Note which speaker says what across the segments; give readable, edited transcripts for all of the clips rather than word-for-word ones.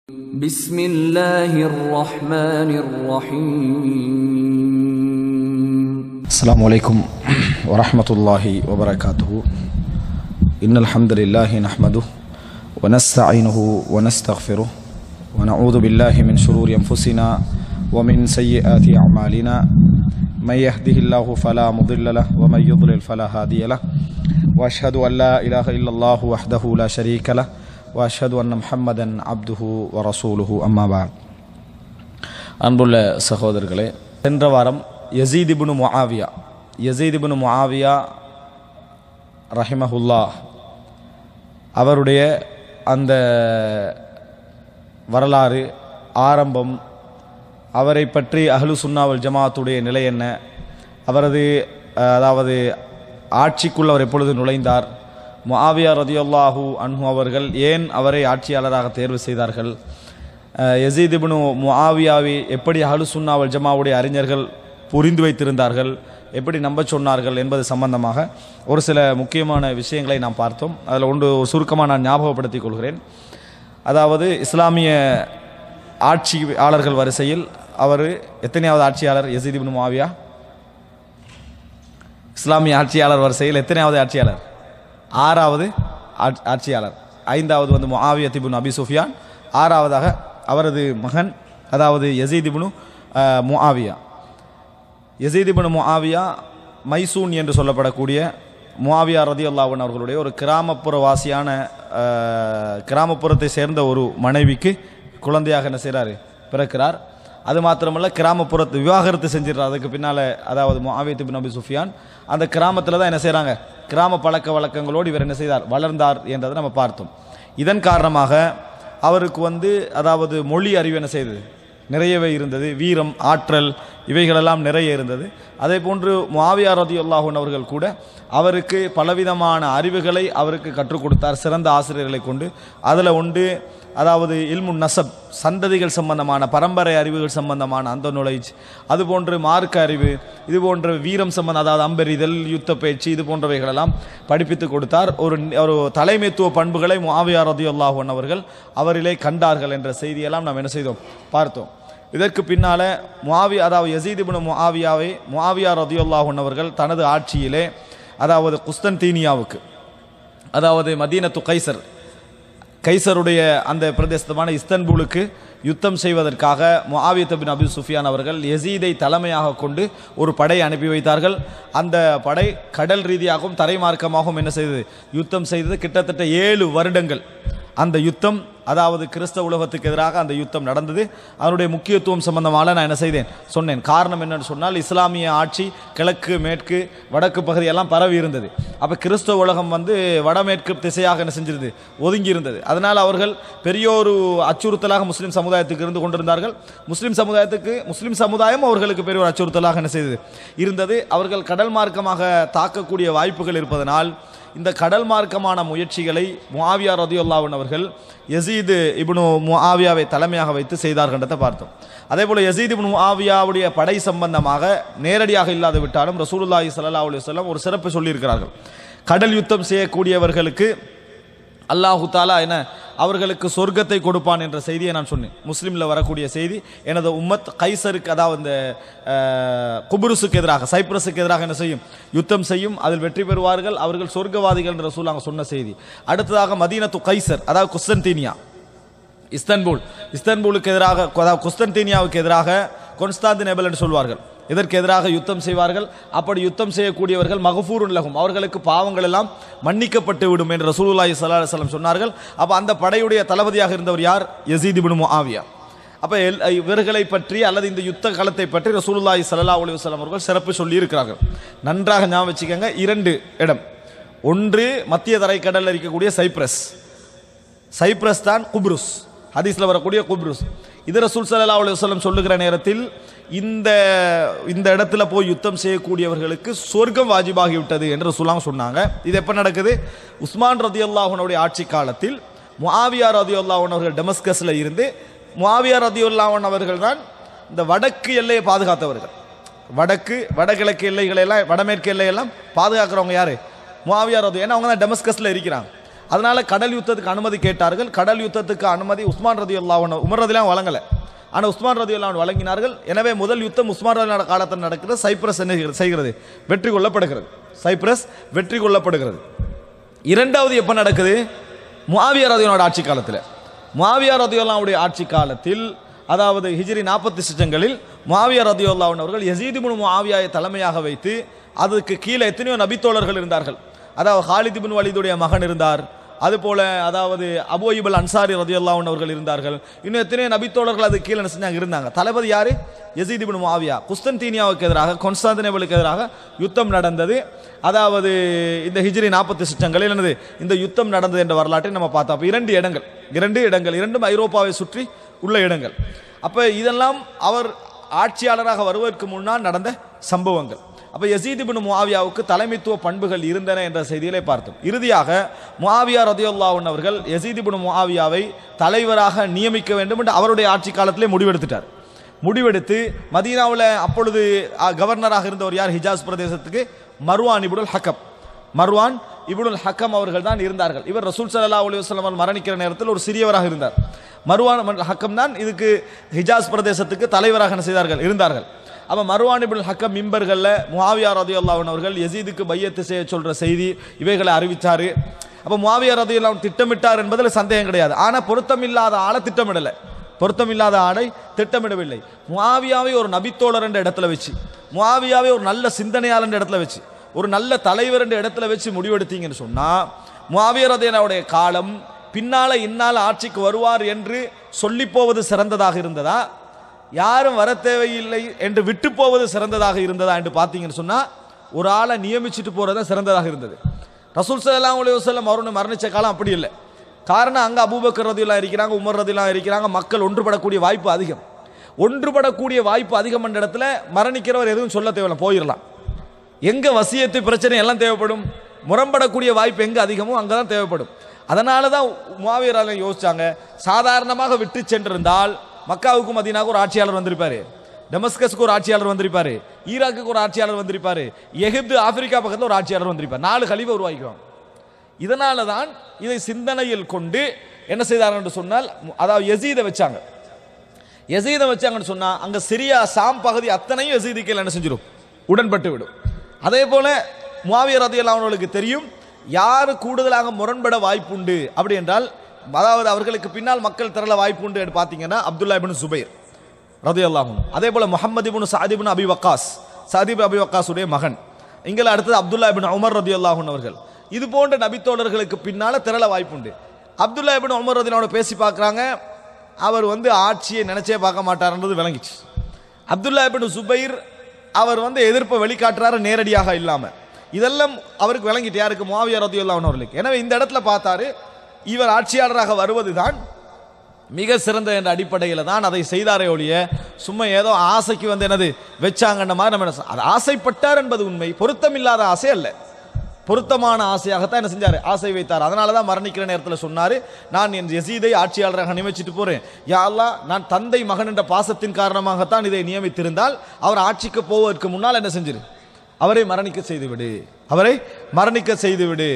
Speaker 1: بسم الله الرحمن الرحيم.
Speaker 2: السلام عليكم ورحمة الله وبركاته. إن الحمد لله نحمده ونستعينه ونستغفره ونعوذ بالله من شرور أنفسنا ومن سيئات أعمالنا. من يهده الله فلا مضل له ومن يضلل فلا هادي له. وأشهد أن لا إله إلا الله وحده لا شريك له وأشهد أن محمدا عبده ورسوله أما بعد. அன்புள்ள சகோதரர்களே, சென்ற வாரம் யஸீத் இப்னு முஆவியா ரஹிமஹுல்லாஹ் அவருடைய அந்த வரலாறு, ஆரம்பம், அவரை பற்றி அஹ்லு சுன்னா வல் ஜமாஅத்துடைய நிலை என்ன, அவரது அதாவது ஆட்சிக்குள் அவர் எப்பொழுது நுழைந்தார், முஆவியா ரதியல்லாஹு அன்ஹு அவர்கள் ஏன் அவரை ஆட்சியாளராக தேர்வு செய்தார்கள், யஸீத் இப்னு முஆவியாவை எப்படி அஹ்லு சுன்னா வல் ஜமாஅத்துடைய அறிஞர்கள் புரிந்து வைத்திருந்தார்கள், எப்படி நம்ப சொன்னார்கள் என்பது சம்பந்தமாக ஒரு சில முக்கியமான விஷயங்களை நாம் பார்த்தோம். அதில் ஒன்று சுருக்கமாக நான் ஞாபகப்படுத்திக் கொள்கிறேன். அதாவது இஸ்லாமிய ஆட்சியாளர்கள் வரிசையில் அவர் எத்தனையாவது ஆட்சியாளர்? யஸீத் இப்னு முஆவியா இஸ்லாமிய ஆட்சியாளர் வரிசையில் எத்தனையாவது ஆட்சியாளர்? 6வது ஆட்சியாளர். 5வது முஆவியா இப்னு அபி சுஃபியான், 6வதாக அவரது மகன் அதாவது யஸீத் இப்னு முஆவியா. யஸீத் இப்னு முஆவியா மைசூன் என்று சொல்லப்படக்கூடிய முஆவியா ரதியல்லாஹு அன்ஹு அவர்களுடைய ஒரு கிராமப்புறவாசியான கிராமப்புறத்தை சேர்ந்த ஒரு மனைவிக்கு குழந்தையாக என்ன செய்கிறார்? பிறக்கிறார். அது மாத்திரமல்ல, கிராமப்புறத்து விவாகரத்து செஞ்சிடறார். அதுக்கு பின்னால் அதாவது முஆவியா இப்னு அபி சுஃபியான் அந்த கிராமத்தில் தான் என்ன செய்கிறாங்க, கிராம பழக்க வழக்கங்களோடு இவர் என்ன செய்தார், வளர்ந்தார் என்றதை நம்ம பார்த்தோம். இதன் காரணமாக அவருக்கு அதாவது மொழி அறிவு என்ன செய்தது, நிறையவே இருந்தது. வீரம், ஆற்றல் இவைகளெல்லாம் நிறைய இருந்தது. அதே போன்று முஆவியா ரதியல்லாஹு அன்ஹு அவர்கள் கூட அவருக்கு பலவிதமான அறிவுகளை அவருக்கு கற்றுக் கொடுத்தார், சிறந்த ஆசிரியர்களை கொண்டு. அதில் ஒன்று அதாவது இல்முன் நசப், சந்ததிகள் சம்பந்தமான பரம்பரை அறிவுகள் சம்பந்தமான அந்த நாலேஜ், அதுபோன்று மார்க்க அறிவு, இது போன்ற வீரம் சம்பந்தம், அதாவது அம்பெறிதல், யுத்த பயிற்சி, இது போன்றவைகளெல்லாம் படிப்பித்து கொடுத்தார். ஒரு தலைமைத்துவ பண்புகளை முஆவியா ரதியல்லாஹு அன்ஹு அவர்கள் அவரிலே கண்டார்கள் என்ற செய்தியெல்லாம் நாம் என்ன செய்தோம், பார்த்தோம். இதற்கு பின்னால முஆவியா அதாவது யஸீத் இப்னு முஆவியா ரதியல்லாஹு அன்ஹு அவர்கள் தனது ஆட்சியிலே அதாவது குஸ்தன்தீனியாவுக்கு, அதாவது மதீனத்து கைசருடைய அந்த பிரதேசமான இஸ்தன்புலுக்கு யுத்தம் செய்வதற்காக முஆவியா இப்னு அபி சுஃபியான் அவர்கள் யஸீதை தலைமையாக கொண்டு ஒரு படை அனுப்பி வைத்தார்கள். அந்த படை கடல் ரீதியாகவும் தரை மார்க்கமாகவும் என்ன செய்தது, யுத்தம் செய்தது. கிட்டத்தட்ட 7 வருடங்கள் அந்த யுத்தம், அதாவது கிறிஸ்தவ உலகத்துக்கு எதிராக அந்த யுத்தம் நடந்தது. அதனுடைய முக்கியத்துவம் சம்பந்தமாக நான் என்ன செய்தேன், சொன்னேன். காரணம் என்னன்னு சொன்னால், இஸ்லாமிய ஆட்சி கிழக்கு, மேற்கு, வடக்கு பகுதியெல்லாம் பரவி இருந்தது. அப்போ கிறிஸ்தவ உலகம் வடமேற்கு திசையாக என்ன செஞ்சிருது, ஒதுங்கி இருந்தது. அதனால் அவர்கள் பெரியோரு அச்சுறுத்தலாக முஸ்லீம் சமுதாயத்துக்கு இருந்து கொண்டிருந்தார்கள். முஸ்லீம் சமுதாயம் அவர்களுக்கு பெரிய ஒரு அச்சுறுத்தலாக என்ன செய்தது இருந்தது. அவர்கள் கடல் மார்க்கமாக தாக்கக்கூடிய வாய்ப்புகள் இருப்பதனால் இந்த கடல் மார்க்கமான முயற்சிகளை முஆவியா ரதியல்லாஹு அன்ஹு அவர்கள் யஸீத் இப்னு முஆவியாவை தலைமையாக வைத்து செய்தார்கின்றதை பார்த்தோம். அதே போல் யஸீத் இப்னு முஆவியாவுடைய படை சம்பந்தமாக நேரடியாக இல்லாது விட்டாலும் ரசூலுல்லாஹி ஸல்லல்லாஹு அலைஹி வஸல்லம் ஒரு சிறப்பு சொல்லியிருக்கிறார்கள். கடல் யுத்தம் செய்யக்கூடியவர்களுக்கு அல்லாஹு தாலா என்ன அவர்களுக்கு சொர்க்கத்தை கொடுப்பான் என்ற செய்தியை நான் சொன்னேன். முஸ்லீமில் வரக்கூடிய செய்தி, எனது உம்மத் கைசருக்கு அதாவது இந்த குபுருஸுக்கு எதிராக, சைப்ரஸுக்கு எதிராக என்ன செய்யும், யுத்தம் செய்யும், அதில் வெற்றி பெறுவார்கள், அவர்கள் சொர்க்கவாதிகள் என்ற ரசூலுல்லாஹ் சொன்ன செய்தி. அடுத்ததாக மதீனத்து கைசர், அதாவது குஸ்தன்தீனியா, இஸ்தன்புலுக்கு எதிராக, அதாவது குஸ்தன்தீனியாவுக்கு எதிராக கான்ஸ்டாந்தினோபிள் என்று சொல்வார்கள், இதற்கு எதிராக யுத்தம் செய்வார்கள். அப்படி யுத்தம் செய்யக்கூடியவர்கள் மகஃபூருன் லஹும், அவர்களுக்கு பாவங்கள் எல்லாம் மன்னிக்கப்பட்டு விடும் என்று ரசூலுல்லாஹி ஸல்லல்லாஹு அலைஹி வஸல்லம் சொன்னார்கள். அப்போ அந்த படையுடைய தளபதியாக இருந்தவர் யார்? யஸீத் இப்னு முஆவியா. அப்போ இவர்களை பற்றி அல்லது இந்த யுத்த காலத்தை பற்றி ரசூலுல்லாஹி ஸல்லல்லாஹு அலைஹி வஸல்லம் அவர்கள் சிறப்பு சொல்லி இருக்கிறார்கள். நன்றாக ஞாபகம் வச்சுக்கோங்க. 2 இடம். ஒன்று மத்திய தரைக்கடலில் இருக்கக்கூடிய சைப்ரஸ் தான் குப்ருஸ், ஹதீஸில் வரக்கூடிய குப்ருஸ். இது ரசூல் ஸல்லல்லாஹு அலைஹி வஸல்லம் சொல்லுகிற நேரத்தில் இந்த இடத்துல போய் யுத்தம் செய்யக்கூடியவர்களுக்கு சொர்க்கம் வாஜிபாகிவிட்டது என்று ரசூலுல்லாஹ் சொன்னாங்க. இது எப்போ நடக்குது? உஸ்மான் ரதியல்லாஹு அன்ஹுடைய ஆட்சி காலத்தில் முஆவியா ரதியல்லாஹு அன்ஹு அவர்கள் டெமஸ்கஸில் இருந்து, முஆவியா ரதியல்லாஹு அன்ஹு அவர்கள் தான் இந்த வடக்கு எல்லையை பாதுகாத்தவர்கள். வடகிழக்கு எல்லைகளெல்லாம், வடமேற்கு எல்லையெல்லாம் பாதுகாக்கிறவங்க யாரு? முஆவியா ரதி. ஏன்னா அவங்க தான் டெமஸ்கஸில் இருக்கிறாங்க. அதனால கடல் யுத்தத்துக்கு அனுமதி கேட்டார்கள். கடல் யுத்தத்துக்கு அனுமதி உஸ்மான் ரலியல்லாஹு அன்ஹு, உமர் ரலியல்லாஹு வழங்கல, ஆனால் உஸ்மான் ரலியல்லாஹு அன்ஹு வழங்கினார்கள். எனவே முதல் யுத்தம் உஸ்மான் ரலியல்லாஹு காலத்தில் நடக்கிறது. சைப்ரஸ் என்ன செய்கிறது? வெற்றி கொள்ளப்படுகிறது. சைப்ரஸ் வெற்றி கொள்ளப்படுகிறது. இரண்டாவது எப்ப நடக்குது? முஆவியா ரலியல்லாஹு ஆட்சி காலத்தில். முஆவியா ரலியல்லாஹுடைய ஆட்சி காலத்தில், அதாவது ஹிஜ்ரி 46 முஆவியா ரலியல்லாஹு அன்ஹு அவர்கள் யஸீத் இப்னு முஆவியாவை தலைமையாக வைத்து, அதுக்கு கீழே எத்தனையோ நபித்தோழர்கள் இருந்தார்கள். அதாவது ஹாலித் இப்னு வலீதுடைய மகன் இருந்தார், அதுபோல அதாவது அபூ அய்யூப் அல் அன்சாரி ரலியல்லாஹு அன்ஹு அவர்கள் இருந்தார்கள். இன்னும் எத்தனையோ நபித்தோழர்கள் அது கீழே செஞ்சாங்க இருந்தாங்க. தளபதி யாரு? யஸீத் இப்னு முஆவியா. குஸ்தன்தீனியாவுக்கு எதிராக, கான்ஸ்டாந்தினோபிளுக்கு எதிராக யுத்தம் நடந்தது. அதாவது இந்த ஹிஜ்ரி 46 என்னது இந்த யுத்தம் நடந்தது என்ற வரலாற்றை நம்ம பார்த்தோம். அப்போ இரண்டு இடங்கள் இரண்டும் ஐரோப்பாவை சுற்றி உள்ள இடங்கள். அப்ப இதெல்லாம் அவர் ஆட்சியாளராக வருவதற்கு முன்னால் நடந்த சம்பவங்கள். அப்ப யஸீத் இப்னு முஆவியாவுக்கு தலைமைத்துவ பண்புகள் இருந்தன என்ற செய்திகளை பார்த்தோம். இறுதியாக முஆவியா ரலியல்லாஹு அன்ஹு அவர்கள் யஸீத் இப்னு முஆவியாவை தலைவராக நியமிக்க வேண்டும் என்று அவருடைய ஆட்சி காலத்திலே முடிவெடுத்து மதீனாவில் அப்பொழுது கவர்னராக இருந்தவர் யார்? ஹிஜாஸ் பிரதேசத்துக்கு மர்வான் இப்னுல் ஹக்கம் அவர்கள் தான் இருந்தார்கள். இவர் ரசூல் ஸல்லல்லாஹு அலைஹி வஸல்லம் மரணிக்கிற நேரத்தில் ஒரு சிறியவராக இருந்தார். மர்வான் ஹக்கம் தான் இதுக்கு ஹிஜாஸ் பிரதேசத்துக்கு தலைவராக இருந்தார்கள். அப்ப மர்வான் இப்னுல் ஹக்கம் மிம்பர்களில் முஆவியா ரலியல்லாஹு அன்ஹு அவர்கள் யஸீதுக்கு பையத்து செய்ய சொல்ற செய்தி இவைகளை அறிவிச்சாரு. அப்ப முஆவியா ரலியல்லாஹு அன்ஹு திட்டமிட்டார் என்பதில் சந்தேகம் கிடையாது. ஆனா பொருத்தமில்லாத ஆளை திட்டமிடவில்லை. முஆவியாவை ஒரு நபித்தோழர் என்ற இடத்துல வச்சு, முஆவியாவை ஒரு நல்ல சிந்தனையாளர் என்ற இடத்துல வச்சு, ஒரு நல்ல தலைவர் என்ற இடத்துல வச்சு முடிவெடுத்தீங்கன்னு சொன்னா, முஆவியா ரலியல்லாஹுடைய காலம் பின்னால இன்னால ஆட்சிக்கு வருவார் என்று சொல்லி போவது சிறந்ததாக இருந்ததா, யாரும் வர தேவையில்லை என்று விட்டு போவது சிறந்ததாக இருந்ததா என்று பார்த்தீங்கன்னு சொன்னா, ஒரு ஆளை நியமிச்சுட்டு போறது சிறந்ததாக இருந்தது. ரசூல் ஸல்லல்லாஹு அலைஹி வஸல்லம் அவருடைய மரணிச்ச காலம் அப்படி இல்லை. காரணம், அங்க அபூபக்கர் ரலியல்லாஹு இருக்கிறாங்க, உமர் ரலியல்லாஹு இருக்கிறாங்க, மக்கள் ஒன்றுபடக்கூடிய வாய்ப்பு அதிகம் என்ற இடத்துல மரணிக்கிறவர் எதுவும் சொல்ல தேவையில்லை, போயிடலாம். எங்க வசியத்து பிரச்சனை எல்லாம் தேவைப்படும், முரண்படக்கூடிய வாய்ப்பு எங்க அதிகமோ அங்கதான் தேவைப்படும். அதனால தான் முஆவியா ரலியல்லாஹு யோசிச்சாங்க, சாதாரணமாக விட்டு சென்றிருந்தால் மக்காவுக்கு மதீனாவுக்கு ஒரு ஆட்சியாளர் வந்திருப்பாரு, டெமஸ்கஸ்க்கு ஒரு ஆட்சியாளர் வந்திருப்பாரு, ஈராக்குக்கு ஒரு ஆட்சியாளர் வந்திருப்பாரு, எகிப்து ஆப்பிரிக்கா பக்கத்தில் ஒரு ஆட்சியாளர் வந்திருப்பார், 4 கலீஃபா உருவாக்குவாங்க. இதனால தான் இதை சிந்தனையில் கொண்டு என்ன செய்தார்கள் என்று சொன்னால், அதாவது யஸீதை வச்சாங்கன்னு சொன்னா, அங்க சிரியா சாம் பகுதி அத்தனையும் யஸீதுக்கு என்ன செஞ்சிடும், உடன்பட்டு விடும். அதே போல முஆவியா ரலியல்லாஹு அன்ஹுவுக்கு தெரியும் யாரு கூடுதலாக முரண்பட வாய்ப்புண்டு அப்படி என்றால், அதாவது அவர்களுக்கு பின்னால் மக்கள் திரள வாய்ப்புண்டு என்று பார்த்தீங்கன்னா அப்துல்லா இப்னு சுபைர் ரலியல்லாஹு அன்ஹு, அதே போல முஹம்மது இப்னு சஅத் இப்னு அபி வக்காஸ் உடைய மகன், இங்கே அடுத்தது அப்துல்லா இப்னு உமர் ரலியல்லாஹு அன்ஹு அவர்கள். இது போன்ற நபித்தோழர்களுக்கு பின்னால திரள வாய்ப்புண்டு. அப்துல்லா இப்னு உமர் ரலியல்லாஹு அன்ஹு பேசி பார்க்குறாங்க, அவர் ஆட்சியை நினைச்சே பார்க்க மாட்டார்ன்றது விளங்கிச்சு. அப்துல்லா இப்னு சுபைர் அவர் எதிர்ப்பை வெளிக்காட்டுறாரு நேரடியாக இல்லாம, இதெல்லாம் அவருக்கு விளங்கிட்டு, யாருக்கு? முஆவியா ரலியல்லாஹு அன்ஹு அவர்களுக்கு. எனவே இந்த இடத்துல பார்த்தாரு, இவர் ஆட்சியாளராக வருவதுதான் மிக சிறந்த என்ற அடிப்படையில் தான் அதை செய்தாரே ஒழிய, சும்மா ஏதோ ஆசைக்கு என்னது வச்சாங்கன்ற மாதிரி நம்ம அது ஆசைப்பட்டார் என்பது உண்மை, பொருத்தமில்லாத ஆசை அல்ல, பொருத்தமான ஆசையாகத்தான் என்ன செஞ்சாரு, ஆசை வைத்தார். அதனால தான் மரணிக்கிற நேரத்தில் சொன்னாரு, நான் என் யஸீதை ஆட்சியாளராக நியமிச்சிட்டு போறேன், யா அல்லாஹ், நான் தந்தை மகன் என்ற பாசத்தின் காரணமாகத்தான் இதை நியமித்திருந்தால் அவர் ஆட்சிக்கு போவதற்கு முன்னால் என்ன செஞ்சிரு, அவரை மரணிக்க செய்துவிடு,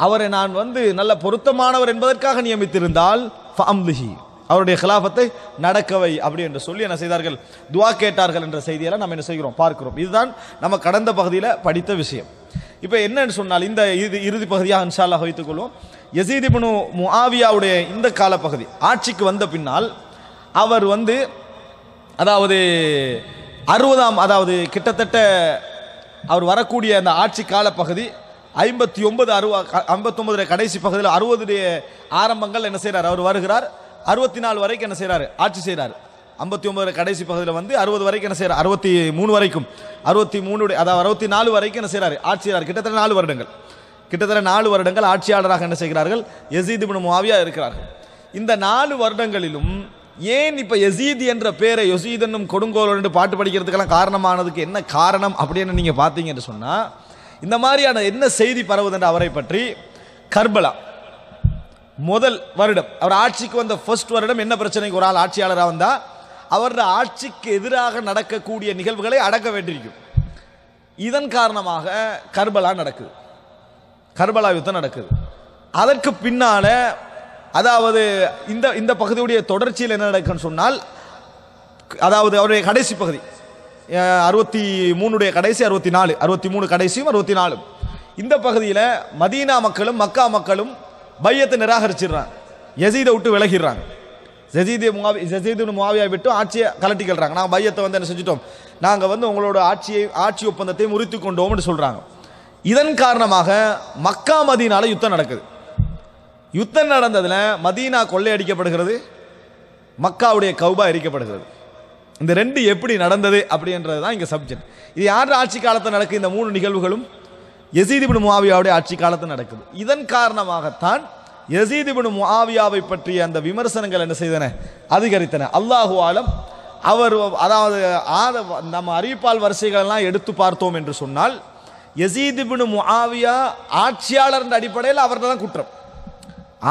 Speaker 2: அவரை நான் நல்ல பொருத்தமானவர் என்பதற்காக நியமித்திருந்தால் ஃபஅம்லிஹி, அவருடைய கிலாஃபத்தை நடக்கவை அப்படி என்று சொல்லி என்ன செய்தார்கள், துஆ கேட்டார்கள் என்ற செய்தியெல்லாம் நம்ம என்ன செய்கிறோம், பார்க்கிறோம். இதுதான் நம்ம கடந்த பகுதியில் படித்த விஷயம். இப்போ என்னன்னு சொன்னால், இந்த இறுதி பகுதியாக இன்ஷா அல்லாஹ் வைத்துக் கொள்வோம். யஸீத் இப்னு முஆவியாவுடைய இந்த காலப்பகுதி ஆட்சிக்கு வந்த பின்னால் அவர் அதாவது 60ஆம், அதாவது கிட்டத்தட்ட அவர் வரக்கூடிய அந்த ஆட்சி காலப்பகுதி 59 கடைசி பகுதியில் 60 ஆரம்பங்கள் என்ன செய்யறார், அவர் வருகிறார், 64 வரைக்கும் என்ன செய்யறாரு, ஆட்சி செய்யறாரு. 59 கடைசி பகுதியில் 60 வரைக்கும் என்ன செய்யறாரு, 63 வரைக்கும், 63 அதாவது 64 வரைக்கும் என்ன செய்யறாரு, ஆட்சி செய்யறாரு. கிட்டத்தட்ட 4 வருடங்கள் ஆட்சியாளராக என்ன செய்கிறார்கள், யஸீத் இப்னு முஆவியா இருக்கிறார்கள். இந்த 4 வருடங்களிலும் ஏன் இப்ப யஸீத் என்ற பேரை யஸீத் என்னும் கொடுங்கோல் என்று பாட்டு படிக்கிறதுக்கெல்லாம் காரணமானதுக்கு என்ன காரணம் அப்படின்னு நீங்க பாத்தீங்கன்னு சொன்னா, இந்த மாதிரியான என்ன செய்தி பரவுதுன்ற அவரை பற்றி, கர்பலா முதல் வருடம் அவர் ஆட்சிக்கு வந்த ஃபர்ஸ்ட் வருடம் என்ன பிரச்சனைக்கு ஒரு ஆள் ஆட்சியாளராக வந்தா அவருடைய ஆட்சிக்கு எதிராக நடக்கக்கூடிய நிகழ்வுகளை அடக்க வேண்டியிருக்கும். இதன் காரணமாக கர்பலா யுத்தம் நடக்குது. அதற்கு பின்னால அதாவது இந்த இந்த பகுதியுடைய தொடர்ச்சியில் என்ன நடக்குன்னு சொன்னால், அதாவது அவருடைய கடைசி பகுதி 63 கடைசி 64, 63 கடைசியும் 64 இந்த பகுதியில் மதீனா மக்களும் மக்கா மக்களும் பையத்தை நிராகரிச்சிடுறாங்க, யசீதை விட்டு விலகிடுறாங்க. யசீது முஆவியாவை விட்டு ஆட்சியை கலட்டிக்கிறாங்க. நாங்கள் பையத்தை வந்து என்ன செஞ்சிட்டோம், நாங்கள் வந்து உங்களோட ஆட்சி ஒப்பந்தத்தை முறித்து கொண்டோம்னு சொல்றாங்க. இதன் காரணமாக மக்கா மதீனால யுத்தம் நடக்குது. யுத்தம் நடந்ததுல மதீனா கொள்ளையடிக்கப்படுகிறது, மக்காவுடைய கௌபா எரிக்கப்படுகிறது. இந்த ரெண்டு எப்படி நடந்தது அப்படின்றது தான் இங்க சப்ஜெக்ட். இது யார் ஆட்சி காலத்தில் நடக்குது? இந்த 3 நிகழ்வுகளும் யசீத் இப்னு முஆவியாவுடைய ஆட்சி காலத்தில் நடக்குது. இதன் காரணமாகத்தான் யசீத் இப்னு முஆவியாவை பற்றிய அந்த விமர்சனங்கள் என்ன செய்தன, அதிகரித்தன. அல்லாஹு ஆலம். அவர் அதாவது நம்ம அறிவிப்பால் வரிசைகள் எல்லாம் எடுத்து பார்த்தோம் என்று சொன்னால், யசீத் இப்னு முஆவியா ஆட்சியாளர் என்ற அடிப்படையில் அவர்தான் தான் குற்றம்.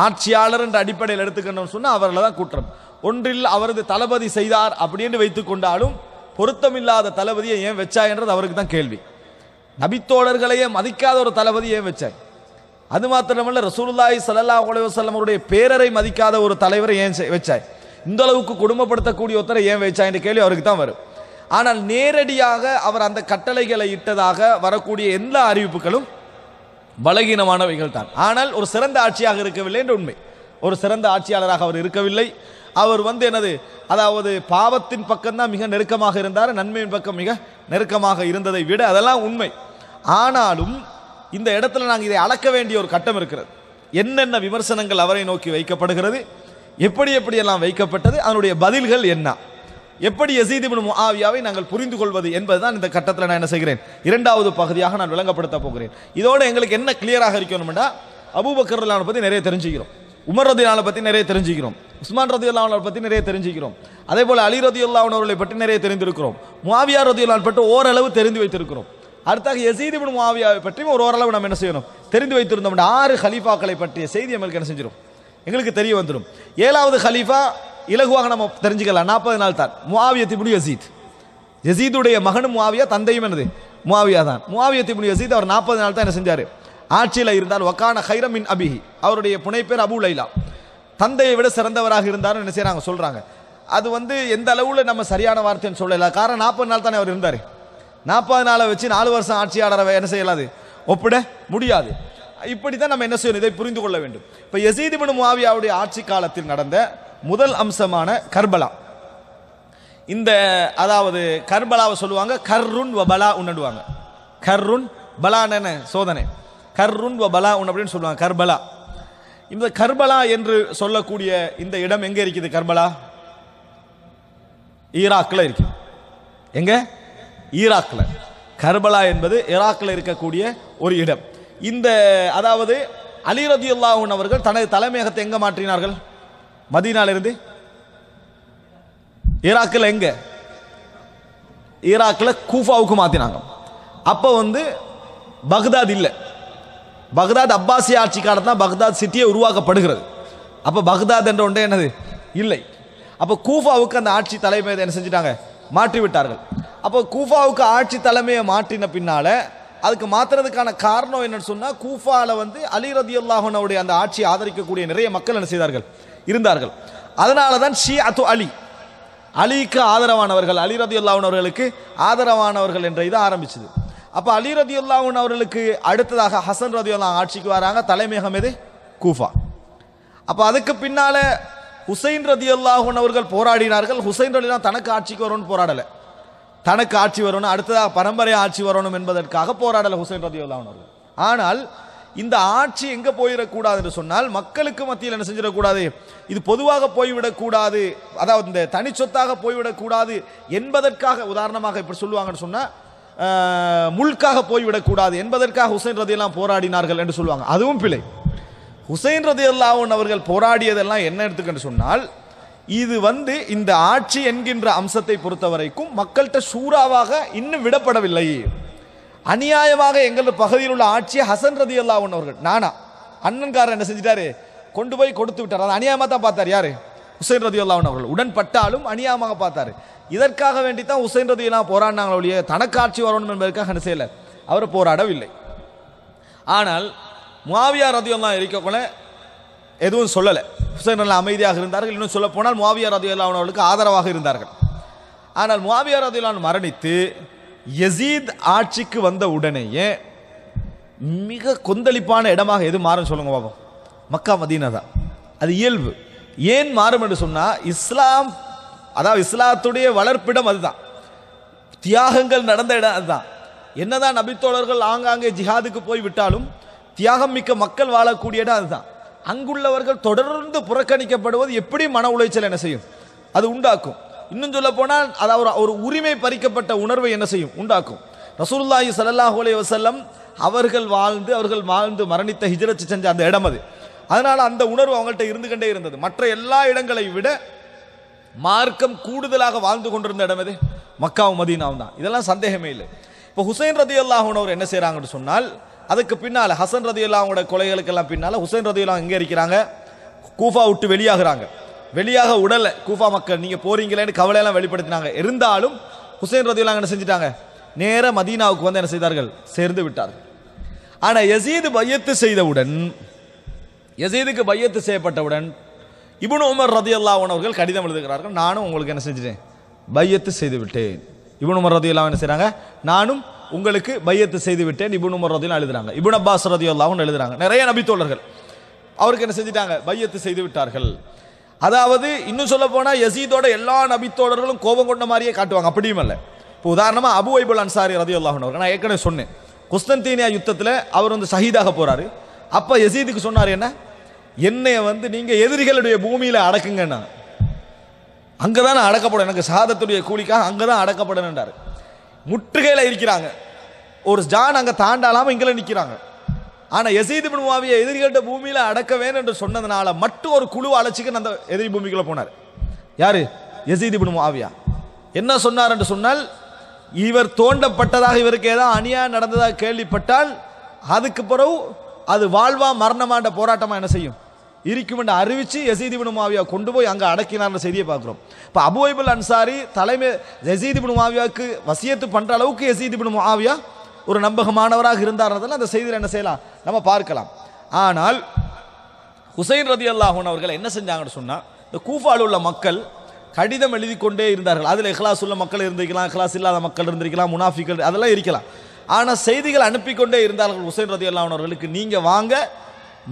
Speaker 2: ஆட்சியாளர் என்ற அடிப்படையில் எடுத்துக்கணும் சொன்னா அவர்ல தான் குற்றம். ஒன்றில் அவரது தளபதி செய்தார் அப்படின்னு வைத்துக் கொண்டாலும் பொருத்தமில்லாத தளபதியை ஏன் வச்சா என்றது அவருக்கு தான் கேள்வி. நபித்தோழர்களையே மதிக்காத ஒரு தளபதி ஏன் வச்சார்? அது மாத்திரமல்ல, ரசூலுல்லாஹி ஸல்லல்லாஹு அலைஹி வஸல்லம் அவருடைய பேரரை மதிக்காத ஒரு தலைவரை ஏன் வச்சாய்? இந்த அளவுக்கு கொடுமைப்படுத்தக்கூடிய ஒருத்தரை ஏன் வச்சாய் என்ற கேள்வி அவருக்கு தான் வரும். ஆனால் நேரடியாக அவர் அந்த கட்டளைகளை இட்டதாக வரக்கூடிய எல்லா அறிவிப்புகளும் பலகீனமானவைகள் தான். ஆனால் ஒரு சிறந்த ஆட்சியாக இருக்கவில்லை என்ற உண்மை. ஒரு சிறந்த ஆட்சியாளராக அவர் இருக்கவில்லை. அவர் வந்து என்னது, அதாவது பாவத்தின் பக்கம்தான் மிக நெருக்கமாக இருந்தார், நன்மையின் பக்கம் மிக நெருக்கமாக இருந்ததை விட அதெல்லாம் உண்மை. ஆனாலும் இந்த இடத்துல நாங்கள் இதை அளக்க வேண்டிய ஒரு கட்டம் இருக்கிறது. என்னென்ன விமர்சனங்கள் அவரை நோக்கி வைக்கப்படுகிறது, எப்படி எப்படியெல்லாம் வைக்கப்பட்டது, அதனுடைய பதில்கள் என்ன, எப்படி யசீத் இப்னு முஆவியாவை நாங்கள் புரிந்து கொள்வது என்பதுதான் இந்த கட்டத்தில் நான் என்ன செய்கிறேன், இரண்டாவது பகுதியாக நான் விளங்கப்படுத்த போகிறேன். இதோட எங்களுக்கு என்ன கிளியராக இருக்கணும்னா, அபூபக்கர் ரலியல்லாஹு அன்ஹு பற்றி நிறைய தெரிஞ்சுக்கிறோம், உமர் ரலியல்லாஹு அன்ஹு பற்றி நிறைய தெரிஞ்சுக்கிறோம், உஸ்மான் ரலியல்லாஹு அன்ஹு பற்றி நிறைய தெரிஞ்சுக்கிறோம், அதே போல அலி ரலியல்லாஹு அன்ஹு அவர்களை பற்றி நிறைய தெரிந்திருக்கிறோம், முஆவியா ரலியல்லாஹு அன்ஹு பற்றி ஓரளவு தெரிந்து வைத்திருக்கிறோம். அடுத்தாக யசீத் இப்னு முஆவியாவை பற்றியும் ஓரளவு நம்ம என்ன செய்யணும், தெரிந்து வைத்திருந்தோம். 6 ஹலீஃபாக்களை பற்றிய செய்தி எங்களுக்கு என்ன செஞ்சிடும், எங்களுக்கு தெரிய வந்துடும். 7வது ஹலீஃபா இலகுவாக நம்ம தெரிஞ்சுக்கலாம், 40 நாள் தான், முஆவியா இப்னு யசீத். யசீதுடைய மகனும் முஆவியா, தந்தையும் என்னது முஆவியா தான். முஆவியா இப்னு யசீத் அவர் 40 நாள் தான் என்ன செஞ்சார், ஆட்சியில் இருந்தார். வக்கான ஹைரம் மின் அபிஹி, அவருடைய புனைப்பேர் அபு லைலா, தந்தையை விட சிறந்தவராக இருந்தார் என்ன செய்யறாங்க சொல்றாங்க. அது வந்து எந்த அளவுல நம்ம சரியான வார்த்தைன்னு சொல்லல, காரணம் 40 நாள் தானே அவர் இருந்தார். 40 நாளை வச்சு 4 வருஷம் ஆட்சியாளரை என்ன செய்யலாது, ஒப்பிட முடியாது. இப்படித்தான் நம்ம என்ன செய்யணும், இதை புரிந்து கொள்ள வேண்டும். இப்ப யசீத் இப்னு முஆவியாவுடைய ஆட்சி காலத்தில் நடந்த முதல் அம்சமான கர்பலா. இந்த அதாவது கர்பலாவை சொல்லுவாங்க கர்ருன் வ பலா உன்னுவாங்க. கர்ருன் பலான சோதனை, கர்ருன் வ பலா உன் அப்படின்னு சொல்லுவாங்க கர்பலா. இந்த கர்பலா என்று சொல்லக்கூடிய இந்த இடம் எங்க இருக்குது? கர்பலா ஈராக்ல இருக்கு. எங்க? ஈராக்ல. கர்பலா என்பது ஈராக்ல இருக்கக்கூடிய ஒரு இடம். இந்த அதாவது அலி ரலியல்லாஹு அன்ஹு அவர்கள் தனது தலைமையகத்தை எங்க மாற்றினார்கள்? மதீனால இருந்து ஈராக்ல எங்க? ஈராக்ல கூஃபாவுக்கு மாத்தினாங்க. அப்ப வந்து பக்தாத் இல்லை. பக்தாத் அப்பாசிய ஆட்சி காலத்துல பக்தாத் சிட்டியை உருவாக்கப்படுகிறது. அப்ப பக்தாத் என்ற ஒன்றே என்னது இல்லை. அப்ப கூஃபாவுக்கு அந்த ஆட்சி தலைமையை என்ன செஞ்சிட்டாங்க, மாற்றி விட்டார்கள். அப்போ கூஃபாவுக்கு ஆட்சி தலைமையை மாற்றின பின்னால அதுக்கு மாற்றுறதுக்கான காரணம் என்னன்னு சொன்னா, கூஃபால வந்து அலி ரலியல்லாஹு அன்ஹுடைய அந்த ஆட்சியை ஆதரிக்கக்கூடிய நிறைய மக்கள் என்ன செய்தார்கள், இருந்தார்கள். அதனால தான் ஷிஅத்து அலி, அலிக்கு ஆதரவானவர்கள், அலி ரலியல்லாஹு அன்ஹு அவர்களுக்கு ஆதரவானவர்கள் என்ற இது ஆரம்பிச்சது. அப்ப அலி ரலியல்லாஹு அன்ஹு அவர்களுக்கு அடுத்ததாக ஹசன் ரலியல்லாஹு அன்ஹு ஆட்சிக்கு வராங்க. தலைமையகம் எது? கூஃபா. அப்ப அதுக்கு பின்னால ஹுசைன் ரலியல்லாஹு அன்ஹு அவர்கள் போராடினார்கள். ஹுசைன் ரலியல்லாஹு தனக்கு ஆட்சிக்கு வரணும்னு போராடல, தனக்கு ஆட்சி வரணும், அடுத்ததாக பரம்பரை ஆட்சி வரணும் என்பதற்காக போராடல ஹுசைன் ரலியல்லாஹு அன்ஹு அவர்கள். ஆனால் இந்த ஆட்சி எங்க போயிடக்கூடாது என்று சொன்னால், மக்களுக்கு மத்தியில் என்ன செஞ்சிடக்கூடாது, இது பொதுவாக போய்விடக்கூடாது, அதாவது இந்த தனி சொத்தாக போய்விடக்கூடாது என்பதற்காக, உதாரணமாக இப்படி சொல்லுவாங்கன்னு சொன்னா முல்காக போய்விடக்கூடாது என்பதற்காக ஹுசைன் ரலியல்லாஹு போராடினார்கள் என்று சொல்லுவாங்க. அதுவும் பிழை. ஹுசைன் ரலியல்லாஹு அவர்கள் போராடியதெல்லாம் என்ன எடுத்துக்கன்னு சொன்னால், இது வந்து இந்த ஆட்சி என்கின்ற அம்சத்தை பொறுத்த வரைக்கும் மக்கள்கிட்ட சூறாவாக இன்னும் விடப்படவில்லை. அநியாயமாக எங்கள் பகுதியில் உள்ள ஆட்சியை ஹசன் ரலியல்லாஹு அன்ஹு அவர்கள், நானா அண்ணன்காரர் என்ன செஞ்சிட்டாரு, கொண்டு போய் கொடுத்து விட்டார். அது அநியாயமாக தான் பார்த்தார். யாரு? ஹுசைன் ரலியல்லாஹு அன்ஹு அவர்கள். உடன்பட்டாலும் அநியாயமாக பார்த்தாரு. இதற்காக வேண்டி தான் ஹுசைன் ரலியல்லாஹு போராடினாங்களே ஒழிய தனக்கு ஆட்சி வரணும் என்பதற்காக என்ன செய்யல, அவர் போராடவில்லை. ஆனால் முஆவியா ரலியல்லாஹு இருக்கக்குள்ள எதுவும் சொல்லலை. ஹுசைன் ரலியல்லாஹு அமைதியாக இருந்தார்கள். இன்னும் சொல்ல போனால் முஆவியா ரலியல்லாஹு அவர்களுக்கு ஆதரவாக இருந்தார்கள். ஆனால் முஆவியா ரலியல்லாஹு மரணித்து யசீத் ஆட்சிக்கு வந்த உடனேயே மிக கொந்தளிப்பான இடமாக எது மாறும் சொல்லுங்க பாப்போம்? மக்கா மதீனா தான். அது இயல்பு. ஏன் மாறும் என்று சொன்னா, இஸ்லாம் அதாவது இஸ்லாத்துடைய வளர்ப்பிடம் அதுதான், தியாகங்கள் நடந்த இடம் அதுதான். என்னதான் நபித்தோழர்கள் ஆங்காங்கே ஜிஹாதுக்கு போய் விட்டாலும் தியாகம் மிக்க மக்கள் வாழக்கூடிய இடம் அதுதான். அங்குள்ளவர்கள் தொடர்ந்து புறக்கணிக்கப்படுவது எப்படி மன உளைச்சல் என்ன செய்யும்? அது உண்டாக்கும். இன்னும் சொல்ல போனால் அது ஒரு உரிமை பறிக்கப்பட்ட உணர்வை என்ன செய்யும்? உண்டாக்கும். ரசூலுல்லாஹி ஸல்லல்லாஹு அலைஹி வஸல்லம் அவர்கள் வாழ்ந்து மரணித்த ஹிஜ்ரத் செஞ்ச அந்த இடம் அது. அதனால அந்த உணர்வு அவங்கள்ட்ட இருந்து கொண்டே இருந்தது. மற்ற எல்லா இடங்களை விட மார்க்கம் கூடுதலாக வாழ்ந்து கொண்டிருந்த இடம் எது? மக்காவும் மதீனாவும் தான். இதெல்லாம் சந்தேகமே இல்லை. இப்போ ஹுசைன் ரலியல்லாஹு அன்ஹு என்ன செய்றாங்கன்னு சொன்னால், அதுக்கு பின்னால ஹசன் ரலியல்லாஹு அன்ஹுவோட கொலைகளுக்கெல்லாம் பின்னால ஹுசைன் ரலியல்லாஹு எங்கே இருக்கிறாங்க? கூஃபா விட்டு வெளியாகிறாங்க. வெளியாக உடலை கூஃபா மக்கள் நீங்க போறீங்களேன்னு கவலையெல்லாம் வெளிப்படுத்தினாங்க. இருந்தாலும் ஹுசைன் ரலியல்லாஹு என்ன செஞ்சிட்டாங்க? நேர மதீனாவுக்கு வந்து என்ன செய்தார்கள்? சேர்ந்து விட்டார்கள். ஆனா யசீது பையத்து செய்யப்பட்டவுடன் இப்னு உமர் ரலியல்லாஹு அன்ஹு அவர்கள் கடிதம் எழுதுகிறார்கள், நானும் உங்களுக்கு என்ன செஞ்சிட்டேன்? பையத்து செய்து விட்டேன். இப்னு உமர் ரலியல்லாஹு என்ன செய்றாங்க? நானும் உங்களுக்கு பையத்து செய்து விட்டேன். இப்னு உமர் ரலியல்லாஹு எழுதுறாங்க. இப்னு அப்பாஸ் ரலியல்லாஹு அன்ஹு எழுதுறாங்க. நிறைய நபித்தோழர்கள் அவருக்கு என்ன செஞ்சிட்டாங்க? பையத்து செய்து விட்டார்கள். அதாவது இன்னும் சொல்ல போனா யசீதோட எல்லா நபித்தோழர்களும் கோபம் கொண்ட மாதிரியே காட்டுவாங்க. அப்படியும் அல்ல. இப்போ உதாரணமா அபு ஐபுல் அன்சாரி ரலியல்லாஹு அன்ஹு, நான் ஏற்கனவே சொன்னேன், குஸ்தன்தீனியா யுத்தத்தில் அவர் வந்து ஷஹீதாக போறாரு. அப்ப யசீதுக்கு சொன்னார், என்னைய வந்து நீங்க எதிரிகளுடைய பூமியில அடக்குங்கன்னா அங்கதான் நான் அடக்கப்படும், எனக்கு ஷஹாதத்துடைய கூலிக்காக அங்கதான் அடக்கப்படணுன்றாரு. முற்றுகையில இருக்கிறாங்க, ஒரு ஜான் அங்க தாண்டாலாம இங்கே நிற்கிறாங்க. ஆனா யசீத் இப்னு முஆவியா எதிரிகள்ட்ட பூமியில அடக்க வேணும் என்று சொன்னதுனால மட்டும் ஒரு குழு அழைச்சிக்க அந்த எதிரி பூமிக்குள்ள போனார். யாரு? யசீத் இப்னு முஆவியா. என்ன சொன்னார் என்று சொன்னால், இவர் தோண்டப்பட்டதாக இவருக்கு ஏதாவது அநியாயம் நடந்ததாக கேள்விப்பட்டால் அதுக்கு பிறகு அது வாழ்வா மரணமாண்ட போராட்டமா என்ன செய்யும்? இருக்கும் என்று அறிவிச்சு யசீத் இப்னு முஆவியா கொண்டு போய் அங்க அடக்கினார்ன்ற செய்தியை பார்க்கிறோம். இப்ப அபு ஐபுல் அன்சாரி தலைமை யசீத் இப்னு முஆவியாவுக்கு வசியத்து பண்ற அளவுக்கு யசீத் இப்னு முஆவியா ஒரு நம்பகமானவராக இருந்தார்ன்றதால அந்த செய்தியில் என்ன செய்யலாம்? நம்ம பார்க்கலாம். ஆனால் ஹுசைன் ரலியல்லாஹு அன்ஹு அவர்கள் என்ன செஞ்சாங்கன்னு சொன்னா, இந்த கூஃபாவில் உள்ள மக்கள் கடிதம் எழுதி கொண்டே இருந்தார்கள். அதில் இஹ்லாஸ் உள்ள மக்கள் இருந்திருக்கலாம், இஹ்லாஸ் இல்லாத மக்கள் இருந்திருக்கலாம், முனாஃபிகள் அதெல்லாம் இருக்கலாம். ஆனால் செய்திகள் அனுப்பி கொண்டே இருந்தார்கள் ஹுசைன் ரலியல்லாஹு அன்ஹு அவர்களுக்கு, நீங்க வாங்க,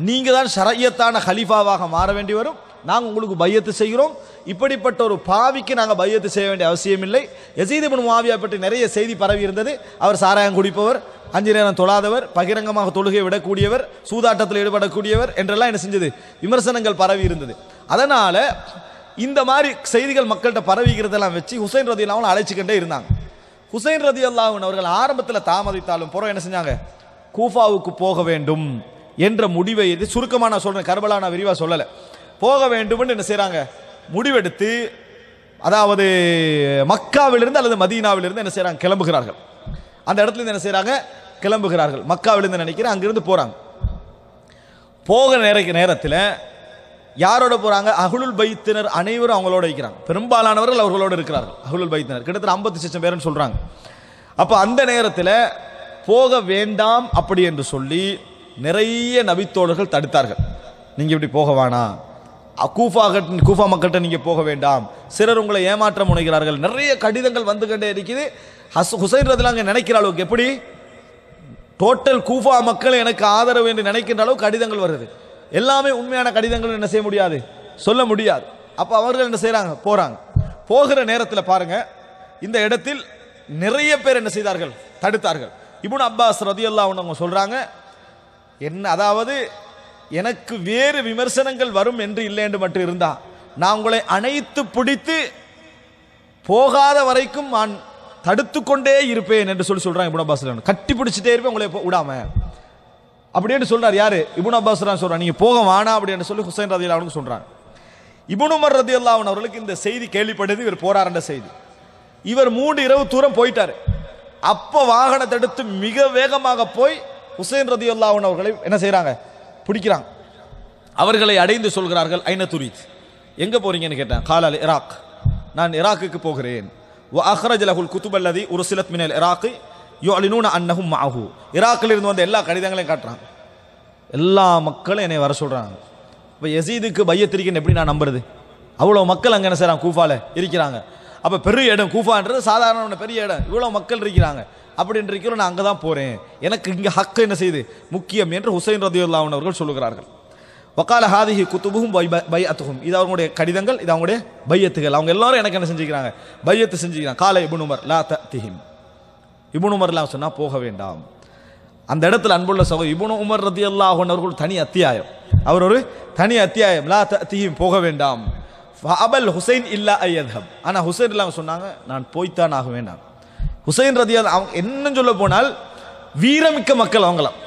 Speaker 2: நீங்க தான் ஷரய்யத்தான ஹலீஃபாவாக மாற வேண்டி வரும், நாங்கள் உங்களுக்கு பையத்து செய்கிறோம். இப்படிப்பட்ட ஒரு பாவிக்கு நாங்கள் பையத்து செய்ய வேண்டிய அவசியம் இல்லை. யசீத் இப்னு முஆவியா பற்றி நிறைய செய்தி பரவி இருந்தது. அவர் சாராயம் குடிப்பவர், 5 நேரம் தொழாதவர், பகிரங்கமாக தொழுகை விடக்கூடியவர், சூதாட்டத்தில் ஈடுபடக்கூடியவர் என்றெல்லாம் என்ன செஞ்சது? விமர்சனங்கள் பரவி இருந்தது. அதனால இந்த மாதிரி செய்திகள் மக்கள்கிட்ட பரவிக்கிறதெல்லாம் வச்சு ஹுசைன் ரலியல்லாஹு அன்ஹு அழைச்சிக்கிட்டே இருந்தாங்க. ஹுசைன் ரலியல்லாஹு அன்ஹு அவர்கள் ஆரம்பத்தில் தாமதித்தாலும் புறம் என்ன செஞ்சாங்க? கூஃபாவுக்கு போக வேண்டும் என்ற முடிவை சுருக்கமாக நான் சொல்றேன், கர்பலா நான் விரிவாக சொல்லலை. போக வேண்டும் என்ன செய்யறாங்க? முடிவெடுத்து, அதாவது மக்காவிலிருந்து அல்லது மதீனாவிலிருந்து என்ன செய்யறாங்க? கிளம்புகிறார்கள். அந்த இடத்துல இருந்து என்ன செய்யறாங்க? கிளம்புகிறார்கள். மக்காவிலிருந்து நினைக்கிறேன், அங்கிருந்து போறாங்க. போக நேரத்தில் யாரோட போறாங்க? அஹ்லுல் பைத்தினர் அனைவரும் அவங்களோட இருக்கிறாங்க. பெரும்பாலானவர்கள் அவர்களோட இருக்கிறார்கள். அஹ்லுல் பைத்தினர் கிட்டத்தட்ட 50 லட்சம் பேர்னு சொல்றாங்க. அப்ப அந்த நேரத்தில் போக வேண்டாம் அப்படி என்று சொல்லி நிறைய நபித்தோழர்கள் தடுத்தார்கள். நீங்க இப்படி போக வேணாம், கூஃபா மக்கள்கிட்ட நீங்க போக வேண்டாம், சிலர் உங்களை ஏமாற்ற முனைகிறார்கள். நிறைய கடிதங்கள் வந்து கொண்டே இருக்குது. ஹுசைன் ரலியல்லாஹு அன்ஹு நினைக்கிற அளவுக்கு, எப்படி டோட்டல் கூஃபா மக்கள் எனக்கு ஆதரவு என்று நினைக்கின்ற அளவு கடிதங்கள் வருது. எல்லாமே உண்மையான கடிதங்கள் என்ன செய்ய முடியாது? சொல்ல முடியாது. அப்ப அவர்கள் என்ன செய்யறாங்க? போறாங்க. போகிற நேரத்தில் பாருங்க, இந்த இடத்தில் நிறைய பேர் என்ன செய்தார்கள்? தடுத்தார்கள். இப்னு அப்பாஸ் ரலியல்லாஹு அன்ஹு சொல்றாங்க, என்ன அதாவது எனக்கு வேறு விமர்சனங்கள் வரும் என்று இல்லை என்று மட்டும் இருந்தா நான் உங்களை அணைத்து பிடித்து போகாத வரைக்கும் நான் தடுத்து கொண்டே இருப்பேன் என்று சொல்றாங்க. இப்னு அப்பாஸ் கட்டி பிடிச்சிட்டே இருப்பேன் உங்களை விடாம அப்படின்னு சொல்றாரு. யாரு? இப்னு அப்பாஸ் சொல்றாங்க, நீங்க போக வேணாம் அப்படின்னு சொல்லி ஹுசைன் ரலியல்லாஹு அன்ஹு சொல்றாங்க. இப்னு உமர் ரலியல்லாஹு அன்ஹு அவர்களுக்கு இந்த செய்தி கேள்விப்பட்டது, இவர் போறார் என்ற செய்தி. இவர் 3 இரவு தூரம் போயிட்டாரு. அப்ப வாகனத்தை எடுத்து மிக வேகமாக போய் ஹுசைன் ரலியல்லாஹு அன்ஹு அவர்களை என்ன செய்யறாங்க? பிடிக்கிறாங்க. அவர்களை அடைந்து சொல்கிறார்கள், ஐன துரீத், எங்க போறீங்கன்னு கேட்டாங்க. காலால் இராக், நான் இராக்குக்கு போகிறேன். வ அக்ரஜ லஹுல் குதுப் அல்லதி உர்சிலத் மினல் இராக் யுஅலினூன அன்னஹும் மஅஹு, இராக்கில் இருந்து வந்த எல்லா கடிதங்களையும் காட்டுறாங்க. எல்லா மக்களும் என்னை வர சொல்கிறாங்க. இப்போ யசீதுக்கு பையத்திரிக்கன்னு எப்படி நான் நம்புறது? அவ்வளோ மக்கள் அங்கே என்ன செய்கிறாங்க, கூஃபால இருக்கிறாங்க. அப்போ பெரிய இடம், கூஃபான்றது சாதாரண பெரிய இடம், இவ்வளோ மக்கள் இருக்கிறாங்க. அப்படின்ற இருக்கிறோம், நான் அங்கே தான் போகிறேன், எனக்கு இங்கே ஹக்கு என்ன செய்யுது முக்கியம் என்று ஹுசைன் ரதியல்லாஹு அன்ஹு அவர்கள் சொல்லுகிறார்கள். வக்கால ஹாதிஹி குத்துபுஹும் பைஅத்துஹும், இது அவங்களுடைய கடிதங்கள், இது அவங்களுடைய பையத்துகள். அவங்க எல்லாரும் எனக்கு என்ன செஞ்சுக்கிறாங்க, பையத்து செஞ்சுக்கிறாங்க. கால இப்னு உமர் லா தஅதிஹிம், இப்னு உமர்லாம் சொன்னால் போக வேண்டாம். அந்த இடத்துல அன்புள்ள சகோதரர் இப்னு உமர் ரதியல்லாஹு அன்ஹு அவர்கள் தனி அத்தியாயம், அவர் ஒரு தனி அத்தியாயம். லா தஅதிஹிம், போக வேண்டாம். அபல் ஹுசைன் இல்லா ஐயத்ஹப், ஆனால் ஹுசைன் இல்லாமல் சொன்னாங்க நான் போய்த்தான் ஆக வேண்டாம். ஹுசைன் ரதியல்லாஹு அவங்க என்ன சொல்ல போனால் வீரமிக்க மக்கள் அவங்களாம்,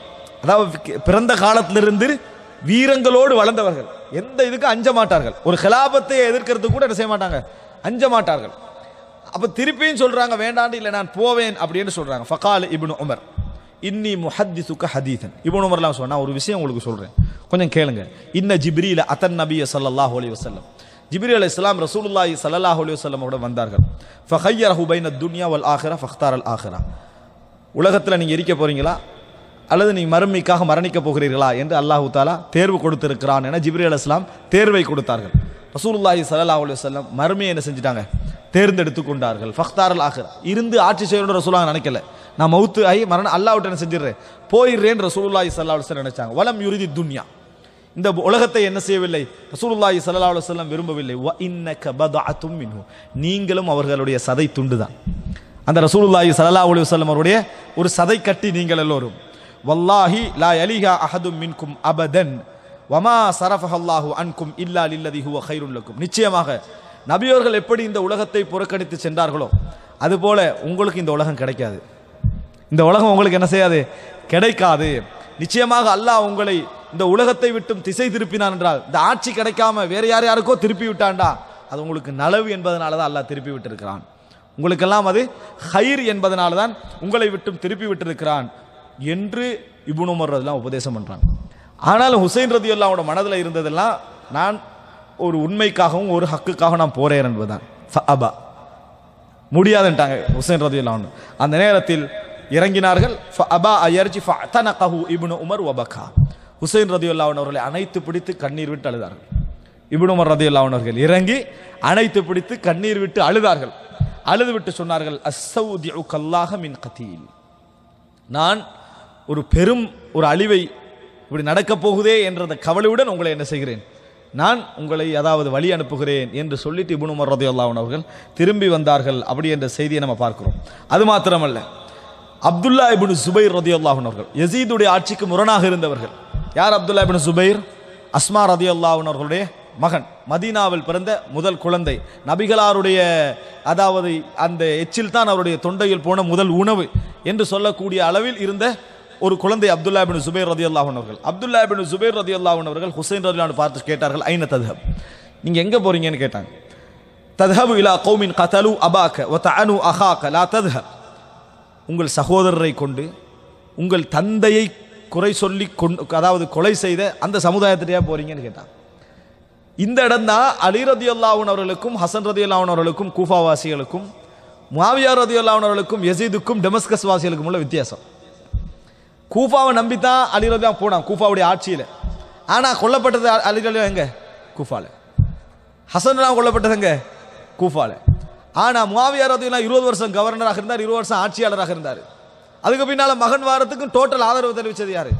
Speaker 2: அதாவது பிறந்த காலத்திலிருந்து வீரங்களோடு வளர்ந்தவர்கள், எந்த இதுக்கு அஞ்ச மாட்டார்கள், ஒரு ஹிலாபத்தை எதிர்க்கிறது கூட என்ன செய்ய மாட்டாங்க, அஞ்ச மாட்டார்கள். அப்போ திருப்பியும் சொல்றாங்க வேண்டாண்டு, இல்லை நான் போவேன் அப்படின்னு சொல்றாங்க. ஃபகால் இப்னு உமர் இன்னி முஹத்திசுக ஹதீதன், இப்னு உமர்லாம் சொன்னா ஒரு விஷயம் உங்களுக்கு சொல்றேன், கொஞ்சம் கேளுங்க. இன்ன ஜிப்ரீல அத்தன் நபிய ஸல்லல்லாஹு அலைஹி வஸல்லம், ஜிப்ரீல் அலைஹிஸ்ஸலாம் ரசூலுல்லாஹி ஸல்லல்லாஹு அலைஹி வஸல்லம் ஓட வந்தார்கள். ஃபஹய்யரஹு பைன துன்யா வல் ஆখিরা ஃபக்தாரல் ஆখিরা, உலகத்தில் நீங்கள் இருக்க போறீங்களா அல்லது நீங்கள் மறுமைக்காக மரணிக்க போகிறீர்களா என்று அல்லாஹு தாலா தேர்வு கொடுத்திருக்கிறான் என ஜிப்ரீல் அலைஹிஸ்ஸலாம் தேர்வை கொடுத்தார்கள். ரசூலுல்லாஹி ஸல்லல்லாஹு அலைஹி வஸல்லம் மறுமையை என்ன செஞ்சிட்டாங்க, தேர்ந்தெடுத்து கொண்டார்கள். ஃபக்தாரல் ஆখিরা, இருந்து ஆட்சி செய்யணும்னு ரசூலுல்லாஹ் நினைக்கல, நான் மௌத்து ஆகி மரணம் அல்லாஹ்விட்ட என்ன செஞ்சிடுறேன் போயிடுறேன் ரசூலுல்லாஹி ஸல்லல்லாஹு அலைஹி வஸல்லம் நினைச்சாங்க. வலம் யுரிதி துன்யா, இந்த உலகத்தை என்ன செய்யவில்லை ரசூலுல்லாஹி ஸல்லல்லாஹு அலைஹி வஸல்லம் விரும்பவில்லை. வ இன்னக பதஅத்தும் மின்ஹு, நீங்களும் அவர்களுடைய சதை துண்டு தான். அந்த ரசூலுல்லாஹி ஸல்லல்லாஹு அலைஹி வஸல்லம் அவருடைய ஒரு சதை கட்டி நீங்கள் எல்லோரும். வல்லாஹி லா யலிஹா அஹதும் மின்கும் அபதன் வமா ஸரஃபஹல்லாஹு அன்கும் இல்லா லில்லதி ஹுவ கைருல் லக்கும், நிச்சயமாக நபியவர்கள் எப்படி இந்த உலகத்தை புறக்கணித்து சென்றார்களோ அதுபோல உங்களுக்கு இந்த உலகம் கிடைக்காது, இந்த உலகம் உங்களுக்கு என்ன செய்யாது, கிடைக்காது. நிச்சயமாக அல்லாஹ் உங்களை இந்த உலகத்தை விட்டும் திசை திருப்பினான் என்றால், இந்த ஆட்சி கிடைக்காம வேற யாருக்கோ திருப்பி விட்டான்டா, அது உங்களுக்கு நலவு என்பதனால தான் அல்லாஹ் திருப்பி விட்டிருக்கிறான், உங்களுக்கெல்லாம் அது ஹைர் என்பதனால தான் உங்களை விட்டும் திருப்பி விட்டிருக்கிறான் என்று இப்னு உமர் ரலியல்லாஹு உபதேசம் பண்றாங்க. ஆனாலும் ஹுசைன் ரலியல்லாஹு மனதில் இருந்ததெல்லாம் நான் ஒரு உண்மைக்காகவும் ஒரு ஹக்குக்காக நான் போறேன் என்பதுதான். ஃபஅபா, முடியாதுன்ட்டாங்க ஹுசைன் ரலியல்லாஹு. அந்த நேரத்தில் இறங்கினார்கள். ஃபஅபா அயர்ஜி ஃபஅதனகஹு இப்னு உமர் வபகா, ஹுசைன் ரலியல்லாஹு அவர்களை அணைத்து பிடித்து கண்ணீர் விட்டு அழுதார்கள். இப்னு உமர் ரலியல்லாஹு அவர்கள் இறங்கி அணைத்து பிடித்து கண்ணீர் விட்டு அழுதார்கள். அழுது விட்டு சொன்னார்கள், அஸ்ஸௌதிஉகல்லாஹ மின் கதீல், நான் ஒரு பெரும் ஒரு அழிவை இப்படி நடக்கப் போகுதே என்ற கவலையுடன் உங்களை என்ன செய்கிறேன், நான் உங்களை அதாவது வழி அனுப்புகிறேன் என்று சொல்லிட்டு இப்னு உமர் ரலியல்லாஹு அவர்கள் திரும்பி வந்தார்கள். அப்படி என்ற செய்தியை நம்ம பார்க்கிறோம். அது மாத்திரமல்ல, அப்துல்லா இப்னு சுபைர் ரலியல்லாஹு அவர்கள் யசீதுடைய ஆட்சிக்கு முரணாக இருந்தவர்கள். யார் அப்துல்லா இப்னு சுபைர்? அஸ்மா ரலியல்லாஹு அவர்களுடைய மகன், மதீனாவில் பிறந்த முதல் குழந்தை, நபிகளாருடைய அதாவது அந்த எச்சில் தான் அவருடைய தொண்டையில் போன முதல் உணவு என்று சொல்லக்கூடிய அளவில் இருந்த ஒரு குழந்தை அப்துல்லா இப்னு சுபைர் ரலியல்லாஹு அவர்கள். அப்துல்லா இப்னு சுபைர் ரலியல்லாஹு அவர்கள் ஹுசைன் ரலியல்லாஹு பார்த்து கேட்டார்கள், ஐன தத்ஹப், நீங்க எங்க போறீங்கன்னு கேட்டாங்க. தத்ஹபு இலா கௌமின் கதலு அபாக வ தஅனு அஹாக லா தத்ஹப், உங்கள் சகோதரரை கொண்டு உங்கள் தந்தையை குறை சொல்லி அதாவது கொலை செய்த அந்த சமுதாயத்திலேயே போறீங்கன்னு கேட்டாங்க. இந்த இடம் தான் அலி ரலியல்லாஹு அவர்களுக்கும் ஹசன் ரலியல்லாஹு அவர்களுக்கும் கூஃபாவாசிகளுக்கும் முஆவியா ரலியல்லாஹு அவர்களுக்கும் யசீதுக்கும் டெமஸ்கஸ் வாசிகளுக்கும் உள்ள வித்தியாசம். கூஃபாவை நம்பித்தான் அலி ரலியல்லாஹு போனான் கூஃபாவுடைய ஆட்சியில். ஆனால் கொல்லப்பட்டது அலி ரலியல்லாஹு எங்க? கூஃபால. ஹசன் கொல்லப்பட்டது எங்க? கூஃபால. ஆனால் முஆவியா ரலியல்லாஹு 20 வருஷம் கவர்னராக இருந்தார், 20 வருஷம் ஆட்சியாளராக இருந்தார். அதுக்கு பின்னால மகன் வாரத்துக்கு டோட்டல் ஆதரவு தெரிவித்தது யாரு?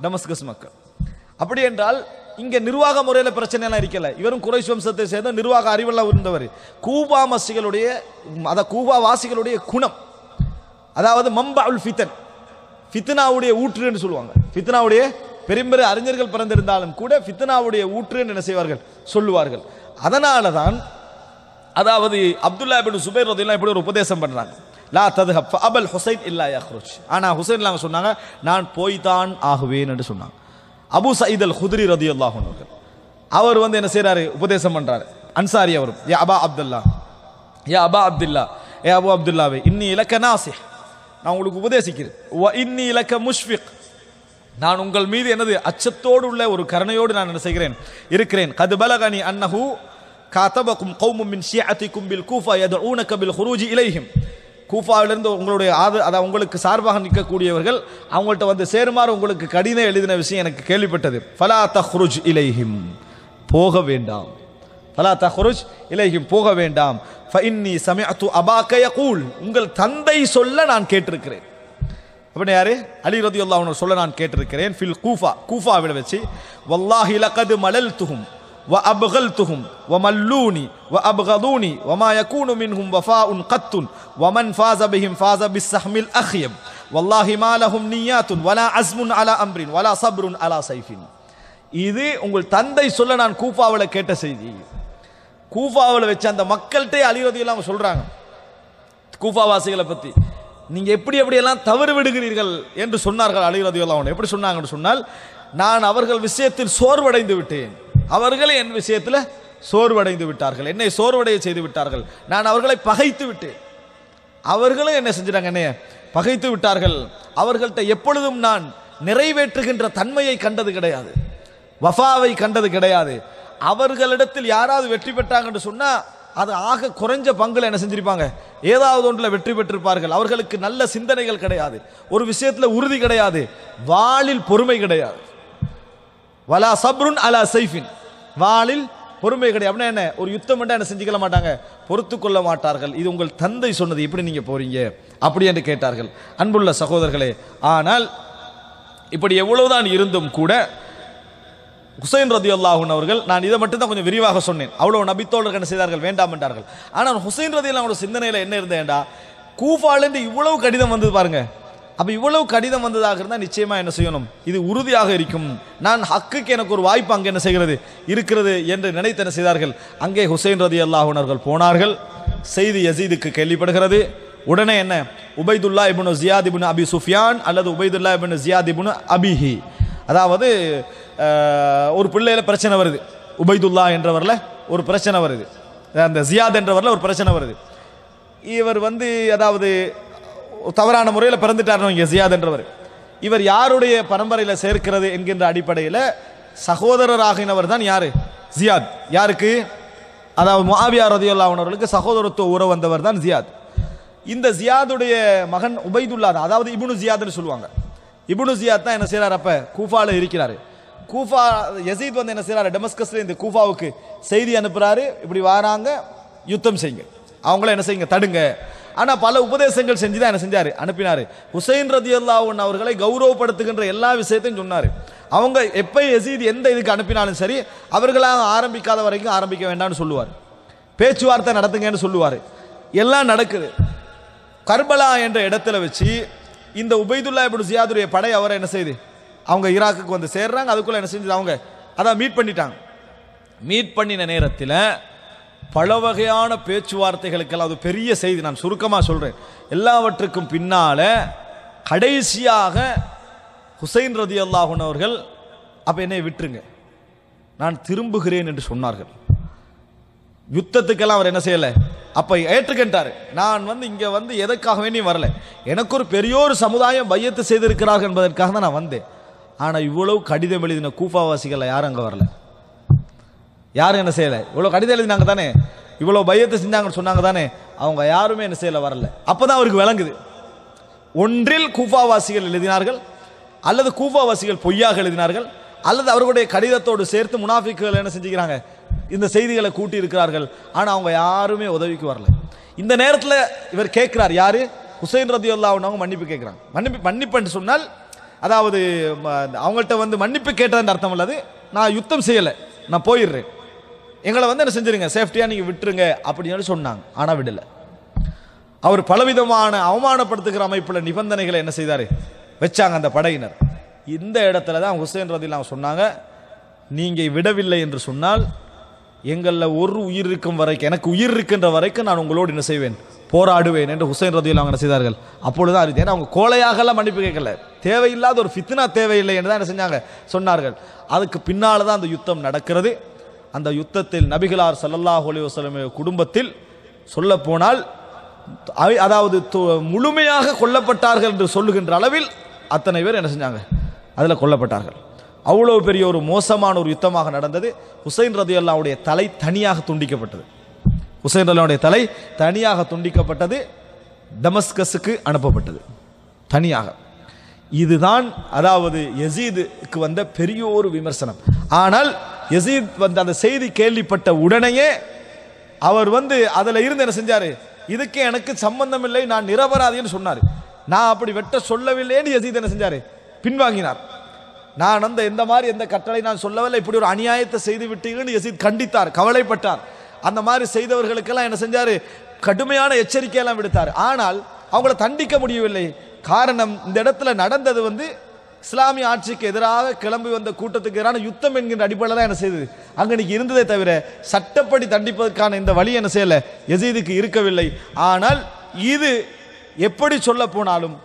Speaker 2: டெமஸ்கஸ் மக்கள். அப்படி என்றால் இங்க நிர்வாக முறையில் பிரச்சனை எல்லாம் இருக்கல. இவரும் குறைஷ் வம்சத்தை சேர்ந்த நிர்வாக அறிவெல்லாம் இருந்தவர். கூபா மஸ்ஜிகளுடைய கூபா வாசிகளுடைய குணம், அதாவது மம்பஅல் ஃபிதன், ஃபித்னாவுடைய ஊற்று என்று சொல்லுவாங்க. ஃபித்னாவுடைய பெரும்பெரிய அறிஞர்கள் பிறந்திருந்தாலும் கூட ஃபித்னாவுடைய ஊற்று என்று என்ன செய்வார்கள், சொல்லுவார்கள். அதனால தான் அதாவது அப்துல்லா இப்னு சுபைர் ரலியல்லாஹு இப்படி ஒரு உபதேசம் பண்றாங்க, லா தத்ஹப் ஃபஅபல் ஹுசைன் இல்லா யக்ருஜ். ஆனா ஹுசைன் அவங்க சொன்னாங்க நான் போய்தான் ஆகுவேன் என்று சொன்னாங்க. அபு சயீத் அல் குத்ரி ரலியல்லாஹு அன்ஹு அவர் என்ன செய்றாரு, உபதேசம் பண்றாரு. அன்சாரி அவரும், யா அபா அப்துல்லா, யா அபா அப்துல்லா, ஏ அபு அப்துல்லாவே, இன்னி லக நாசிஹ், நான் உங்களுக்கு உபதேசிக்கிறேன். வ இன்னி லக முஷ்ஃபிக், நான் உங்கள் மீது எனது அச்சத்தோடு உள்ள ஒரு கருணையோடு நான் என்ன செய்கிறேன், இருக்கிறேன். கத் பலகனி அன்னஹு காதபகும் கௌமும் மின் ஷியஅதிகும் பில் கூஃபா யதுஊனக பில் குரூஜி இலைஹிம், கூஃபாவிலிருந்து உங்களுடைய அதாவது உங்களுக்கு சார்பாக நிற்கக்கூடியவர்கள் அவங்கள்ட்ட வந்து சேருமாறு உங்களுக்கு கடிதம் எழுதின விஷயம் எனக்கு கேள்விப்பட்டது. ஃபலா தஹ்ருஜ் இலைஹிம், போக வேண்டாம். ஃபலா தஹ்ருஜ் இலைஹிம், போக வேண்டாம். ஃபஇன்னி சமிஅது அபாக யகூல், உங்கள் தந்தை சொல்ல நான் கேட்டிருக்கிறேன். அப்படி யாரு? அலி ரலியல்லாஹு அன்ஹு சொல்ல நான் கேட்டிருக்கிறேன். ஃபில் கூஃபா, கூஃபாவில் வச்சு வல்லாஹி லகத் மலல்துஹும் وأبغلتهم وملوني وأبغضوني وما يكون منهم وفاء قط ومن فاز بهم فاز بالسهم الأخيب والله ما لهم نيات ولا عزم على أمر ولا صبر على سيف. இது உங்கள் தந்தை சொல்ல நான் கூஃபாவில் கேட்ட செய்தி. கூஃபாவில் வச்சு அந்த மக்கள்கிட்ட அலி ரலியல்லாஹு அன்ஹு சொல்றாங்க கூஃபாவாசிகளை பற்றி, நீங்க எப்படியெல்லாம் தவறு விடுகிறீர்கள் என்று சொன்னார்கள் அலி ரலியல்லாஹு அன்ஹு. எப்படி சொன்னாங்கன்னு சொன்னால், நான் அவர்கள் விஷயத்தில் சோர்வடைந்து விட்டேன், அவர்களே என் விஷயத்தில் சோர்வடைந்து விட்டார்கள், என்னை சோர்வடைய செய்து விட்டார்கள், நான் அவர்களை பகைத்து விட்டேன், அவர்களும் என்ன செஞ்சிட்டாங்க, என்னைய பகைத்து விட்டார்கள். அவர்கள்ட்ட எப்பொழுதும் நான் நிறைவேற்றுகின்ற தன்மையை கண்டது கிடையாது, வஃபாவை கண்டது கிடையாது. அவர்களிடத்தில் யாராவது வெற்றி பெற்றாங்கன்னு சொன்னா அது ஆக குறைஞ்ச பங்குல என்ன செஞ்சிருப்பாங்க, ஏதாவது ஒன்றில் வெற்றி பெற்றிருப்பார்கள். அவர்களுக்கு நல்ல சிந்தனைகள் கிடையாது, ஒரு விஷயத்தில் உறுதி கிடையாது, வாளில் பொறுமை கிடையாது. வலா சப்ருன் அலா சைஃபின், வாளில் பொறுமை கிடையாது. அப்படின்னா என்ன, ஒரு யுத்தம் என்ன செஞ்சுக்கல மாட்டாங்க, பொறுத்து கொள்ள மாட்டார்கள். இது உங்கள் தந்தை சொன்னது, எப்படி நீங்க போறீங்க அப்படி என்று கேட்டார்கள். அன்புள்ள சகோதரர்களே, ஆனால் இப்படி எவ்வளவுதான் இருந்தும் கூட ஹுசைன் ரலியல்லாஹு அன்ஹு அவர்கள், நான் இதை மட்டும் தான் கொஞ்சம் விரிவாக சொன்னேன், அவ்வளவு நபித்தோழர்கள் என்ன செய்தார்கள், வேண்டாம் என்றார்கள். ஆனால் ஹுசைன் ரலியல்லாஹு அன்ஹு சிந்தனையில் என்ன இருந்தேன்டா, கூஃபாலேருந்து இவ்வளவு கடிதம் வந்தது பாருங்க. அப்ப இவ்வளவு கடிதம் வந்ததாக இருந்தால் நிச்சயமா என்ன செய்யணும், இது உறுதியாக இருக்கும், நான் ஹக்குக்கு எனக்கு ஒரு வாய்ப்பு அங்கே என்ன செய்கிறது இருக்கிறது என்று நினைத்து என்ன செய்தார்கள். அங்கே ஹுசைன் ரலியல்லாஹு அன்ஹு அவர்கள் போனார்கள். செய்தி யசீதுக்கு கேள்விப்படுகிறது. உடனே என்ன, உபைதுல்லா இப்னு ஜியாத் இப்னு அபி சுஃபியான் அல்லது உபைதுல்லா இப்னு ஜியாத் இப்னு அபிஹி, அதாவது ஒரு பிள்ளையில பிரச்சனை வருது, உபைதுல்லா என்றவர்ல ஒரு பிரச்சனை வருது, அந்த ஜியாத் என்றவர்ல ஒரு பிரச்சனை வருது. இவர் வந்து அதாவது தவறான முறையில் பிறந்துட்டார் இங்கே ஜியாத் என்றவர். இவர் யாருடைய பரம்பரையில் சேர்க்கிறது என்கின்ற அடிப்படையில் சகோதரராகினவர் தான் யாரு, ஜியாத். யாருக்கு, அதாவது முஆவியா ரலியல்லாஹு அன்ஹு அவர்களுக்கு சகோதரத்துவ உறவு வந்தவர் தான் ஜியாத். இந்த ஜியாதுடைய மகன் உபைதுல்லா தான், அதாவது இப்னு ஜியாத்னு சொல்லுவாங்க. இப்னு ஜியாத் தான் என்ன செய்யறாரு, அப்ப கூஃபால இருக்கிறாரு. கூஃபா யசீத் வந்து என்ன செய்யறாரு, டெமஸ்கஸ்ல இந்த கூஃபாவுக்கு செய்தி அனுப்புறாரு, இப்படி வராங்க, யுத்தம் செய்யுங்க, அவங்கள என்ன செய்யுங்க, தடுங்க. ஆனா பல உபதேசங்கள் செஞ்சுதான் என்ன செஞ்சாரு, அனுப்பினாரு. ஹுசைன் ரலியல்லாஹு அன்ஹு அவர்களை கௌரவப்படுத்துகின்ற எல்லா விஷயத்தையும் சொன்னாரு. அவங்க எப்ப யசீத் எந்த இதுக்கு அனுப்பினாலும் சரி, அவர்களாக ஆரம்பிக்காத வரைக்கும் ஆரம்பிக்க வேண்டாம்னு சொல்லுவார், பேச்சுவார்த்தை நடத்துங்கன்னு சொல்லுவார். எல்லாம் நடக்குது. கர்பலா என்ற இடத்துல வச்சு இந்த உபைதுல்லா இப்னு ஜியாதுடைய படை அவரை என்ன செய்து, அவங்க ஈராக்குக்கு வந்து சேர்றாங்க. அதுக்குள்ள என்ன செஞ்சது, அவங்க அதான் மீட் பண்ணிட்டாங்க. மீட் பண்ணின நேரத்தில் பல வகையான பேச்சுவார்த்தைகளுக்கெல்லாம், அது பெரிய செய்தி, நான் சுருக்கமாக சொல்றேன். எல்லாவற்றுக்கும் பின்னால கடைசியாக ஹுசைன் ரலியல்லாஹு அன்ஹு அவர்கள் அப்ப என்னை விட்டுருங்க, நான் திரும்புகிறேன் என்று சொன்னார்கள். யுத்தத்துக்கெல்லாம் அவர் என்ன செய்யல, அப்ப ஏற்றுக்கின்றாரு. நான் வந்து இங்க வந்து எதற்காக வேண்டியும் வரல, எனக்கு ஒரு பெரியோரு சமுதாயம் பையத்து செய்திருக்கிறார்கள் என்பதற்காக தான் நான் வந்தேன். ஆனா இவ்வளவு கடிதம் எழுதின கூஃபாவாசிகள் யாரும் அங்க வரல, யாரும் என்ன செய்யல. இவ்வளவு கடிதம் எழுதினாங்க தானே, இவ்வளவு பையத்தை செஞ்சாங்கன்னு சொன்னாங்க தானே, அவங்க யாருமே என்ன செய்யல, வரல. அப்பதான் அவருக்கு விளங்குது, ஒன்றில் கூஃபாவாசிகள் எழுதினார்கள், அல்லது கூஃபாவாசிகள் பொய்யாக எழுதினார்கள், அல்லது அவர்களுடைய கடிதத்தோடு சேர்த்து முனாஃபிக்குகள் என்ன செஞ்சுக்கிறாங்க, இந்த செய்திகளை கூட்டி இருக்கிறார்கள். ஆனா அவங்க யாருமே உதவிக்கு வரல. இந்த நேரத்தில் இவர் கேட்கிறார், யாரு, ஹுசைன் ரலியல்லாஹு அன்ஹு மன்னிப்பு கேட்கிறாங்க. மன்னிப்பு சொன்னால் அதாவது அவங்கள்ட்ட வந்து மன்னிப்பு கேட்டதுன்னு அர்த்தம் இல்லது, நான் யுத்தம் செய்யலை, நான் போயிடுறேன், எங்களை வந்து என்ன செஞ்சிருங்க, சேஃப்டியா நீங்க விட்டுருங்க அப்படின்னு சொன்னாங்க. ஆனா விடல. அவர் பலவிதமான அவமானப்படுத்துகிற அமைப்புல நிபந்தனைகளை என்ன செய்தாரு, வச்சாங்க அந்த படையினர். இந்த இடத்துல தான் ஹுசைன் ரலியல்லாஹு அன்ஹு சொன்னாங்க, நீங்க விடவில்லை என்று சொன்னால் எங்களில் ஒரு உயிர் இருக்கும் வரைக்கும், எனக்கு உயிர் இருக்கின்ற வரைக்கும் நான் உங்களோடு என்ன செய்வேன், போராடுவேன் என்று ஹுசைன் ரலியல்லாஹு அன்ஹு செய்தார்கள். அப்பொழுதுதான் அறிவித்தேன். ஏன்னா அவங்க கோழையாகலாம் மன்னிப்பு கேட்கல, தேவையில்லாத ஒரு ஃபித்னா தேவையில்லை என்று தான் என்ன செஞ்சாங்க, சொன்னார்கள். அதுக்கு பின்னால தான் அந்த யுத்தம் நடக்கிறது. அந்த யுத்தத்தில் நபிகளார் ஸல்லல்லாஹு அலைஹி வஸல்லம் குடும்பத்தில் சொல்ல போனால் அதாவது முழுமையாக கொல்லப்பட்டார்கள் என்று சொல்லுகின்ற அளவில் அத்தனை பேர் என்ன செஞ்சாங்க, அதில் கொல்லப்பட்டார்கள். அவ்வளவு பெரிய ஒரு மோசமான ஒரு யுத்தமாக நடந்தது. ஹுசைன் ரலியல்லாஹுடைய தலை தனியாக துண்டிக்கப்பட்டது. ஹுசைன் ரலியல்லாஹுடைய தலை தனியாக துண்டிக்கப்பட்டது. டமஸ்கஸுக்கு அனுப்பப்பட்டது தனியாக. இதுதான் அதாவது யசீதுக்கு வந்த பெரிய ஒரு விமர்சனம். ஆனால் யசீத் வந்து அந்த செய்தி கேள்விப்பட்ட உடனேயே அவர் வந்து அதில் இருந்து என்ன செஞ்சாரு, இதுக்கு எனக்கு சம்பந்தம் இல்லை, நான் நிரபராதின்னு சொன்னார். நான் அப்படி வெட்ட சொல்லவில்லைன்னு யசீத் என்ன செஞ்சாரு, பின்வாங்கினார். நான் அந்த எந்த மாதிரி எந்த கட்டளை நான் சொல்லவில்லை, இப்படி ஒரு அநியாயத்தை செய்து விட்டீங்கன்னு யசீத் கண்டித்தார், கவலைப்பட்டார். அந்த மாதிரி செய்தவர்களுக்கெல்லாம் என்ன செஞ்சாரு, கடுமையான எச்சரிக்கையெல்லாம் விடுத்தார். ஆனால் அவங்கள தண்டிக்க முடியவில்லை. காரணம், இந்த இடத்துல நடந்தது வந்து இஸ்லாமிய ஆட்சிக்கு எதிராக கிளம்பி வந்த கூட்டத்துக்கு எதிரான யுத்தம் என்கின்ற அடிப்படையில் தான் என்ன செய்தது அங்கே இருந்ததே தவிர சட்டப்படி தண்டிப்பதற்கான இந்த வழி என்ன செய்யல யசீதுக்கு இருக்கவில்லை. ஆனால் இது எப்படி சொல்ல போனாலும்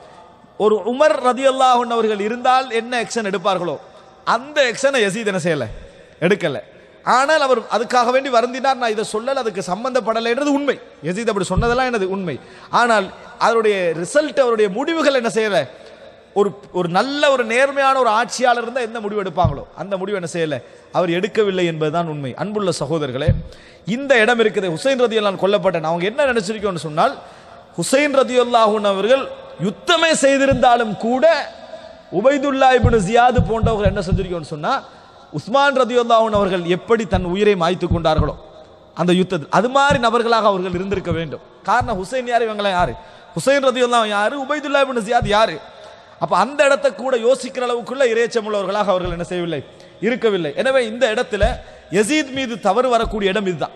Speaker 2: ஒரு உமர் ரதியல்லாஹு அன்ஹு அவர்கள் இருந்தால் என்ன ஆக்ஷன் எடுப்பார்களோ அந்த ஆக்ஷனை யசீத் என்ன செய்யல, எடுக்கல. ஆனால் அவர் அதுக்காக வேண்டி வருந்தினார். நான் இதை சொல்லல, அதுக்கு சம்பந்தப்படலைன்றது உண்மை. யசீத் அப்படி சொன்னதெல்லாம் எனது உண்மை. ஆனால் அதனுடைய ரிசல்ட், அவருடைய முடிவுகள் என்ன செய்யல, ஒரு நல்ல ஒரு நேர்மையான ஒரு ஆட்சியாளர் இருந்தால் எந்த முடிவு எடுப்பாங்களோ அந்த முடிவு என்ன செய்யல, அவர் எடுக்கவில்லை என்பதுதான் உண்மை. அன்புள்ள சகோதரர்களே, இந்த இடம் இருக்குது, ஹுசைன் ரதியல்லாஹு அன்ஹு கொல்லப்பட்ட, அவங்க என்ன நினைச்சிருக்கோம்னு சொன்னால், ஹுசைன் ரதியல்லாஹு அன்ஹு அவர்கள் யுத்தமே செய்திருந்தாலும் கூட உபைதுல்லா இப்னு ஜியாத் போன்றவர்கள் என்ன செஞ்சிருக்கோம்னு சொன்னா, உஸ்மான் ரதியல்லாஹு அன்ஹு அவர்கள் எப்படி தன் உயிரை மாய்த்து கொண்டார்களோ அந்த யுத்தத்தில், அது மாதிரி நபர்களாக அவர்கள் இருந்திருக்க வேண்டும். காரணம், ஹுசைன் யாரு, இவங்களாம் யாரு, ஹுசைன் ரதியல்லாஹு அன்ஹு யாரு, உபைதுல்லா இப்னு ஜியாத் யாரு? அப்ப அந்த இடத்தை கூட யோசிக்கிற அளவுக்குள்ள இறைச்சம் உள்ளவர்களாக அவர்கள் என்ன செய்யவில்லை, இருக்கவில்லை. எனவே இந்த இடத்துல யசீத் மீது தவறு வரக்கூடிய இடம் இதுதான்.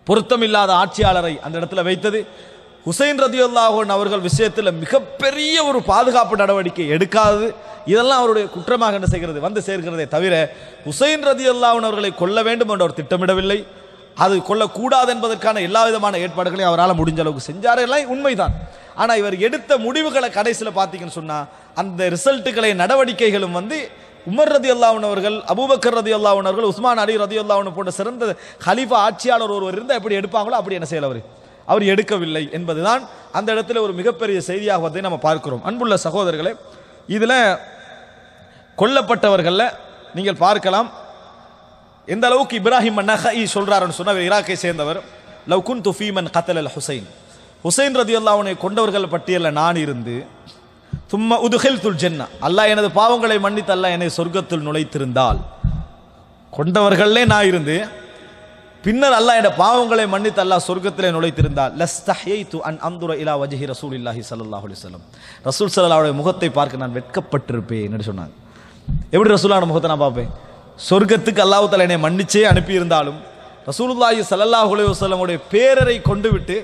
Speaker 2: பொருத்தமில்லாத ஆட்சியாளரை அந்த இடத்துல வைத்தது, ஹுசைன் ரதியல்லாஹு அன்ஹு அவர்கள் விஷயத்தில் மிகப்பெரிய ஒரு பாதுகாப்பு நடவடிக்கை எடுக்காதது, இதெல்லாம் அவருடைய குற்றமாக என்ன செய்கிறது, வந்து சேர்க்கிறதே தவிர ஹுசைன் ரதியல்லாஹு அன்ஹு அவர்களை கொல்ல வேண்டும் என்று அவர் திட்டமிடவில்லை. அது கொல்லக்கூடாது என்பதற்கான எல்லா விதமான ஏற்பாடுகளையும் அவரால் முடிஞ்ச அளவுக்கு செஞ்சார், எல்லாம் உண்மைதான். ஆனால் இவர் எடுத்த முடிவுகளை கடைசியில் பார்த்தீங்கன்னு சொன்னால் அந்த ரிசல்ட்டுகளை நடவடிக்கைகளும் வந்து உமர் ரதியல்லாஹு அன்ஹு அவர்கள், அபூபக்கர் ரதியல்லாஹு அன்ஹு அவர்கள், உஸ்மான் அலி ரதியல்லாஹு அன்ஹு போன்ற சிறந்த கலீஃபா ஆட்சியாளர் ஒருவர் இருந்தால் எப்படி எடுப்பாங்களோ அப்படி என்ன செய்யல, அவர் எடுக்கவில்லை என்பதுதான் அந்த இடத்துல ஒரு மிகப்பெரிய செய்தியாக வந்து நம்ம பார்க்கிறோம். அன்புள்ள சகோதரர்களே, இதில் கொல்லப்பட்டவர்களில் நீங்கள் பார்க்கலாம் எந்த அளவுக்கு இப்ராஹிம் அன்-நஹஇ சொல்றாருன்னு சொன்னால், ஈராக்கை சேர்ந்தவர், லவ் குன்து ஃபீமன் கத்தல் அல் ஹுசைன், ஹுசைன் ரதியல்லாஹு அன்ஹு கொண்டவர்கள் பட்டியலில் நான் இருந்து, தும்ம உதுகில்துல் ஜன்னah, அல்லாஹ் எனது பாவங்களை மன்னித்து அல்லாஹ் என்னை சொர்க்கத்தில் நுழைத்திருந்தால், கொண்டவர்களே நான் இருந்து பின்னர் அல்லாஹ் என்ற பாவங்களை மன்னித்து அல்லாஹ் சொர்க்கத்திலே நுழைத்திருந்தால், லஸ்தஹ்யைது அன் அன்துர இலா வஜ்ஹி ரசூலில்லாஹி ஸல்லல்லாஹு அலைஹி வஸல்லம், ரசூல் ஸல்லல்லாஹு அலைஹி முகத்தை பார்க்க நான் வெட்கப்பட்டிருப்பேன் என்று சொன்னாங்க. எப்படி ரசூலுல்லாஹ் முகத்தை நான் பார்ப்பேன்? சொர்க்கத்துக்கு அல்லாஹ் தஆலா என்னை மன்னிச்சே அனுப்பியிருந்தாலும் ரசூலுல்லாஹி ஸல்லல்லாஹு அலைஹி வஸல்லம் உடைய பேரரை கொண்டு விட்டு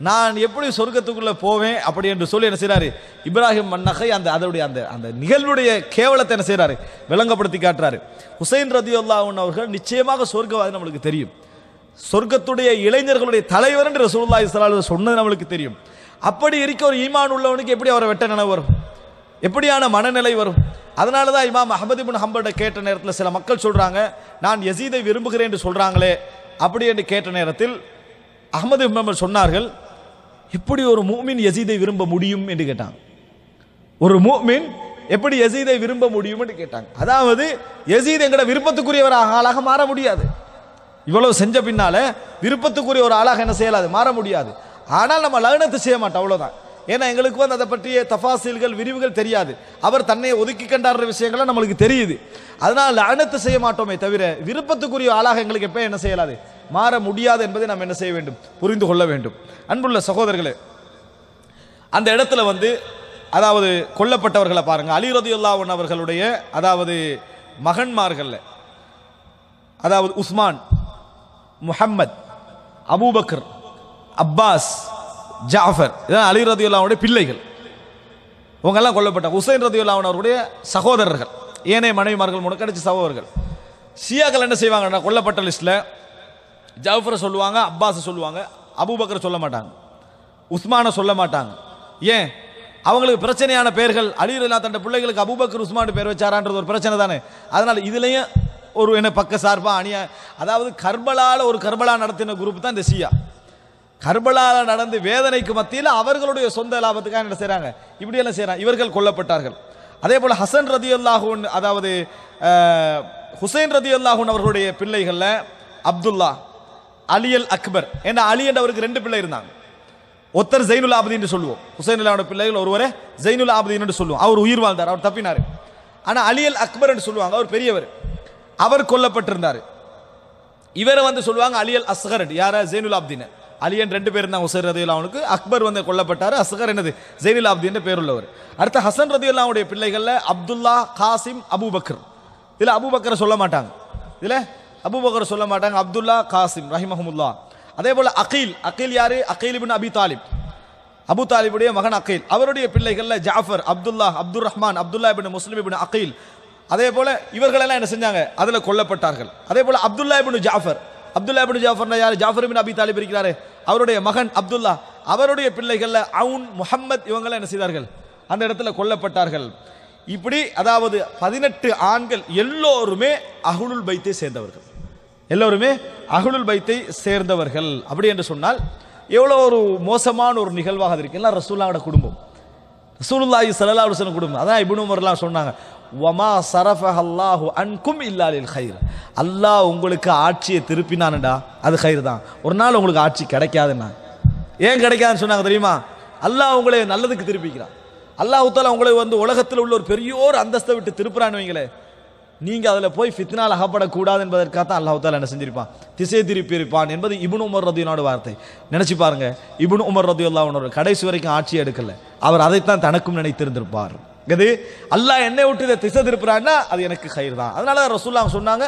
Speaker 2: நான் எப்படி சொர்க்கத்துக்குள்ள போவேன் அப்படி என்று சொல்லி என்ன செய்றாரு இப்ராஹிம் அன்-நஹஇ அந்த நிகழ்வுடைய கேவலத்தை என்ன செய்றாரு, விளங்கப்படுத்தி காட்டுறாரு. ஹுசைன் ரதியல்லாஹு அன்ஹு அவர்கள் நிச்சயமாக சொர்க்கவாதி நம்மளுக்கு தெரியும், சொர்க்கத்துடைய இளைஞர்களுடைய தலைவர் என்று ரசூலுல்லாஹி ஸல்லல்லாஹு அலைஹி வஸல்லம் சொன்னது நம்மளுக்கு தெரியும். அப்படி இருக்க ஒரு ஈமான் உள்ளவனுக்கு எப்படி அவரை வெட்ட நினைவு வரும், எப்படியான மனநிலை வரும்? அதனால தான் இமாம் அஹ்மத் இப்னு ஹம்பல்ட கேட்ட நேரத்தில் சில மக்கள் சொல்றாங்க, நான் யசீதை விரும்புகிறேன் என்று சொல்றாங்களே அப்படி என்று கேட்ட நேரத்தில் அஹ்மத் இப்னு ஹம்பல் சொன்னார்கள், எப்படி ஒரு முஃமின் யசீதை விரும்ப முடியும் என்று கேட்டாங்க. ஒரு முஃமின் எப்படி யசீதை விரும்ப முடியும் என்று கேட்டாங்க. அதாவது யசீத் எங்கட விருப்பத்துக்குரிய ஒரு ஆளாக மாற முடியாது, இவ்வளவு செஞ்ச பின்னால விருப்பத்துக்குரிய ஒரு ஆளாக என்ன செய்யலாது, மாற முடியாது. ஆனால் நம்ம லஅனத்து செய்ய மாட்டோம், அவ்வளவுதான். ஏன்னா எங்களுக்கு வந்து அதை பற்றிய தஃபாசில்கள் விரிவுகள் தெரியாது, அவர் தன்னை ஒதுக்கி கண்டாடுற விஷயங்கள்லாம் நம்மளுக்கு தெரியுது. அதனால் லஅனத்து செய்ய மாட்டோமே தவிர விருப்பத்துக்குரிய ஆளாக எங்களுக்கு எப்போ என்ன செய்யலாது, மாற முடியாது என்பதை நாம் என்ன செய்ய வேண்டும், புரிந்து கொள்ள வேண்டும். அன்புள்ள சகோதரர்களே, அந்த இடத்துல வந்து அதாவது கொல்லப்பட்டவர்களை பாருங்க, அலி ரதியல்லாஹு அன்ஹு அவர்களுடைய அதாவது மகன்மார்கள், அதாவது உஸ்மான், முஹம்மத், அபூபக்கர், அப்பாஸ், ஜாஃபர், இதான் அலி ரதியல்லாஹு அன்ஹுடைய பிள்ளைகள். இவங்கெல்லாம் கொல்லப்பட்டாங்க. ஹுசைன் ரதியல்லாஹு அன்ஹு அவருடைய சகோதரர்கள், ஏனைய மனைவிமார்கள் முன்னக்கடிச்ச சகோதரர்கள். ஷியாக்கள் என்ன செய்வாங்கன்னா, கொல்லப்பட்ட லிஸ்ட்ல ஜாஃபரை சொல்லுவாங்க, அப்பாஸை சொல்லுவாங்க, அபூபக்கரை சொல்ல மாட்டாங்க, உஸ்மானை சொல்ல மாட்டாங்க. ஏன்? அவங்களுக்கு பிரச்சனையான பெயர்கள். அலி ரலியல்லாஹு தன் பிள்ளைகளுக்கு அபூபக்கர் உஸ்மான் பேர் வச்சாரான்றது ஒரு பிரச்சனை தானே. அதனால இதுலயும் ஒரு என்ன பக்க சார்பா அணியா, அதாவது கர்பலால ஒரு கர்பலா நடத்தின குரூப் தான் இந்த ஷியா. கர்பலால நடந்து வேதனைக்கு மத்தியில் அவர்களுடைய சொந்த லாபத்துக்காக என்ன செய்றாங்க, இப்படி எல்லாம் செய்றாங்க. இவர்கள் கொல்லப்பட்டார்கள். அதே போல ஹசன் ரதியல்லாஹு அன்ஹு, அதாவது ஹுசைன் ரதியல்லாஹு அன்ஹு அவர்களுடைய பிள்ளைகள்ல அப்துல்லா, அலி அல் அக்பர், ஏன்னா அலி என்ற அவருக்கு 2 பிள்ளை இருந்தாங்க. ஒருத்தர் ஜைனுல் ஆபதீன் என்று சொல்லுவோம். ஹுசைன் அலியோட பிள்ளைகள் ஒருவரே ஜைனுல் ஆபதீன் என்று சொல்லுவோம். அவர் உயிர் வாழ்ந்தார், அவர் தப்பினார். ஆனால் அலி அல் அக்பர் என்று சொல்லுவாங்க, அவர் பெரியவர், அவர் கொல்லப்பட்டிருந்தார். இவரை வந்து சொல்லுவாங்க அலி அல் அஸ்கர். யார? ஜைனுல் ஆபதீன். அலியன் 2 பேர் தான் ஹுசைன் ரதியுல்லாஹு அன்ஹுக்கு. அக்பர் வந்து கொல்லப்பட்டார், அஸ்கர் என்னது ஜைனுல் ஆபதீன் பேர் உள்ளவர். அடுத்த ஹசன் ரதியுல்லாஹு அன்ஹுடைய பிள்ளைகள்ல அப்துல்லா, காசிம், அபூபக்கர். இதில் அபூபக்கரை சொல்ல மாட்டாங்க, இதில் அபூபக்கர் சொல்ல மாட்டாங்க, அப்துல்லா, காசிம் ரஹிமஹுமுல்லா. அதே போல அகீல். அகீல் யாரு? அகீல் இப்னு அபி தாலிப், அபு தாலிபுடைய மகன் அகீல். அவருடைய பிள்ளைகள்ல ஜாஃபர், அப்துல்லா, அப்துல் ரஹ்மான், அப்துல்லா இப்னு முஸ்லிம் இப்னு அகீல். அதே போல இவர்களெல்லாம் என்ன செஞ்சாங்க? அதுல கொல்லப்பட்டார்கள். அதே போல அப்துல்லா இப்னு ஜாஃபர். அப்துல்லா இப்னு ஜாஃபர்னா யார்? ஜாஃபர் இப்னு அபி தாலிப் இருக்கிறாரு, அவருடைய மகன் அப்துல்லா. அவருடைய பிள்ளைகள்ல அவுன், முஹம்மத் இவங்க என்ன செய்தார்கள்? அந்த இடத்துல கொல்லப்பட்டார்கள். இப்படி அதாவது 18 ஆண்கள் எல்லோருமே அஹ்லுல் பைத்தை சேர்ந்தவர்கள், எல்லோருமே அஹ்லுல் பைத்தை சேர்ந்தவர்கள். அப்படி என்று சொன்னால் எவ்வளோ ஒரு மோசமான ஒரு நிகழ்வாக இருக்கு. எல்லாம் ரசூலுல்லாஹ்வோட குடும்பம், ரசூலுல்லாஹி ஸல்லல்லாஹு அலைஹி வஸல்லம் குடும்பம். அதான் இப்னு உமர்லாம் சொன்னாங்க, வமா ஸரஃபஹல்லாஹு அன்கும் இல்லா லில் கைர். அல்லாஹ் உங்களுக்கு ஆட்சியை திருப்பினான்டா அது கைர் தான். ஒரு நாள் உங்களுக்கு ஆட்சி கிடைக்காதுன்னா ஏன் கிடைக்காதுன்னு சொன்னாங்க தெரியுமா? அல்லாஹ் உங்களை நல்லதுக்கு திருப்பிக்கிறான். அல்லாஹ் தஆலா உங்களை வந்து உலகத்தில் உள்ள ஒரு பெரிய ஒரு அந்தஸ்தை விட்டு திருப்புறான்னு வைங்களே, நீங்க அதுல போய் ஃபித்னால் அகப்படக்கூடாது என்பதற்காக தான் அல்லாஹ் தஆலா என்ன செஞ்சிருப்பான்? திசை திருப்பி இருப்பான் என்பது இப்னு உமர் ரதியல்லாஹு வார்த்தை. நினைச்சு பாருங்க, இப்னு உமர் ரதியல்லாஹு அன்ஹு கடைசி வரைக்கும் ஆட்சி எடுக்கல, அவர் அதைத்தான் தனக்கும் நினைத்திருந்திருப்பார். இது அல்லாஹ் என்னை விட்டு இதை திசை திருப்புறான்னா அது எனக்கு கைர் தான். அதனால ரசூலுல்லாஹ் சொன்னாங்க,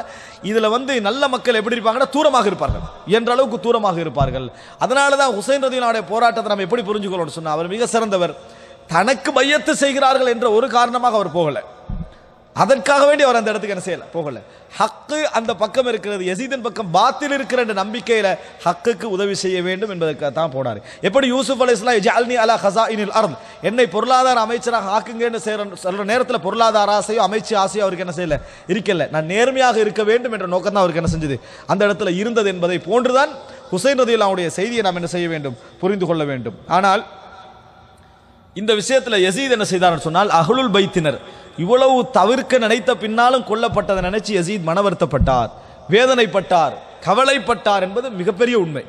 Speaker 2: இதுல வந்து நல்ல மக்கள் எப்படி இருப்பாங்கன்னா தூரமாக இருப்பார்கள், என்ற அளவுக்கு தூரமாக இருப்பார்கள். அதனால தான் ஹுசைன் ரதியல்லாஹுடைய போராட்டத்தை நம்ம எப்படி புரிஞ்சுக்கணும்னு சொன்னா, அவர் மிக சிறந்தவர். தனக்கு பையத்து செய்கிறார்கள் என்ற ஒரு காரணமாக அவர் போகல, அதற்காக வேண்டி அவர் அந்த இடத்துக்கு என்ன செய்யல, போகல. ஹக்கு அந்த பக்கம் இருக்கிறது, யசீதின் பக்கம் பாத்தில் இருக்கிற என்ற நம்பிக்கையில ஹக்குக்கு உதவி செய்ய வேண்டும் என்பதற்காக தான் போனார். எப்படி யூசுப் அலைஹிஸ்ஸலாம் இஜ்அல்னி அலா ஹஸாயினில் அர்த், என்னை பொருளாதார அமைச்சராக ஆக்குங்கன்னு சொல்ற நேரத்தில் பொருளாதார ஆசையோ அமைச்சு ஆசையோ அவருக்கு என்ன செய்யல, இருக்கல. நான் நேர்மையாக இருக்க வேண்டும் என்ற நோக்கம் தான் அவருக்கு என்ன செஞ்சது, அந்த இடத்துல இருந்தது என்பதை போன்றுதான் ஹுசைன் ரலியல்லாஹு அன்ஹுடைய செய்தியை நாம் என்ன செய்ய வேண்டும், புரிந்து கொள்ள வேண்டும். ஆனால் இந்த விஷயத்தில் யசீத் என்ன செய்தார் சொன்னால், அஹ்லுல் பைத்தினர் இவ்வளவு தவிர்க்க நினைத்த பின்னாலும் கொல்லப்பட்டதை நினைச்சு யசீத் மன வருத்தப்பட்டார், வேதனைப்பட்டார், கவலைப்பட்டார் என்பது மிகப்பெரிய உண்மை.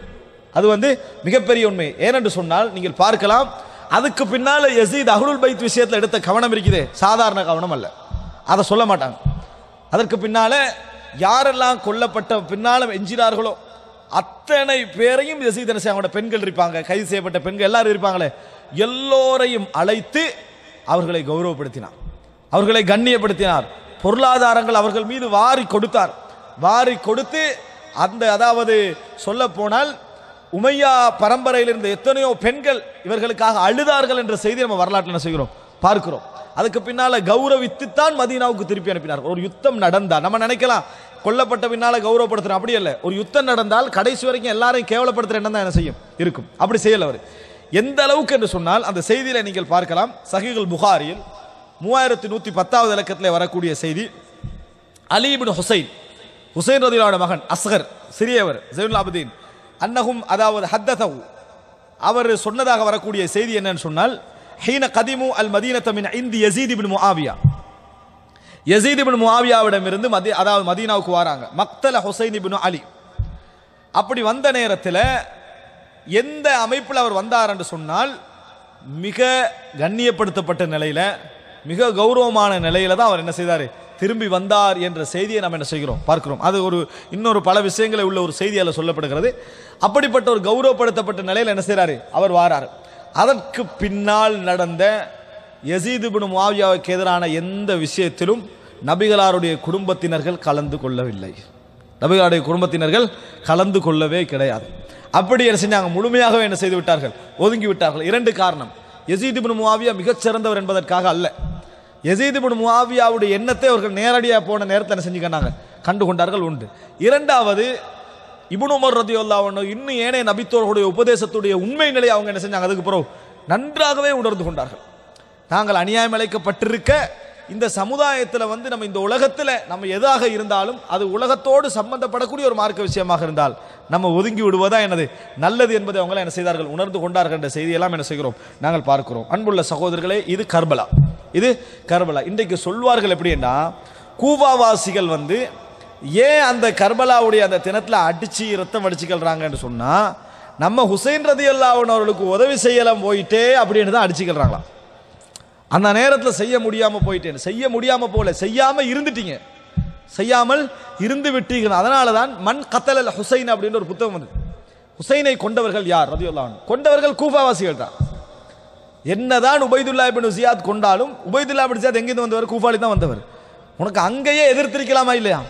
Speaker 2: அது வந்து மிகப்பெரிய உண்மை. ஏனென்று சொன்னால் நீங்கள் பார்க்கலாம், அதுக்கு பின்னால யசீத் அஹ்லுல் பைத் விஷயத்தில் எடுத்த கவனம் இருக்குதே, சாதாரண கவனம் அல்ல, அதை சொல்ல மாட்டாங்க. அதற்கு பின்னால யாரெல்லாம் கொல்லப்பட்ட பின்னாலும் எஞ்சினார்களோ அத்தனை பேரையும் யசீத் என்ன செய்ய, பெண்கள் இருப்பாங்க, கைது செய்யப்பட்ட பெண்கள் எல்லாரும் இருப்பாங்களே, எல்லோரையும் அழைத்து அவர்களை கௌரவப்படுத்தினார், அவர்களை கண்ணியப்படுத்தினார். பொருளாதாரங்கள் அவர்கள் மீது வாரி கொடுத்தார். வாரி கொடுத்து அந்த அதாவது சொல்ல போனால் உமையா பரம்பரையில் இருந்த எத்தனையோ பெண்கள் இவர்களுக்காக அழுதார்கள் என்ற செய்தி நம்ம வரலாற்றில் என்ன செய்கிறோம், பார்க்கிறோம். அதுக்கு பின்னால கௌரவித்துத்தான் மதீனாவுக்கு திருப்பி அனுப்பினார். ஒரு யுத்தம் நடந்தால் நம்ம நினைக்கலாம் கொல்லப்பட்ட பின்னால கௌரவப்படுத்துறோம், அப்படி அல்ல. ஒரு யுத்தம் நடந்தால் கடைசி வரைக்கும் எல்லாரையும் கேவலப்படுத்துற எண்ணம் தான் என்ன செய்யும், இருக்கும். அப்படி செய்யல அவர். எந்த அளவுக்கு என்று சொன்னால் அந்த செய்தியில நீங்கள் பார்க்கலாம், சஹீஹுல் புகாரியில் 3110வது இலக்கத்திலே வரக்கூடிய செய்தி, அலி இப்னு ஹுசைன், ஹுசைன் ரலியல்லாஹு அன்ஹு மகன் அஸ்கர், சிறியவர், ஸைனுல் ஆபிதீன், அன்னஹும் அதாவது ஹத்ததஹு, அவர் சொன்னதாக வரக்கூடிய செய்தி என்னன்னு சொன்னால், ஹீன கதிமு அல் மதீனத மின் இந்தி யஸீத் இப்னு முஆவியா, யஸீத் இப்னு முஆவியாவிடமிருந்து அதாவது மதீனாவுக்கு வராங்க, மக்தல ஹுசைன் இப்னு அலி. அப்படி வந்த நேரத்தில் எந்த அமைப்பில் அவர் வந்தார் என்று சொன்னால், மிக கண்ணியப்படுத்தப்பட்ட நிலையில, மிக கௌரவமான நிலையில தான் அவர் என்ன செய்தார், திரும்பி வந்தார் என்ற செய்தியை நாம் என்ன செய்கிறோம், பார்க்கிறோம். அது ஒரு இன்னொரு பல விஷயங்களை உள்ள ஒரு செய்தியால் சொல்லப்படுகிறது. அப்படிப்பட்ட ஒரு கௌரவப்படுத்தப்பட்ட நிலையில் என்ன செய்கிறாரு, அவர் வாரார். அதற்கு பின்னால் நடந்த யஸீத் இப்னு முஆவியாவுக்கு எதிரான எந்த விஷயத்திலும் நபிகளாருடைய குடும்பத்தினர்கள் கலந்து கொள்ளவில்லை, நபிகளாருடைய குடும்பத்தினர்கள் கலந்து கொள்ளவே கிடையாது. அப்படி என்ன செஞ்சாங்க, முழுமையாகவே என்ன செய்து விட்டார்கள், ஒதுங்கி விட்டார்கள். 2 காரணம். யஸீத் இப்னு முஆவியா மிகச் சிறந்தவர் என்பதற்காக அல்ல, யஸீத் இப்னு முஆவியாவுடைய எண்ணத்தை அவர்கள் நேரடியாக போன நேரத்தில் என்ன செஞ்சுக்கிட்டாங்க, கண்டு கொண்டார்கள், உண்டு. 2வது, இப்னு உமர் ரலியல்லாஹு அன்ஹு இன்னும் ஏனைய நபித்தோர்களுடைய உபதேசத்துடைய உண்மை நிலையை அவங்க என்ன செஞ்சாங்க, அதுக்கு பிறகு நன்றாகவே உணர்ந்து கொண்டார்கள். நாங்கள் அநியாயம் இழைக்கப்பட்டிருக்க இந்த சமுதாயத்தில் வந்து நம்ம இந்த உலகத்தில் நம்ம எதாக இருந்தாலும் அது உலகத்தோடு சம்பந்தப்படக்கூடிய ஒரு மார்க்க விஷயமாக இருந்தால் நம்ம ஒதுங்கி விடுவதா என்னது நல்லது என்பதை அவங்கள என்ன செய்தார்கள், உணர்ந்து கொண்டார்கள் என்ற செய்தியெல்லாம் என்ன செய்கிறோம், நாங்கள் பார்க்கிறோம். அன்புள்ள சகோதரர்களே, இது கர்பலா, இது கர்பலா. இன்றைக்கு சொல்வார்கள் எப்படின்னா, கூவாவாசிகள் வந்து ஏன் அந்த கர்பலாவுடைய அந்த தினத்தில் அடிச்சு ரத்தம் வடிச்சுக்கிறாங்கன்னு சொன்னா, நம்ம ஹுசைன் ரலியல்லாஹு அன்ஹு அவர்களுக்கு உதவி செய்யலாம் போயிட்டே அப்படின்னு தான் அடிச்சுக்கிறாங்களாம். அந்த நேரத்தில் செய்ய முடியாம போயிட்டேன், செய்ய முடியாம போல, செய்யாம இருந்துட்டீங்க, செய்யாமல் இருந்து விட்டீர்கள். அதனால தான் மன் கத்தல் ஹுசைன் அப்படின்னு ஒரு புத்தகம் வந்து, ஹுசைனை கொண்டவர்கள் யார் ரலியல்லாஹு அன்ஹு, கொண்டவர்கள் கூஃபாவாசிகள் தான். என்னதான் உபைதுல்லா இப்னு ஜியாத் கொண்டாலும், உபைதுல்லா இப்னு ஜியாத் எங்கிருந்து வந்தவர்? கூஃபாலி தான் வந்தவர். உனக்கு அங்கேயே எதிர்த்திருக்கலாமா இல்லையா?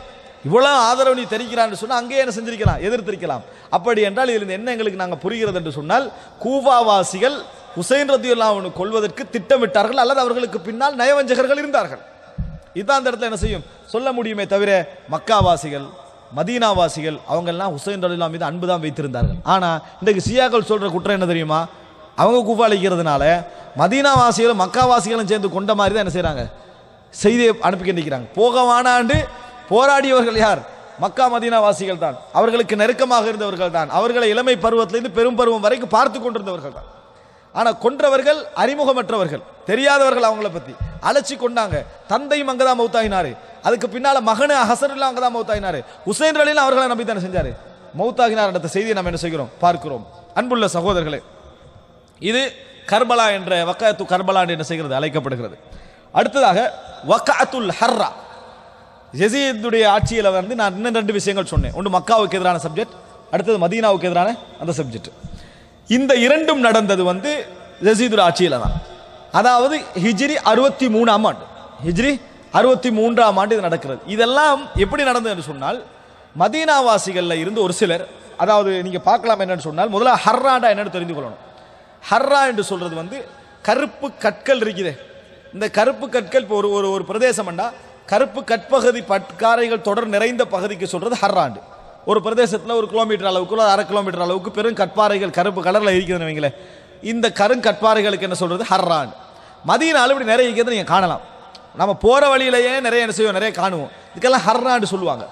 Speaker 2: இவ்வளவு ஆதரவு நீ தெரிவிக்கிறான்னு சொன்னா அங்கேயே என்ன செஞ்சிருக்கலாம்? எதிர்த்திருக்கலாம். அப்படி என்றால் இதிலிருந்து என்ன எங்களுக்கு நாங்கள் புரிகிறது என்று சொன்னால், கூஃபாவாசிகள் ஹுசைன் ரலியல்லாஹு அன்ஹு கொள்வதற்கு திட்டமிட்டார்கள், அல்லது அவர்களுக்கு பின்னால் நயவஞ்சகர்கள் இருந்தார்கள். இதுதான் அந்த இடத்துல என்ன செய்யும் சொல்ல முடியுமே தவிர, மக்காவாசிகள் மதீனாவாசிகள் அவங்கெல்லாம் ஹுசைன் ரலியல்லாஹு அன்ஹு மீது அன்பு தான் வைத்திருந்தார்கள். ஆனா இன்றைக்கு ஷியாக்கள் சொல்ற குற்றம் என்ன தெரியுமா? அவங்க கூஃபாலிக்கிறதுனால மதீனாவாசிகளும் மக்காவாசிகளும் சேர்ந்து கொண்ட மாதிரி தான் என்ன செய்யறாங்க, செய்தியை அனுப்பி நிற்கிறாங்க. போக வானாண்டு போராடியவர்கள் யார்? மக்கா மதீனாவாசிகள் தான். அவர்களுக்கு நெருக்கமாக இருந்தவர்கள் தான். அவர்களை இளமை பருவத்திலிருந்து பெரும் பருவம் வரைக்கும் பார்த்து கொண்டிருந்தவர்கள் தான். ஆனா கொன்றவர்கள் அறிமுகமற்றவர்கள், தெரியாதவர்கள். அவங்கள பத்தி அழைச்சி கொண்டாங்க. தந்தையும் அங்கதான் மௌத்தாயினாரு, அதுக்கு பின்னால மகனு ஹசனுல்லா அங்கதான் மௌத்தாயினாரு. ஹுசைன் ரலியல்லாஹு அவர்களை நம்பி தானே செஞ்சாரு, மௌத்தாகினார் என்ற செய்தியை நம்ம என்ன செய்கிறோம் பார்க்கிறோம். அன்புள்ள சகோதரர்களே, இது கர்பலா என்ற வக்காத்து கர்பலா என்று என்ன செய்கிறது அழைக்கப்படுகிறது. அடுத்ததாக வக்காத்துல் ஹர்ரா, யஸீதுடைய ஆட்சியில் வந்து நான் இன்னும் 2 விஷயங்கள் சொன்னேன். ஒன்று மக்காவுக்கு எதிரான சப்ஜெக்ட், அடுத்தது மதீனாவுக்கு எதிரான அந்த சப்ஜெக்ட். இந்த இரண்டும் நடந்தது வந்து யஸீதுடைய ஆட்சியில் தான். அதாவது ஹிஜ்ரி 63ஆம் ஆண்டு, ஹிஜ்ரி 63ஆம் ஆண்டு இது நடக்கிறது. இதெல்லாம் எப்படி நடந்தது என்று சொன்னால், மதீனாவாசிகளில் இருந்து ஒரு சிலர், அதாவது நீங்க பார்க்கலாம் என்னன்னு சொன்னால், முதல்ல ஹர்ராண்டா என்னன்னு தெரிந்து கொள்ளணும். ஹர்ரா என்று சொல்றது வந்து கருப்பு கற்கள் இருக்குது. இந்த கருப்பு கற்கள் இப்போ ஒரு பிரதேசம் என்றா கருப்பு கற்பகுதி பட்காரைகள் தொடர் நிறைந்த பகுதிக்கு சொல்றது ஹர்ராண்டு. ஒரு பிரதேசத்தில் 1 கிலோமீட்டர் அளவுக்கு, 1/2 கிலோமீட்டர் அளவுக்கு பெரும் கற்பாறைகள் கருப்பு கலர்ல இருக்குதுன்னு வைங்களே, இந்த கருங்கற்பாறைகளுக்கு என்ன சொல்றது ஹர்ராண்டு. மதீனால இப்படி நிறைய இருக்கிறது நீங்க காணலாம். நம்ம போற வழியிலேயே நிறைய என்ன செய்வோம், நிறைய காணுவோம். இதுக்கெல்லாம் ஹர்ராண்டு சொல்லுவாங்க.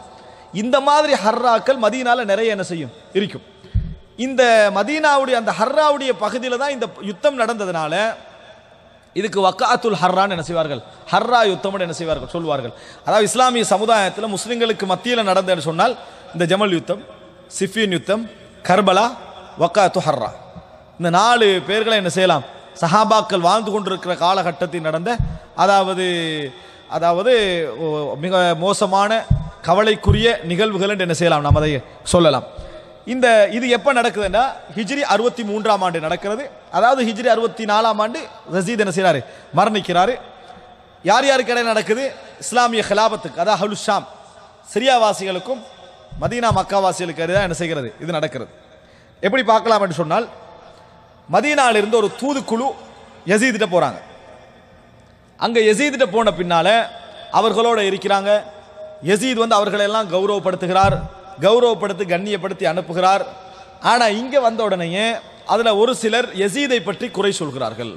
Speaker 2: இந்த மாதிரி ஹர்ராக்கள் மதீனால நிறைய என்ன செய்யும் இருக்கும். இந்த மதீனாவுடைய அந்த ஹர்ராவுடைய பகுதியில் தான் இந்த யுத்தம் நடந்ததுனால இதுக்கு வக்காத்துல் ஹர்ரான்னு என்ன செய்வார்கள், ஹர்ரா யுத்தம் என்ன செய்வார்கள் சொல்வார்கள். அதாவது இஸ்லாமிய சமுதாயத்தில் முஸ்லிம்களுக்கு மத்தியில் நடந்ததுன்னு சொன்னால் இந்த ஜமல் யுத்தம், சிஃபின் யுத்தம், கர்பலா, வக்காத்து ஹர்ரா, இந்த 4 பேர்களை என்ன செய்யலாம், சஹாபாக்கள் வாழ்ந்து கொண்டிருக்கிற காலகட்டத்தில் நடந்த, அதாவது மிக மோசமான கவலைக்குரிய நிகழ்வுகள் என்று என்ன செய்யலாம், நாம் அதை சொல்லலாம். இது எப்ப நடக்குதுன்னா ஹிஜ்ரி 63ஆம் ஆண்டு நடக்கிறது. அதாவது ஹிஜ்ரி 64ஆம் ஆண்டு யஸீத் என்ன செய்றாரு, மரணிக்கிறாரு. யார் யாருக்கு இடையில நடக்குது? இஸ்லாமிய ஹிலாபத்துக்கு, அதாவது அஹ்லு ஷாம் சிரியாவாசிகளுக்கும் மதீனா மக்காவாசிகளுக்கு இடையே என்ன செய்கிறது, இது நடக்கிறது. எப்படி பார்க்கலாம் என்று சொன்னால், மதீனால இருந்து ஒரு தூதுக்குழு யஸீதிட்ட போறாங்க. அங்க யஸீதிட்ட போன பின்னால அவர்களோட இருக்கிறாங்க. யஸீத் வந்து அவர்களை எல்லாம் கௌரவப்படுத்துகிறார், கௌரவப்படுத்தி கண்ணியப்படுத்தி அனுப்புகிறார். ஆனா இங்க வந்த உடனே அதுல ஒரு சிலர் யஸீதை பற்றி குறை சொல்கிறார்கள்,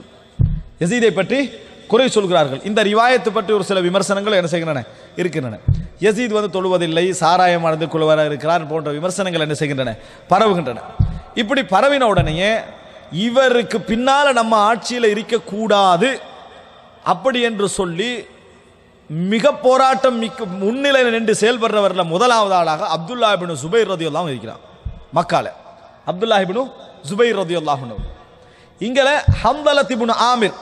Speaker 2: யஸீதை பற்றி குறை சொல்கிறார்கள். இந்த ரிவாயத்தை பற்றி ஒரு சில விமர்சனங்கள் என்ன செய்கின்றன இருக்கின்றன. யஸீத் வந்து தொழுவதில்லை, சாராயம் அடைந்து கொள்வர இருக்கிறார் போன்ற விமர்சனங்கள் என்ன செய்கின்றன, பரவுகின்றன. இப்படி பரவின உடனே இவருக்கு பின்னால நம்ம ஆட்சியில் இருக்கக்கூடாது அப்படி என்று சொல்லி மிக போராட்டம் மிக்க முன்னிலையில் நின்று செயல்படுறவர்ல முதலாவது ஆளாக அப்துல்லா இப்னு ஜுபைர் ரலியல்லாஹு இருக்கிறார். மக்கால அப்துல்லா இப்னு ஜுபைர் ரலியல்லாஹு அன்ஹு. இங்கல ஹம்தலா இப்னு ஆமிர்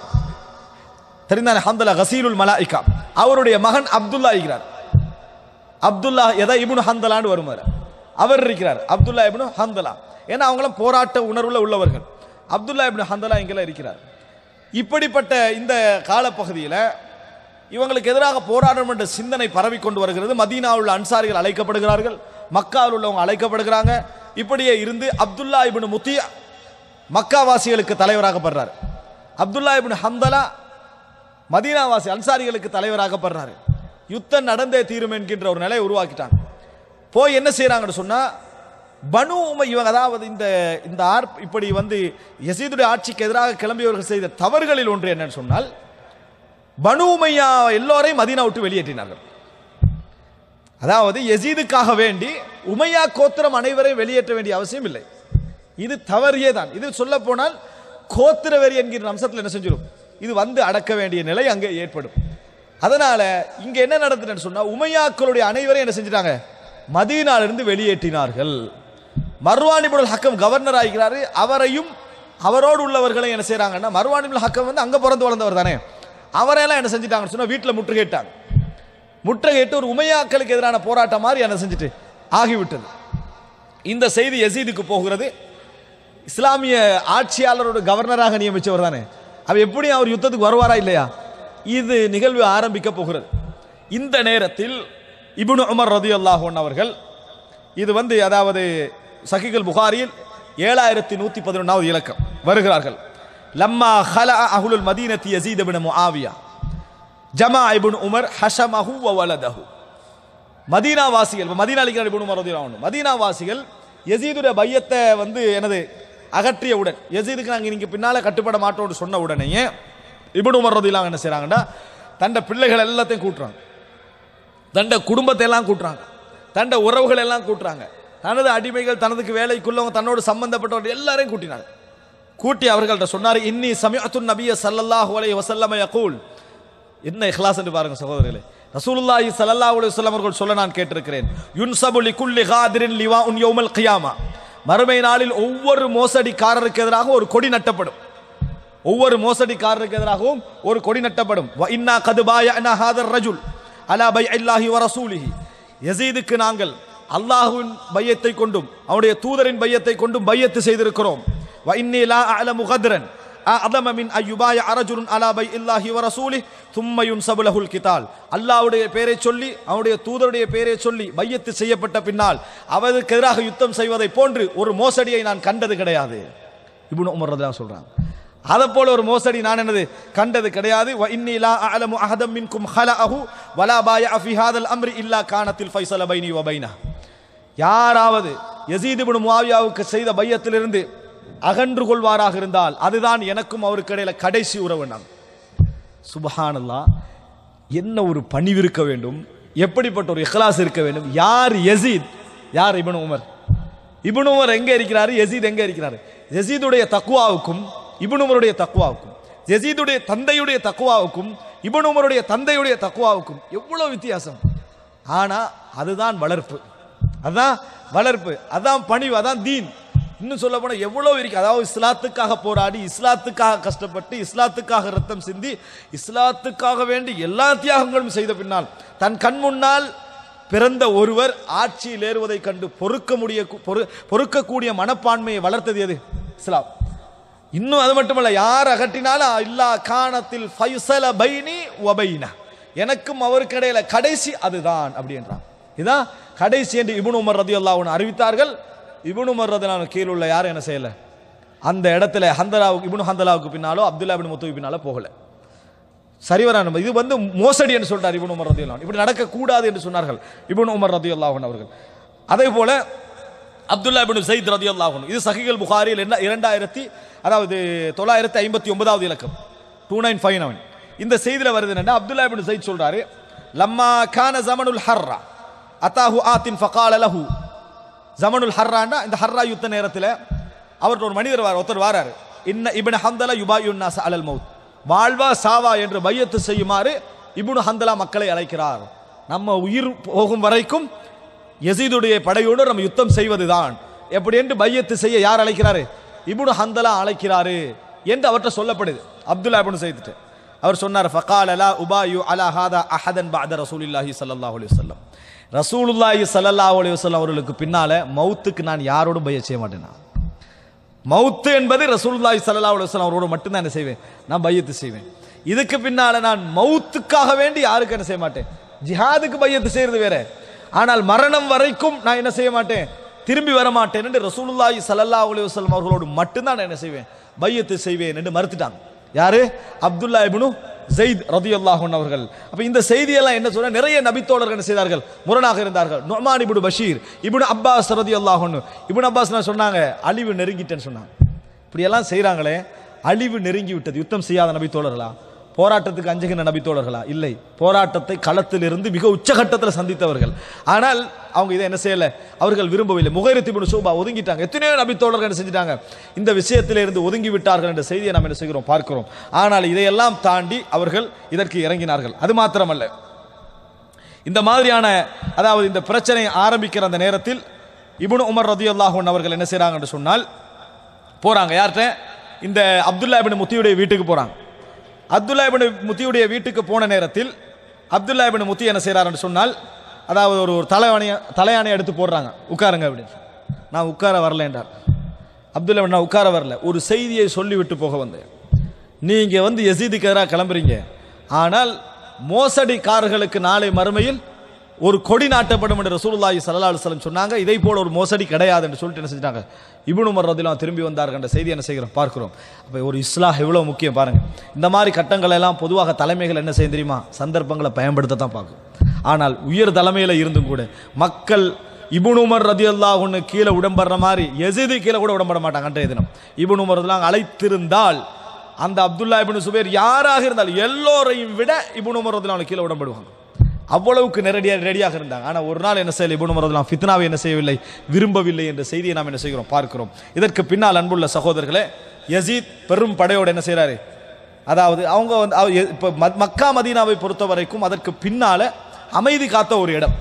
Speaker 2: தெரிந்தானே, ஹம்தலா கஸீலுல் மலாயிகா, அவருடைய மகன் அப்துல்லா இருக்கிறார். அப்துல்லா எதா இப்னு ஹம்தலான்னு வருமாறு அவர் இருக்கிறார், அப்துல்லா இப்னு ஹம்தலா. ஏன்னா அவங்களும் போராட்ட உணர்வுல உள்ளவர்கள். அப்துல்லா இப்னு ஹம்தலா இங்கெல்லாம் இருக்கிறார். இப்படிப்பட்ட இந்த காலப்பகுதியில் இவங்களுக்கு எதிராக போராட்டம் என்ற சிந்தனை பரவி கொண்டு வருகிறது. மதீனாவில் உள்ள அன்சாரிகள் அழைக்கப்படுகிறார்கள், மக்காவில் உள்ளவங்க அழைக்கப்படுகிறாங்க. இப்படியே இருந்து அப்துல்லா இப்னு முத்தியா மக்காவாசிகளுக்கு தலைவராகப்படுறார். அப்துல்லா இப்னு ஹம்தலா மதீனாவாசி அன்சாரிகளுக்கு தலைவராகப்படுறாரு. யுத்தம் நடந்தே தீரும் என்கின்ற ஒரு நிலையை உருவாக்கிட்டாங்க. போய் என்ன செய்யறாங்கன்னு சொன்னா, பனு இவங்க, அதாவது இந்த இப்படி வந்து யஸீதுடைய ஆட்சிக்கு எதிராக கிளம்பியவர்கள் செய்த தவறுகளில் ஒன்று என்னன்னு சொன்னால், பனு உமையா எல்லோரையும் மதீனா விட்டு வெளியேற்றினார்கள். அதாவது யஸீதுக்காக வேண்டி உமையா கோத்திரம் அனைவரையும் வெளியேற்ற வேண்டிய அவசியம் இல்லை. இது தவறியே தான். இது சொல்ல போனால் கோத்திர வெறி என்கிற அம்சத்தில் என்ன செஞ்சிடும், இது வந்து அடக்க வேண்டிய நிலை அங்கே ஏற்படும். அதனால இங்க என்ன நடந்ததுன்னு சொன்னா, உமையாக்களுடைய அனைவரையும் என்ன செஞ்சிட்டாங்க, மதீனாவிலிருந்து வெளியேற்றினார்கள். மர்வான் இப்னுல் ஹக்கம் கவர்னர் ஆகிறாரு. அவரையும் அவரோடு உள்ளவர்களை என்ன செய்றாங்கன்னா, மர்வான் இப்னுல் ஹக்கம் வந்து அங்க பிறந்து வளர்ந்தவர் தானே, அவரையெல்லாம் என்ன செஞ்சிட்டாங்கன்னு சொன்னா வீட்டில் முற்றுகையிட்டாங்க. முற்றுகையிட்டு ஒரு உமையாக்களுக்கு எதிரான போராட்டம் மாதிரி என்ன செஞ்சுட்டு ஆகிவிட்டது. இந்த செய்தி யசீதுக்கு போகிறது. இஸ்லாமிய ஆட்சியாளரோட கவர்னராக நியமிச்சவர் தானே, அவ எப்படி அவர் யுத்தத்துக்கு வருவாரா இல்லையா? இது நிகழ்வு ஆரம்பிக்க போகிறது. இந்த நேரத்தில் இப்னு உமர் ரலியல்லாஹு அன்ஹு அவர்கள், இது வந்து அதாவது சஹீஹுல் புகாரியில் 7111வது இலக்கம் வருகிறார்கள். லம்மா ஹலஅ அஹ்லுல் மதீனத்தி யஸீத் இப்னு முஆவியா ஜமா இப்னு உமர் ஹஷமஹு வ வலதஹு. மதீனா வாசிகள், மதீனா அலிகர் இப்னு உமர் ரலியல்லாஹு அன்ஹு, மதீனா வாசிகள் யஸீதுடைய பையத்தை வந்து எனது அகற்றியவுடன், யஸீதுக்கு நாங்கள் இன்னைக்கு பின்னால கட்டுப்பட மாட்டோம்னு சொன்ன உடனேயே இப்னு உமர் ரலியல்லாஹு என்ன செய்றாங்கன்னா, தண்ட பிள்ளைகள் எல்லாத்தையும் கூட்டுறாங்க, தண்ட குடும்பத்தை எல்லாம் கூட்டுறாங்க, தண்ட உறவுகள் எல்லாம் கூட்டுறாங்க, தனது அடிமைகள், தனதுக்கு வேலைக்குள்ளவங்க, தன்னோடு சம்பந்தப்பட்டவர்கள் எல்லாரையும் கூட்டினார். கூட்டி அவர்கள்ட்ட சொன்னார், இன்னி சமிஅத்து நபிய ஸல்லல்லாஹு அலைஹி வஸல்லம் யகூல். என்ன இஹ்லாஸ் என்று பாருங்க சகோதரர்களே, ரசூலுல்லாஹி ஸல்லல்லாஹு அலைஹி வஸல்லம் அவர்கள் சொல்ல நான் கேட்டிருக்கிறேன், யுன்சபு லிகுல்லி காதிரின் லிவாஉன் யௌமல் கியாமா. மறுமை நாளில் ஒவ்வொரு மோசடிக்காரருக்கு எதிராக ஒரு கொடி நட்டப்படும், ஒவ்வொரு மோசடிக்காரருக்கு எதிராகவும் ஒரு கொடி நட்டப்படும். வ இன்னா கத் பாயனா ஹாதர் ரஜுல் அலா பைஇல்லாஹி வ ரசூலிஹி. யஸீதுக்கு நாங்கள் அல்லாஹ்வின் பையத்தை கொண்டும் அவருடைய தூதரின் பையத்தை கொண்டும் பையத்து செய்திருக்கிறோம். வ இன்னி லா அஅலமு கத்ரன் அஅதம மின் அய்யுபாய ரஜுலுன் அலா பைஇல்லாஹி வ ரசூலிஹி தும்ம யுன்ஸபு லஹுல் கிதால். அல்லாஹ்வுடைய பெயரை சொல்லி அவருடைய தூதருடைய பெயரை சொல்லி பையத்து செய்யப்பட்ட பின்னால் அவருக்கு எதிராக யுத்தம் செய்வதை போன்று ஒரு மோசடியை நான் கண்டது கிடையாது. இப்னு உமர் ரலியல்லாஹு சொல்றாங்க, அதை போல ஒரு மோசடி நான் என்னது கண்டது கிடையாது. வ இன்னி லா அஅலமு அஹதம் மின்கும் ஹலஅஹு வலா பாயஅ ஃபீ ஹாதல் அம்ரி இல்லா கானத்தில் ஃபைஸல பைனி வ பைனஹு. யாராவது யஸீத் இப்னு முஆவியாவுக்கு செய்த பையத்திலிருந்து அகன்று கொள்வாராக இருந்தால் அதுதான் எனக்கும் அவருக்கு இடையில கடைசி உறவு. நான் சுப்ஹானல்லாஹ், என்ன ஒரு பணிவு இருக்க வேண்டும், எப்படிப்பட்ட ஒரு இஹ்லாஸ் இருக்க வேண்டும். யார் யஸீத், யார் இப்னு உமர்? இப்னு உமர் எங்க இருக்கிறாரு, யஸீத் எங்க இருக்கிறாரு? யஸீதுடைய தக்வாவுக்கும் இப்னு உமருடைய தக்வாவுக்கும், யஸீதுடைய தந்தையுடைய தக்வாவுக்கும் இப்னு உமருடைய தந்தையுடைய தக்வாவுக்கும் எவ்வளவு வித்தியாசம். ஆனா அதுதான் வளர்ப்பு, அதான் வளர்ப்பு, அதான் பணிவு, அதான் தீன். இன்னும் சொல்ல போனா எவ்வளவு இருக்கு. அதாவது இஸ்லாத்துக்காக போராடி, இஸ்லாத்துக்காக கஷ்டப்பட்டு, இஸ்லாத்துக்காக ரத்தம் சிந்தி, இஸ்லாத்துக்காக வேண்டி எல்லா தியாகங்களும் செய்த பின்னால் தன் கண் முன்னால் பிறந்த ஒருவர் ஆட்சியில் ஏறுவதை கண்டு பொறுக்கக்கூடிய மனப்பான்மையை வளர்த்தது எது? இஸ்லாம். இன்னும் அது மட்டுமல்ல, யார் அகற்றினாலும் இல்லா கானத்தில் ஃபைஸல பைனி வ பைன, எனக்கும் அவருக்கு இடையில கடைசி அதுதான் அப்படின்றான். இதான் கடைசி என்று இப்னு உமர் ரலியல்லாஹு அன்ஹு அறிவித்தார்கள். இப்னு உமர் ரலியல்லாஹு அன்ஹு கீழ உள்ள யாரும் என்ன செய்யல, அந்த இடத்துல ஹந்தலாவுக்கு, இப்னு ஹந்தலாவுக்கு பின்னாலோ அப்துல்லா இப்னு முத்தூப் பின்னாலோ போகல. சரிவரான இது வந்து மோசடி என்று சொல்றார் இப்னு உமர் ரலியல்லாஹு அன்ஹு. இப்படி நடக்க கூடாது என்று சொன்னார்கள் இப்னு உமர் ரலியல்லாஹு அன்ஹு அவர்கள். அதே போல அப்துல்லா இப்னு ஸைத் ரலியல்லாஹு அன்ஹு, இது சஹீஹுல் புகாரியில் 2959வது இலக்கம் 2959. இந்த செய்தியில வருது என்னன்னா, அப்துல்லா இப்னு ஸைத் சொல்றாரு, லம்மா கான ஜமனுல் ஹர்ரா அதாஹு ஆத்தின் ஃபகால லஹு. ஜமனுல் ஹர்ரான்னா இந்த ஹர்ரா யுத்த நேரத்தில் அவர்கிட்ட ஒரு மனிதர் ஒருத்தர் வாராரு, இன்ன இப்னு ஹந்தலா யுபாயுன் நாஸ் அலல் மௌத், வாழ்வா சாவா என்று பையத்து செய்யுமாறு இப்னு ஹந்தலா மக்களை அழைக்கிறார். நம்ம உயிர் போகும் வரைக்கும் யஸீதுடைய படையோடு நம்ம யுத்தம் செய்வதுதான் எப்படி என்று பையத்து செய்ய யார் அழைக்கிறாரு? இப்னு ஹந்தலா அழைக்கிறாரு என்று அவர்கிட்ட சொல்லப்படுது. அப்துல்லா இப்னு ஸைத் அவர் சொன்னார், ஃபகால லா உபாயு அலா ஹாதா அஹதன் பஅத ரசூலில்லாஹி ஸல்லல்லாஹு அலைஹி வஸல்லம். ரசூலுல்லாஹி ஸல்லல்லாஹு அலைஹி வஸல்லம் அவர்களுக்கு பின்னால மௌத்துக்கு நான் யாரோடும் பையத் செய்ய மாட்டேன். மௌத்து என்பது ரசூலுல்லாஹி ஸல்லல்லாஹு அலைஹி வஸல்லம் அவரோட மட்டும்தான் என்ன செய்வேன், நான் பையத்து செய்வேன். இதுக்கு பின்னால நான் மௌத்துக்காக வேண்டி யாருக்கு என்ன செய்ய மாட்டேன். ஜிஹாதுக்கு பையத்து செய்யறது வேற, ஆனால் மரணம் வரைக்கும் நான் என்ன செய்ய மாட்டேன், திரும்பி வர மாட்டேன் என்று ரசூலுல்லாஹி ஸல்லல்லாஹு அலைஹி வஸல்லம் அவர்களோடு மட்டும்தான் நான் என்ன செய்வேன், பையத்து செய்வேன் என்று மறுத்துட்டாங்க. யாரு? அப்துல்லா இப்னு ஸைத் ரலியல்லாஹு அன்ஹு அவர்கள். அப்ப இந்த செய்தியெல்லாம் என்ன சொல்ற, நிறைய நபித்தோழர்கள் என்ன செய்தார்கள், முரணாக இருந்தார்கள். நுஅமான் இப்னு பஷீர், இப்னு அப்பாஸ் ரலியல்லாஹு அன்ஹு, இப்னு அப்பாஸ் சொன்னாங்க அழிவு நெருங்கிட்டேன்னு சொன்னாங்க. இப்படி எல்லாம் செய்றாங்களே, அழிவு நெருங்கி விட்டது. யுத்தம் செய்யாத நபித்தோழர்களா, போராட்டத்துக்கு அஞ்சுகின்ற நபித்தோழர்களா? இல்லை, போராட்டத்தை களத்தில் இருந்து மிக உச்சகட்டத்தில் சந்தித்தவர்கள். ஆனால் அவங்க இதை என்ன செய்யல, அவர்கள் விரும்பவில்லை. முகைரித் இப்னு ஷூபா ஒதுங்கிட்டாங்க. எத்தனையோ நபித்தோழர்கள் என்ன செஞ்சிட்டாங்க, இந்த விஷயத்திலிருந்து ஒதுங்கி விட்டார்கள் என்ற செய்தியை நாம் என்ன செய்கிறோம், பார்க்கிறோம். ஆனால் இதையெல்லாம் தாண்டி அவர்கள் இதற்கு இறங்கினார்கள். அது மாத்திரமல்ல, இந்த மாதிரியான அதாவது இந்த பிரச்சனை ஆரம்பிக்கிற அந்த நேரத்தில் இப்னு உமர் ரலியல்லாஹு அன்ஹு அவர்கள் என்ன செய்றாங்கன்னு சொன்னால் போறாங்க யார்கிட்ட, இந்த அப்துல்லா இப்னு முத்தியுடைய வீட்டுக்கு போறாங்க. அப்துல்லா இப்னு முத்தியுடைய வீட்டுக்கு போன நேரத்தில் அப்துல்லா இப்னு முத்தி என்ன செய்றாருன்னு சொன்னால், அதாவது ஒரு தலையாணை எடுத்து போடுறாங்க, உட்காருங்க அப்படின்னு. நான் உட்கார வரல என்றார். அப்துல்லா இப்னு நான் உட்கார வரல, ஒரு செய்தியை சொல்லிவிட்டு போக வந்தேன். நீங்க வந்து யசீதுக்கு எதிராக கிளம்புறீங்க, ஆனால் மோசடிக்காரர்களுக்கு நாளை மறுமையில் ஒரு கொடி நாட்டப்படும் என்று ரசூலுல்லாஹி ஸல்லல்லாஹு அலைஹி வஸல்லம் சொன்னாங்க. இதை போல ஒரு மோசடி கிடையாது என்று சொல்லிட்டு என்ன செஞ்சாங்க, இப்னு உமர் ரலியல்லாஹு திரும்பி வந்தார்கள் என்ற செய்தி என்ன செய்கிறோம் பார்க்கிறோம். அப்போ ஒரு இஸ்லாஹ் எவ்வளவு முக்கியம் பாருங்க. இந்த மாதிரி கட்டங்கள் எல்லாம் பொதுவாக தலைமைகள் என்ன செய்ய தெரியுமா, சந்தர்ப்பங்களை பயன்படுத்த தான் பார்க்கும். ஆனால் உயர் தலைமையில் இருந்தும் கூட மக்கள் இப்னு உமர் ரலியல்லாஹு அன்ஹு கீழே உடம்படுற மாதிரி யசீது கீழே கூட உடம்பட மாட்டாங்க. அன்றைய தினம் இப்னு உமர் ரலியல்லாஹு அழைத்திருந்தால் அந்த அப்துல்லா இப்னு சுபைர் யாராக இருந்தாலும் எல்லோரையும் விட இப்னு உமர் ரலியல்லாஹு அன்ஹு கீழே உடம்படுவாங்க. அவ்வளவுக்கு ரெடியாக இருந்தாங்க. ஆனால் ஒரு நாள் என்ன செய்யலை, இப்னு உமர் ரலியல்லாஹு ஃபித்னாவை என்ன செய்யவில்லை, விரும்பவில்லை என்ற செய்தியை நாம் என்ன செய்கிறோம் பார்க்கிறோம். இதற்கு பின்னால் அன்புள்ள சகோதரர்களே, யசீத் பெரும் படையோடு என்ன செய்கிறாரு, அதாவது அவங்க வந்து இப்போ மக்கா மதீனாவை பொறுத்த வரைக்கும் அதற்கு பின்னால அமைதி காத்த ஒரு இடம்.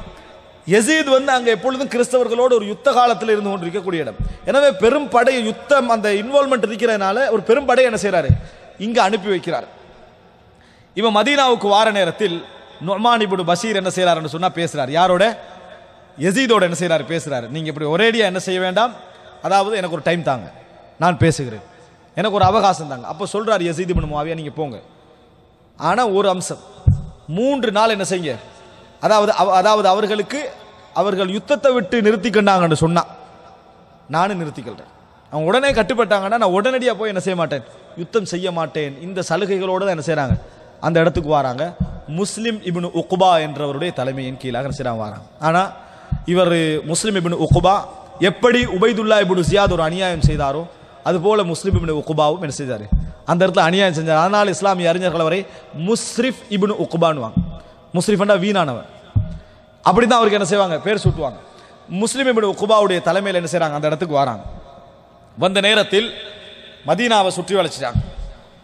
Speaker 2: யசீத் வந்து அங்கே எப்பொழுதும் கிறிஸ்தவர்களோடு ஒரு யுத்த காலத்தில் இருந்து கொண்டு இருக்கக்கூடிய இடம். எனவே பெரும் படை யுத்தம் அந்த இன்வால்மெண்ட் இருக்கிறதுனால ஒரு பெரும் படை என்ன செய்கிறாரு, இங்கே அனுப்பி வைக்கிறார். இவன் மதீனாவுக்கு வார நேரத்தில் நுஅமான் இப்னு பஷீர் என்ன செய்கிறாருன்னு சொன்னால் பேசுகிறார். யாரோட, யசீதோட என்ன செய்கிறாரு, பேசுகிறாரு. நீங்கள் இப்படி ஒரேடியாக என்ன செய்ய வேண்டாம், அதாவது எனக்கு ஒரு டைம் தாங்க, நான் பேசுகிறேன், எனக்கு ஒரு அவகாசம் தாங்க. அப்போ சொல்கிறார் யசீத் இப்னு முஆவியா, நீங்கள் போங்க, ஆனால் ஒரு அம்சம், 3 நாள் என்ன செய்யுங்க, அதாவது அவர்கள் யுத்தத்தை விட்டு நிறுத்திக்கிட்டாங்கன்னு சொன்னா நானும் நிறுத்திக்கிறேன். அவங்க உடனே கட்டுப்பட்டாங்கன்னா நான் உடனடியாக போய் என்ன செய்ய மாட்டேன், யுத்தம் செய்ய மாட்டேன். இந்த சலுகைகளோடு தான் என்ன செய்கிறாங்க, அந்த இடத்துக்கு வராங்க. முஸ்லிம் இப்னு உக்பா என்றவருடைய தலைமையின் கீழாக என்ன செய்கிறாங்க வராங்க. ஆனால் இவர் முஸ்லிம் இப்னு உக்பா எப்படி உபைதுல்லா இப்னு ஜியாத் ஒரு அநியாயம் செய்தாரோ அதுபோல முஸ்லிம் இப்னு உக்பாவும் என்ன செய்தார், அந்த இடத்துல அநியாயம் செஞ்சார். அதனால் இஸ்லாமிய அறிஞர்கள் அவரை முஸ்ரிஃப் இப்னு உக்பான்வாங்க. முஸ்ரிஃப்னா வீணானவர், அப்படி தான் அவருக்கு என்ன செய்வாங்க, பேர் சூட்டுவாங்க. முஸ்லிம் இப்னு உக்பாவுடைய தலைமையில் என்ன செய்கிறாங்க, அந்த இடத்துக்கு வராங்க. வந்த நேரத்தில் மதீனாவை சுற்றி வளைச்சிட்டாங்க.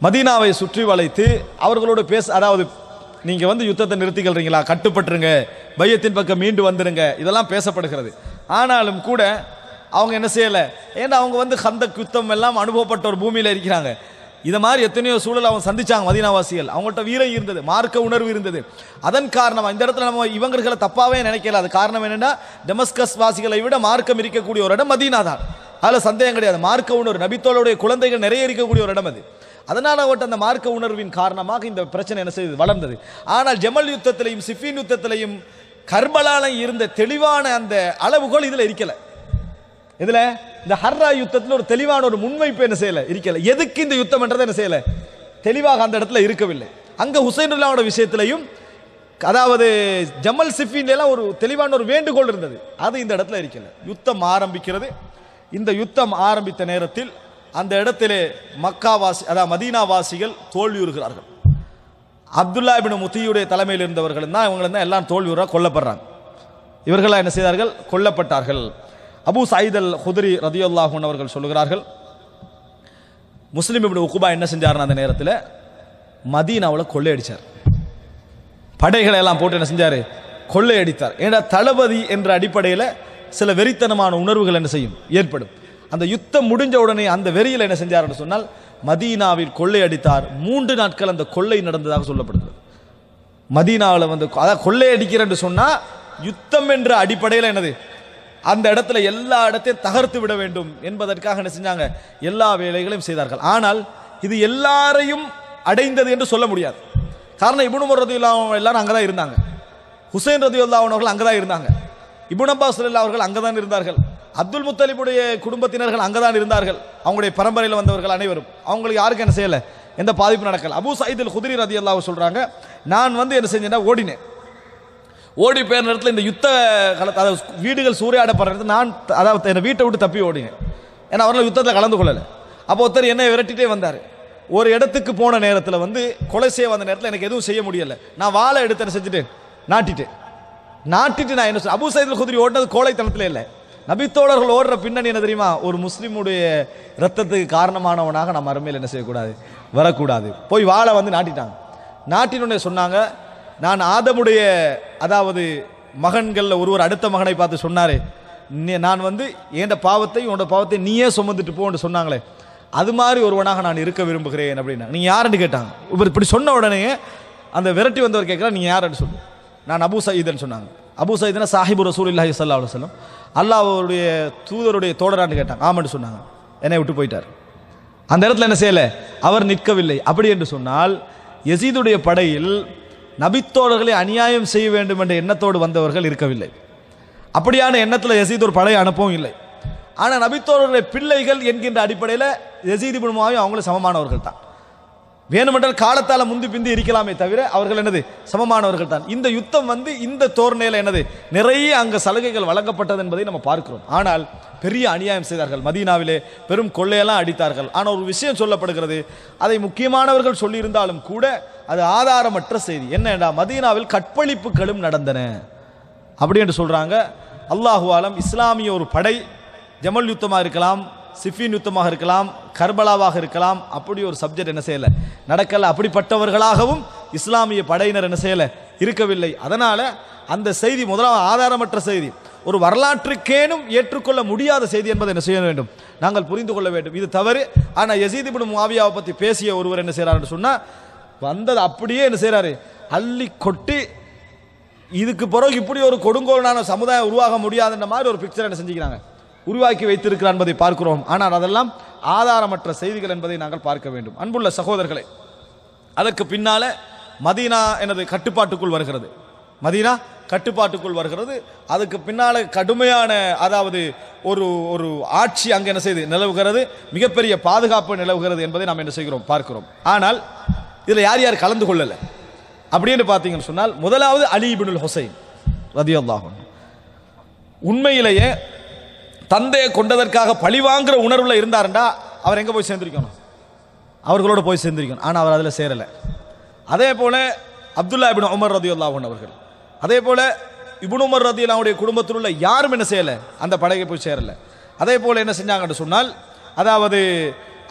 Speaker 2: மதீனாவை சுற்றி வளைத்து அவர்களோடு அதாவது நீங்கள் வந்து யுத்தத்தை நிறுத்திக்கிறீங்களா, கட்டுப்பட்டுருங்க, பையத்தின் பக்கம் மீண்டு வந்துடுங்க, இதெல்லாம் பேசப்படுகிறது. ஆனாலும் கூட அவங்க என்ன செய்யலை, ஏன்னா அவங்க வந்து கந்தக் யுத்தம் எல்லாம் அனுபவப்பட்ட ஒரு பூமியில் இருக்கிறாங்க. இதை மாதிரி எத்தனையோ சூழல் அவங்க சந்திச்சாங்க. மதீனாவாசிகள் அவங்கள்ட்ட வீரம் இருந்தது, மார்க்க உணர்வு இருந்தது. அதன் காரணமாக இந்த இடத்துல நம்ம இவங்களை தப்பாவே நினைக்கல. அது காரணம் என்னென்னா, டெமஸ்கஸ் வாசிகளை விட மார்க்கம் இருக்கக்கூடிய ஒரு இடம் மதீனா தான், அதில் சந்தேகம் கிடையாது. மார்க்க உணர்வு, நபித்தோளுடைய குழந்தைகள் நிறைய இருக்கக்கூடிய ஒரு இடம் அது. அதனால் அவட்ட அந்த மார்க்க உணர்வின் காரணமாக இந்த பிரச்சனை என்ன செய்தது, வளர்ந்தது. ஆனால் ஜமல் யுத்தத்திலையும் சிஃபின் யுத்தத்திலையும் கர்பலாலையும் இருந்த தெளிவான அந்த அளவுகோல் இதில் இருக்கல. இதில் இந்த ஹர்ரா யுத்தத்தில் ஒரு தெளிவான ஒரு முன்வைப்பு என்ன செய்யலை, இருக்கல. எதுக்கு இந்த யுத்தம் என்றதை என்ன செய்யலை, தெளிவாக அந்த இடத்துல இருக்கவில்லை. அங்கே ஹுசைனுல்லாவோட விஷயத்திலையும் அதாவது ஜமல் சிஃபின்லாம் ஒரு தெளிவான ஒரு வேண்டுகோள் இருந்தது, அது இந்த இடத்துல இருக்கல. யுத்தம் ஆரம்பிக்கிறது. இந்த யுத்தம் ஆரம்பித்த நேரத்தில் அந்த இடத்திலே மக்காவாசி அதாவது மதீனாவாசிகள் தோல்வியுறுகிறார்கள். அப்துல்லா இப்னு முத்தியுடைய தலைமையில் இருந்தவர்கள் தான் இவங்க தான் எல்லாம் தோல்வியுறாக கொல்லப்படுறாங்க. இவர்களாக என்ன செய்தார்கள், கொல்லப்பட்டார்கள். அபூ சயீத் அல் குத்ரி ரலியல்லாஹு அன்ஹு அவர்கள் சொல்லுகிறார்கள், முஸ்லிம் இப்னு உக்பா என்ன செஞ்சாருன்னா அந்த நேரத்தில் மதீனாவில் கொள்ளையடிச்சார். படைகளை எல்லாம் போட்டு என்ன செஞ்சார், கொள்ளையடித்தார். ஏன்னா தளபதி என்ற அடிப்படையில் சில வெறித்தனமான உணர்வுகள் என்ன செய்யும், ஏற்படும். அந்த யுத்தம் முடிஞ்ச உடனே அந்த வெறியில் என்ன செஞ்சார்னு சொன்னால் மதீனாவில் கொள்ளையடித்தார். 3 நாட்கள் அந்த கொள்ளை நடந்ததாக சொல்லப்படுகிறது. மதீனாவில் வந்து அதாவது கொள்ளையடிக்கிறேன்னு சொன்னால் யுத்தம் என்ற அடிப்படையில் என்னது, அந்த இடத்துல எல்லா இடத்தையும் தகர்த்து விட வேண்டும் என்பதற்காக என்ன செஞ்சாங்க, எல்லா வேலைகளையும் செய்தார்கள். ஆனால் இது எல்லாரையும் அடைந்தது என்று சொல்ல முடியாது. காரணம் இப்னு உமர் ரலியல்லாஹு அன்ஹு எல்லாரும் அங்கே தான் இருந்தாங்க, ஹுசைன் ரலியல்லாஹு அன்ஹு அவர்கள் அங்கே தான் இருந்தாங்க, இப்னு அப்பாஸ் ரலியல்லாஹு அவர்கள் அங்கே தான் இருந்தார்கள், அப்துல் முத்தலிபுடைய குடும்பத்தினர்கள் அங்கே தான் இருந்தார்கள், அவங்களுடைய பரம்பரையில் வந்தவர்கள் அனைவரும். அவங்களுக்கு யாருக்கும் என்ன செய்யலை, எந்த பாதிப்பு நடக்கல. அபூ சயீத் அல் குத்ரி ரலியல்லாஹு சொல்றாங்க, நான் வந்து என்ன செஞ்சேன்னா ஓடினேன். ஓடி போயிற நேரத்தில் இந்த யுத்த காலத்தில் அதாவது வீடுகள் சூறையாடப்படுற நேரத்தில் நான் அதாவது என்னை வீட்டை விட்டு தப்பி ஓடினேன். ஏன்னா அவர்கள் யுத்தத்தில் கலந்து கொள்ளலை. அப்போ ஒருத்தர் என்னை விரட்டிகிட்டே வந்தார். ஒரு இடத்துக்கு போன நேரத்தில் வந்து கொலை செய்ய வந்த நேரத்தில் எனக்கு எதுவும் செய்ய முடியலை. நான் வாழை எடுத்து என்ன செஞ்சுட்டேன், நாட்டிட்டு நான் என்ன அபூ சயீத் அல் குத்ரி ஓடினது கோழைத்தனத்தில் இல்லை. நபித்தோழர்கள் ஓடுற பின்னணி என்ன தெரியுமா, ஒரு முஸ்லீமுடைய ரத்தத்துக்கு காரணமானவனாக நம்ம அருமையில் என்ன செய்யக்கூடாது, வரக்கூடாது. போய் வாழை வந்து நாட்டிட்டாங்க. நாட்டினுடைய சொன்னாங்க, நான் ஆதமுடைய அதாவது மகன்களில் ஒருவர் அடுத்த மகனை பார்த்து சொன்னாரே, நான் வந்து என் பாவத்தை உன்னோட பாவத்தை நீயே சுமந்துட்டு போன்னு சொன்னாங்களே, அது மாதிரி ஒருவனாக நான் இருக்க விரும்புகிறேன் அப்படின்னா. நீங்கள் யாருன்னு கேட்டாங்க. இவர் இப்படி சொன்ன உடனே அந்த விரட்டி வந்தவர் கேட்குறா, நீங்கள் யாருன்னு சொல்லு. நான் அபூ சயீதுன்னு சொன்னாங்க. அபூ சயீதுனா சாஹிபு ரசூலுல்லாஹி ஸல்லல்லாஹு அலைஹி வஸல்லம், அல்லாஹ்வுடைய தூதருடைய தோழரான்னு கேட்டாங்க. ஆமான்னு சொன்னாங்க. என்னை விட்டு போயிட்டார். அந்த இடத்துல என்ன செய்யலை, அவர் நிற்கவில்லை. அப்படி என்று சொன்னால் யசீதுடைய படையில் நபித்தோழர்களை அநியாயம் செய்ய வேண்டும் என்ற எண்ணத்தோடு வந்தவர்கள் இருக்கவில்லை. அப்படியான எண்ணத்தில் யசீத் ஒரு படையை அனுப்பவும் இல்லை. ஆனால் நபித்தோழர்களுடைய பிள்ளைகள் என்கின்ற அடிப்படையில் யசீத் இப்னு முஆவியா அவங்களும் சமமானவர்கள் தான். வேணுமென்றால் காலத்தால் முந்தி பிந்தி இருக்கலாமே தவிர அவர்கள் என்னது சமமானவர்கள் தான். இந்த யுத்தம் வந்து இந்த தோரணையில் என்னது நிறைய அங்கே சலுகைகள் வழங்கப்பட்டது என்பதை நம்ம பார்க்கிறோம். ஆனால் பெரிய அநியாயம் செய்தார்கள். மதீனாவிலே பெரும் கொள்ளையெல்லாம் அடித்தார்கள். ஆனால் ஒரு விஷயம் சொல்லப்படுகிறது, அதை முக்கியமானவர்கள் சொல்லியிருந்தாலும் கூட அது ஆதாரமற்ற செய்தி. என்னடா, மதீனாவில் கற்பழிப்புகளும் நடந்தன அப்படி என்று சொல்றாங்க. அல்லாஹு ஆலம் இஸ்லாமிய ஒரு படை, ஜமல் யுத்தமாக இருக்கலாம், சிஃபின் யுத்தமாக இருக்கலாம், கர்பலாவாக இருக்கலாம், அப்படி ஒரு சப்ஜெக்ட் என்ன செய்யலை, நடக்கல. அப்படிப்பட்டவர்களாகவும் இஸ்லாமிய படையினர் என்ன செய்யலை, இருக்கவில்லை. அதனால அந்த செய்தி முதலாவது ஆதாரமற்ற செய்தி, ஒரு வரலாற்றுக்கேனும் ஏற்றுக்கொள்ள முடியாத செய்தி என்பதை என்ன செய்ய வேண்டும், நாங்கள் புரிந்து கொள்ள வேண்டும். இது தவறு. ஆனால் யசீத் இப்னு முஆவியாவை பற்றி பேசிய ஒருவர் என்ன செய்யறாருன்னு சொன்னா, வந்தது அப்படியே என்ன செய்யறாரு, அள்ளி கொட்டி இதுக்கு பிறகு இப்படி ஒரு கொடுங்கோலான சமுதாயம் உருவாக முடியாதுன்ற மாதிரி ஒரு பிக்சர் என்ன செஞ்சுக்கிறாங்க, உருவாக்கி வைத்திருக்கிறார் என்பதை பார்க்கிறோம். ஆனால் அதெல்லாம் ஆதாரமற்ற செய்திகள் என்பதை நாங்கள் பார்க்க வேண்டும். அன்புள்ள சகோதரர்களே, அதற்கு பின்னால மதீனா எனது கட்டுப்பாட்டுக்குள் வருகிறது. மதீனா கட்டுப்பாட்டுக்குள் வருகிறது. அதுக்கு பின்னால கடுமையான, அதாவது ஒரு ஒரு ஆட்சி அங்கே என்ன செய்து நிலவுகிறது, மிகப்பெரிய பாதுகாப்பு நிலவுகிறது என்பதை நாம் என்ன செய்கிறோம், பார்க்கிறோம். ஆனால் இதில் யார் யார் கலந்து கொள்ளலை அப்படின்னு பார்த்தீங்கன்னு சொன்னால், முதலாவது அலி இப்னுல் ஹுசைன் ரலியல்லாஹு அன்ஹு. உண்மையிலேயே தந்தையை கொண்டதற்காக பழிவாங்கிற உணர்வுல இருந்தாருண்டா அவர் எங்கே போய் சேர்ந்திருக்கணும், அவர்களோட போய் சேர்ந்திருக்கணும். ஆனால் அவர் அதில் சேரலை. அதே போல அப்துல்லா இப்னு உமர் ரலியல்லாஹு அன்ஹு அவர்கள், அதே போல இப்னு உமர் ரலியல்லாஹுடைய குடும்பத்தில் உள்ள யாரும் என்ன செய்யலை, அந்த படையை போய் சேரலை. அதே போல என்ன செஞ்சாங்கன்னு சொன்னால், அதாவது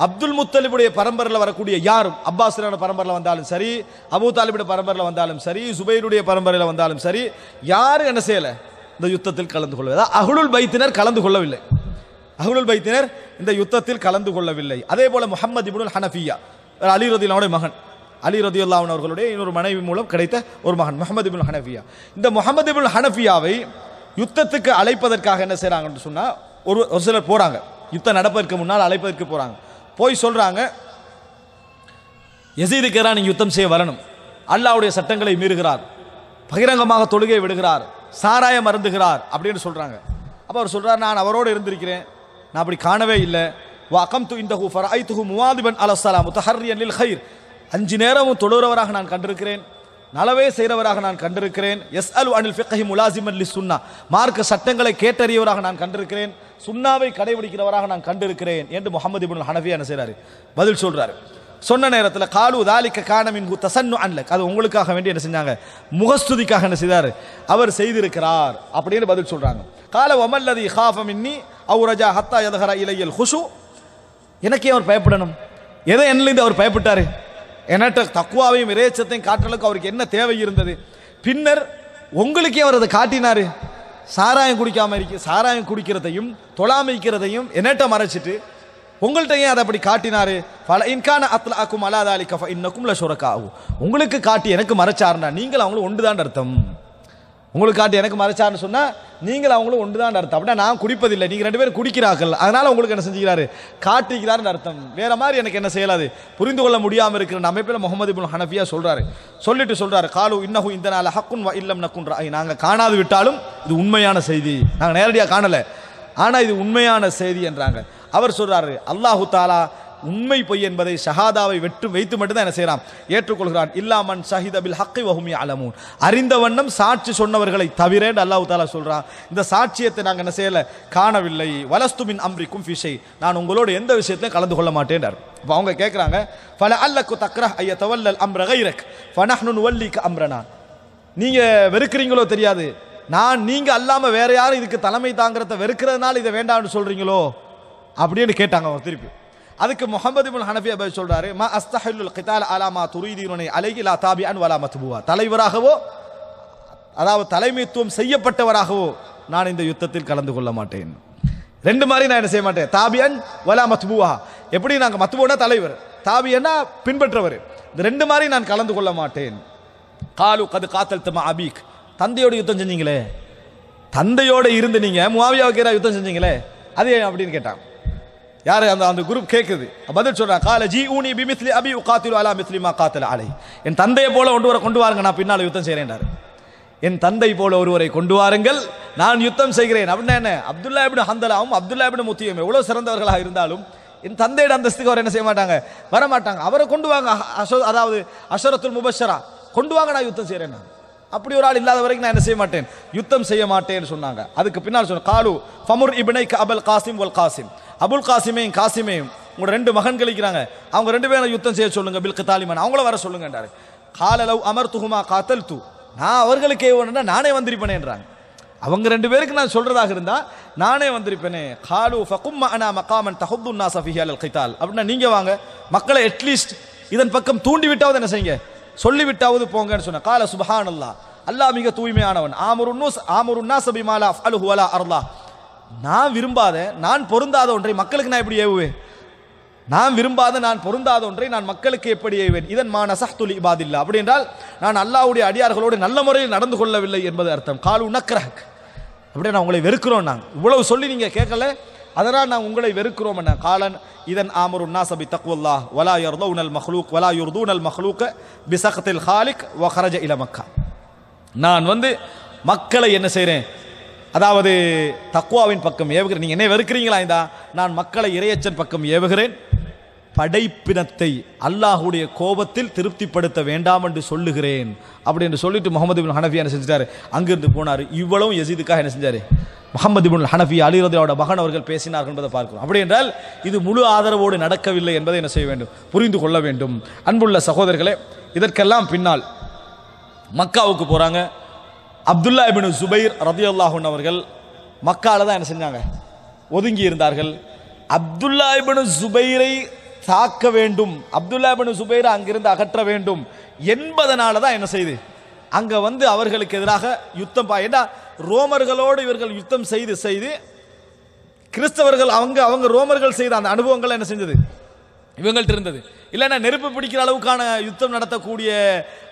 Speaker 2: அப்துல் முத்தலிபுடைய பரம்பரையில் வரக்கூடிய யாரும், அப்பாஸோட பரம்பரையில் வந்தாலும் சரி, அபூ தாலிபுடைய பரம்பரையில் வந்தாலும் சரி, சுபைருடைய பரம்பரையில் வந்தாலும் சரி, யாரும் என்ன செய்யலை, இந்த யுத்தத்தில் கலந்து கொள்ளவில்லை. அஹ்லுல் பைத்தினர் கலந்து கொள்ளவில்லை. அஹ்லுல் பைத்தினர் இந்த யுத்தத்தில் கலந்து கொள்ளவில்லை. அதே போல முஹம்மது இப்னுல் ஹனஃபியா, அலி ரலியல்லாஹுடைய மகன், அலி ரலியல்லாஹு அன்ஹு அவர்களுடைய இன்னொரு மனைவி மூலம் கிடைத்த ஒரு மகன் முஹம்மது இப்னுல் ஹனஃபியா. இந்த முஹம்மது இப்னுல் ஹனஃபியாவை யுத்தத்துக்கு அழைப்பதற்காக என்ன செய்றாங்கன்னு சொன்னா, ஒரு சிலர் போறாங்க, யுத்தம் நடப்பதற்கு முன்னால் அழைப்பதற்கு போறாங்க. போய் சொல்றாங்க, யசீதுக்கு எதிராக நீங்க யுத்தம் செய்ய வரணும், அல்லாஹ்வுடைய சட்டங்களை மீறுகிறார், பகிரங்கமாக தொழுகை விடுகிறார், சாராயம் அருந்துகிறார் அப்படின்னு சொல்றாங்க. அப்ப அவர் சொல்றார், நான் அவரோடு இருந்திருக்கிறேன், நான் அப்படி காணவே இல்லை. வஅகம்து இன்தஹு ஃபரஐதுஹு முவாதிபன் அலஸ்ஸலாம் முத்தஹர்ரியன் லில் கைர், 5 நேரமும் தொழுகிறவராக நான் கண்டிருக்கிறேன், நலவே செய்கிறவராக நான் கண்டிருக்கிறேன். யஸ்அலு அனில் ஃபிக்ஹி முலாசிமன் லிஸ்ஸுன்னா, மார்க்க சட்டங்களை கேட்டறியவராக நான் கண்டிருக்கிறேன், சுன்னாவை கடைபிடிக்கிறவராக நான் கண்டிருக்கிறேன் என்று முஹம்மது இப்னுல் ஹனஃபியா என்ன செய்றாரு, பதில் சொல்றாரு. சொன்ன நேரத்தில் காலு தாலிக்க கான மின்ஹு தஸன்னுஅன் லக், அது உங்களுக்காக வேண்டி என்ன செஞ்சாங்க, முகஸ்துதிக்காக என்ன செய்தார், அவர் செய்திருக்கிறார் அப்படின்னு பதில் சொல்றாங்க. கால வமல்லதி காஃப மின்னி அவ் ரஜா ஹத்தா யதஹர இலையல் ஹுஷு, எனக்கே அவர் பயப்படணும், எதை என்னிலிருந்து அவர் பயப்பட்டாரு, என்கிட்ட தக்குவாவையும் இறைச்சத்தையும் காட்டுறதுக்கு அவருக்கு என்ன தேவை இருந்தது, பின்னர் உங்களுக்கே அவர் அதை காட்டினாரு. சாராயம் குடிக்காம சாராயம் குடிக்கிறதையும் தொழாமைக்கிறதையும் என்னட்ட மறைச்சிட்டு உங்கள்கிட்ட ஏன் அதை அப்படி காட்டினாரு. பல இன்கான அத்லாக்கும் அலாதாலிக இன்னக்கும் லஷுரகாஹு, உங்களுக்கு காட்டி எனக்கு மறைச்சாருன்னா நீங்கள் அவங்களும் ஒன்றுதான் அர்த்தம். உங்களுக்கு காட்டி எனக்கு மறைச்சாருன்னு சொன்னா நீங்கள் அவங்களும் ஒன்றுதான் அர்த்தம். அப்படின்னா நான் குடிப்பதில்லை, நீங்க 2 பேரும் குடிக்கிறார்கள், அதனால உங்களுக்கு என்ன செஞ்சுக்கிறாரு, காட்டிக்கிறாருன்னு அர்த்தம். வேற மாதிரி எனக்கு என்ன செய்யலாது, புரிந்து கொள்ள முடியாமல் இருக்கிற அமைப்பில் முஹம்மது இப்னு ஹனஃபியா சொல்றாரு. சொல்லிட்டு சொல்றாரு, காலு இன்னஹு இந்தனால ஹக்குன் வ இல்லம் நக்குன் ராய், நாங்க காணாது விட்டாலும் இது உண்மையான செய்தி, நாங்க நேரடியாக காணல, ஆனா இது உண்மையான செய்தி என்றாங்க. அவர் சொல்றாரு, அல்லாஹு தாலா உண்மை பொய் என்பதை ஷஹாதாவை வைத்து மட்டும்தான் என்ன செய்யறான், ஏற்றுக்கொள்கிறான். இல்லாமன் ஷஹித பில் ஹக்கி வஹும் யஅலமூன், அறிந்த வண்ணம் சாட்சி சொன்னவர்களை தவிர அல்லாஹ் தஆலா சொல்றான். இந்த சாட்சியத்தை நாங்கள் என்ன செய்யல, காணவில்லை. வலஸ்து மின் அம்ரிக்கும் ஃபீ ஷை, நான் உங்களோட எந்த விஷயத்திலும் கலந்து கொள்ள மாட்டேன்றார். அப்ப அவங்க கேட்கறாங்க, ஃபல அல்லக்கு தக்ரஹ் ஐய தவல்லல் அம்ர கைரக் ஃபனஹ்னு நுவல்லிக அம்ரனா, நீங்க வெறுக்கிறீங்களோ தெரியாது, நீங்க அல்லாம வேற யாரும் இதுக்கு தலைமை தாங்கிறத வெறுக்கிறதுனால இதை வேண்டாம்னு சொல்றீங்களோ அப்படின்னு கேட்டாங்க அவங்க திருப்பி. அதுக்கு முஹம்மது இப்னு ஹனஃபியா பதில் சொல்றாரு, மா அஸ்தஹில்லுல் கிதால அலா மா துரீதீனுனி அலைஹி லா தாபிஅன் வலா மத்பூவா, தலைவராகவோ அதாவது தலைமைத்துவம் செய்யப்பட்டவராகவோ நான் இந்த யுத்தத்தில் கலந்து கொள்ள மாட்டேன். ரெண்டு மாதிரி நான் என்ன செய்ய மாட்டேன். தாபியன் வலா மத்பூவா, எப்படி நாங்கள் மத்பூனா தலைவர், தாபியன்னா பின்பற்றவர், இந்த ரெண்டு மாதிரி நான் கலந்து கொள்ள மாட்டேன். காலு கது காத்தல் தமா அபீக், தந்தையோட யுத்தம் செஞ்சீங்களே, தந்தையோட இருந்து நீங்க முஆவியாவுக்கு எதிராக யுத்தம் செஞ்சீங்களே, அது அப்படின்னு கேட்டான். யாரு அந்த குரூப் கேட்குது. பதில் சொல்றான், கால ஜி ஊனி பி மித்லி அபி உகாத்திலு அலா மித்லி மா காத்தல அலை, என் தந்தையை போல கொண்டு வாருங்க, நான் பின்னால் யுத்தம் செய்கிறேன்டாரு. என் தந்தை போல ஒருவரை கொண்டு வாருங்கள், நான் யுத்தம் செய்கிறேன். அப்படின்னா என்ன, அப்துல்லா இப்னு ஹந்தலாவும் அப்துல்லா இப்னு முத்தியும் எவ்வளவு சிறந்தவர்களாக இருந்தாலும் என் தந்தையோட அந்தஸ்துக்கு அவர் என்ன செய்ய மாட்டாங்க, வரமாட்டாங்க. அவரை கொண்டு வாங்க, அதாவது அஷரத்துல் முபஷரா கொண்டு வாங்க, நான் யுத்தம் செய்கிறேன். அப்படி ஒரு ஆள் இல்லாத வரைக்கும் நான் என்ன செய்ய மாட்டேன், யுத்தம் செய்ய மாட்டேன்னு சொன்னாங்க. அதுக்கு பின்னால் சொன்ன காலு ஃபமுர் இப்னைக அபுல் காசிம் வல் காசிம், அபுல் காசிமையும் காசிமையும் உங்களோட ரெண்டு மகன்கள் இருக்கிறாங்க, அவங்க ரெண்டு பேரும் யுத்தம் செய்ய சொல்லுங்க, பில் கிதாலிமன் அவங்கள வர சொல்லுங்கன்றாரு. கால லவ் அமர்துஹுமா காத்தல்து, நான் அவர்களுக்கு ஏவனா நானே வந்திருப்பேனேன்றாங்க. அவங்க ரெண்டு பேருக்கு நான் சொல்றதாக இருந்தா நானே வந்திருப்பேனே. காலு ஃபகும் அனா மகாமன் தஹுது நாஸ ஃபீஹி அல் கிதால், அப்படின்னா நீங்க வாங்க, மக்களை அட்லீஸ்ட் இதன் பக்கம் தூண்டி விட்டாவது என்ன செய்யுங்க, சொல்லிவிட்டாவது போங்கன்னு சொன்ன. கால சுப்ஹானல்லாஹ், அல்லாஹ் மிக தூய்மையானவன். ஆமுருன் நாஸ பிமா லா அஃஅலுஹு வலா அர்லா, நான் விரும்பாத நான் பொருந்தாத ஒன்றை மக்களுக்கு நான் எப்படி ஏவுவேன், நான் விரும்பாத நான் பொருந்தாத ஒன்றை நான் மக்களுக்கு எப்படி ஏவேன். இதன் மா நஸஹ்து இபாதில்லா, அப்படி என்றால் நான் அல்லாஹ்வுடைய அடியார்களோடு நல்ல முறையில் நடந்து கொள்ளவில்லை என்பது அர்த்தம். காலு நக்ரஹக், அப்படியே நான் உங்களை வெறுக்கிறோம், நாங்கள் இவ்வளவு சொல்லி நீங்க கேட்கல, அதனால் நான் உங்களை வெறுக்கிறோம். என்ன காலன் இதன் ஆமருன் நாஸ பி தக்வல்லாஹ் வலா யர்தூனல் மக்லூக் வலா யுர்தூனல் மக்லூக பி ஸக்தில் ஹாலிக் வ ஹரஜ இல மக்கா, நான் மக்களை என்ன செய்கிறேன், அதாவது தக்வாவின் பக்கம் ஏவுகிறேன். நீங்க என்ன வெறுக்கிறீங்களா, இந்தா நான் மக்களை இறையச்சன் பக்கம் ஏவுகிறேன், படைப்பினத்தை அல்லாஹுடைய கோபத்தில் திருப்திப்படுத்த வேண்டாம் என்று சொல்லுகிறேன் அப்படி என்று சொல்லிட்டு முகமது பின் ஹனஃபி என்ன செஞ்சாரு, அங்கிருந்து போனார். இவ்வளவும் யசீதுக்காக என்ன செஞ்சாரு, முகமது பின் ஹனஃபி அலி ரலியல்லாஹு அன்ஹு மகன் அவர்கள் பேசினார்கள் என்பதை பார்க்கிறோம். அப்படி என்றால் இது முழு ஆதரவோடு நடக்கவில்லை என்பதை என்ன செய்ய வேண்டும், புரிந்து கொள்ள வேண்டும். அன்புள்ள சகோதரர்களே, இதற்கெல்லாம் பின்னால் மக்காவுக்கு போறாங்க. அப்துல்லா இப்னு ஜுபைர் ரலியல்லாஹு அன்ஹு அவர்கள் மக்கால தான் என்ன செஞ்சாங்க, ஒதுங்கி இருந்தார்கள். அப்துல்லா இப்னு ஜுபைரை தாக்க வேண்டும், அப்துல்லா இப்னு ஜுபைரை அங்கிருந்து அகற்ற வேண்டும் என்பதனால தான் என்ன செய்து அங்க அவர்களுக்கு எதிராக யுத்தம். ஏன்னா ரோமர்களோடு இவர்கள் யுத்தம் செய்து செய்து கிறிஸ்தவர்கள் அவங்க ரோமர்கள் செய்த அந்த அனுபவங்கள் என்ன செஞ்சது இவங்கள்ட்ட இருந்தது. இல்லைன்னா நெருப்பு பிடிக்கிற அளவுக்கான யுத்தம் நடத்தக்கூடிய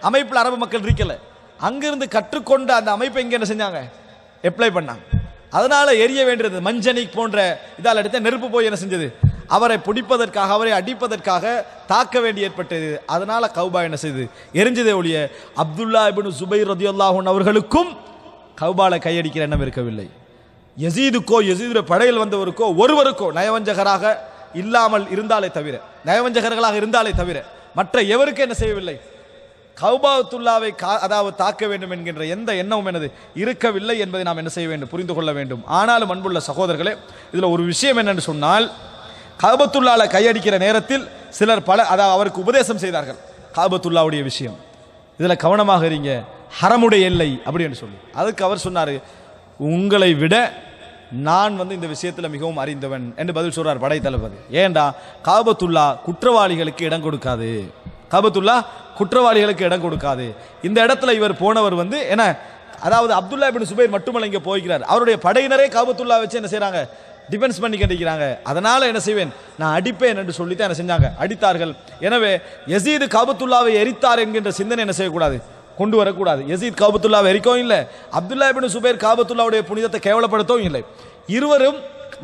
Speaker 2: அமைப்பில் அரபு மக்கள் இருக்கல. அங்கிருந்து கற்றுக்கொண்ட அந்த அமைப்பை இங்க என்ன செஞ்சாங்க, அப்ளை பண்ணாங்க. அதனால எரிய வேண்டியது மஞ்சனிக் போன்ற இதால் எடுத்த நெருப்பு போய் என்ன செஞ்சது, அவரை பிடிப்பதற்காக அவரை அடிப்பதற்காக தாக்க வேண்டி ஏற்பட்டது. அதனால கௌபா என்ன செய்து எரிஞ்சதே ஒழிய அப்துல்லா இப்னு ஜுபைர் ரலியல்லாஹு அன்ஹு அவர்களுக்கும் கௌபால கையடிக்கிற எண்ணம் இருக்கவில்லை. யசீதுக்கோ யசீதுடைய படையில் வந்தவருக்கோ ஒருவருக்கோ நயவஞ்சகராக இல்லாமல் இருந்தாலே தவிர, நயவஞ்சகர்களாக இருந்தாலே தவிர மற்ற எவருக்கு என்ன செய்யவில்லை, கௌபாத்துல்லாவை அதாவது தாக்க வேண்டும் என்கின்ற எந்த எண்ணமும் எனது இருக்கவில்லை என்பதை நாம் என்ன செய்ய வேண்டும், புரிந்து கொள்ள வேண்டும். ஆனாலும் அன்புள்ள சகோதரர்களே, இதில் ஒரு விஷயம் என்னென்று சொன்னால், காபத்துல்லால கையடிக்கிற நேரத்தில் சிலர் அதாவது அவருக்கு உபதேசம் செய்தார்கள், காபத்துல்லாவுடைய விஷயம் இதில் கவனமாக இருங்க, ஹரமுடைய எல்லை அப்படின்னு சொல்லி. அதுக்கு அவர் சொன்னார், உங்களை விட நான் இந்த விஷயத்தில் மிகவும் அறிந்தவன் என்று பதில் சொல்றார் படை தளபதி. ஏண்டா காபத்துல்லா குற்றவாளிகளுக்கு இடம் கொடுக்காது, காபத்துல்லா குற்றவாளிகளுக்கு இடம் கொடுக்காது. இந்த இடத்துல இவர் போனவர் என்ன, அதாவது அப்துல்லா இப்னு சுபைர் மட்டுமல்ல இங்கே போய்கிறார், அவருடைய படையினரே காபத்துல்லா வச்சு என்ன செய்யறாங்க, டிஃபென்ஸ் பண்ணி கண்டிக்கிறாங்க. அதனால என்ன செய்வேன், நான் அடிப்பேன் என்று சொல்லித்தான் என்ன செஞ்சாங்க, அடித்தார்கள். எனவே யசீது காபத்துல்லாவை எரித்தார் என்கின்ற சிந்தனை என்ன செய்யக்கூடாது, கொண்டு வரக்கூடாது. யசீத் காபத்துல்லாவை எரிக்கவும் இல்லை, அப்துல்லா இப்னு சுபைர் காபத்துல்லாவுடைய புனிதத்தை கேவலப்படுத்தவும் இல்லை. இருவரும்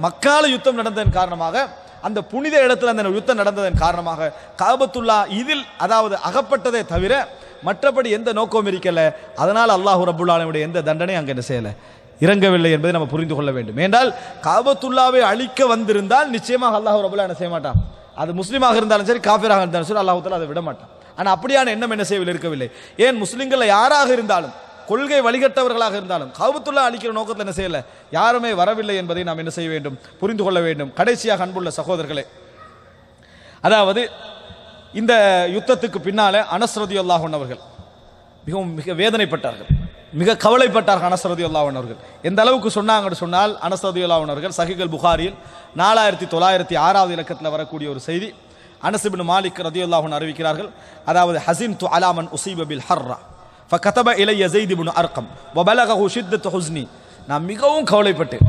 Speaker 2: மக்கால யுத்தம் நடந்ததன் காரணமாக, அந்த புனித இடத்துல அந்த யுத்தம் நடந்ததன் காரணமாக காபத்துல்லா இதில் அதாவது அகப்பட்டதே தவிர மற்றபடி எந்த நோக்கமும் இருக்கல. அதனால் அல்லாஹ் ரப்புல் ஆலமீனுடைய எந்த தண்டனை அங்கே என்ன செய்யல, இறங்கவில்லை என்பதை நம்ம புரிந்து கொள்ள வேண்டும். ஏனென்றால் காபத்துல்லாவை அழிக்க வந்திருந்தால் நிச்சயமாக அல்லாஹ் ரப்புல் ஆலமீன் செய்ய மாட்டான். அது முஸ்லீமாக இருந்தாலும் சரி காஃபிராக இருந்தாலும் சரி அல்லாஹ் தஆலா அதை விட மாட்டான். ஆனால் அப்படியான எண்ணம் என்ன செய்யவில்லை, இருக்கவில்லை. ஏன் முஸ்லிம்கள் யாராக இருந்தாலும், கொள்கை வழிகட்டவர்களாக இருந்தாலும் காபத்துல்லா அழிக்கிற நோக்கத்தில் என்ன செய்யல, யாருமே வரவில்லை என்பதை நாம் என்ன செய்ய வேண்டும், புரிந்து கொள்ள வேண்டும். கடைசியாக அன்புள்ள சகோதரர்களே, அதாவது இந்த யுத்தத்துக்கு பின்னாலே அனஸ் ரலியல்லாஹு அன்ஹு அவர்கள் மிக வேதனைப்பட்டார்கள், மிக கவலைப்பட்டார்கள். அனஸ் ரலியல்லாஹு அன்ஹு அவர்கள் எந்த அளவுக்கு சொன்னாங்கன்னு சொன்னால், அனஸ் ரலியல்லாஹு அன்ஹு அவர்கள் சஹீஹுல் புகாரியில் 4906வது இலக்கத்தில் வரக்கூடிய ஒரு செய்தி, அனஸ் இப்னு மாலிக் ரலியல்லாஹு அன்ஹு அறிவிக்கிறார்கள், அதாவது ஹஸின்து அலா மன் உஸீப பில் ஹர்ரா ஃபகதப இலைய ஸைத் இப்னு அர்கம் வபலகஹு ஷித்தத்து ஹுஸ்னி நான் மிகவும் கவலைப்பட்டேன்.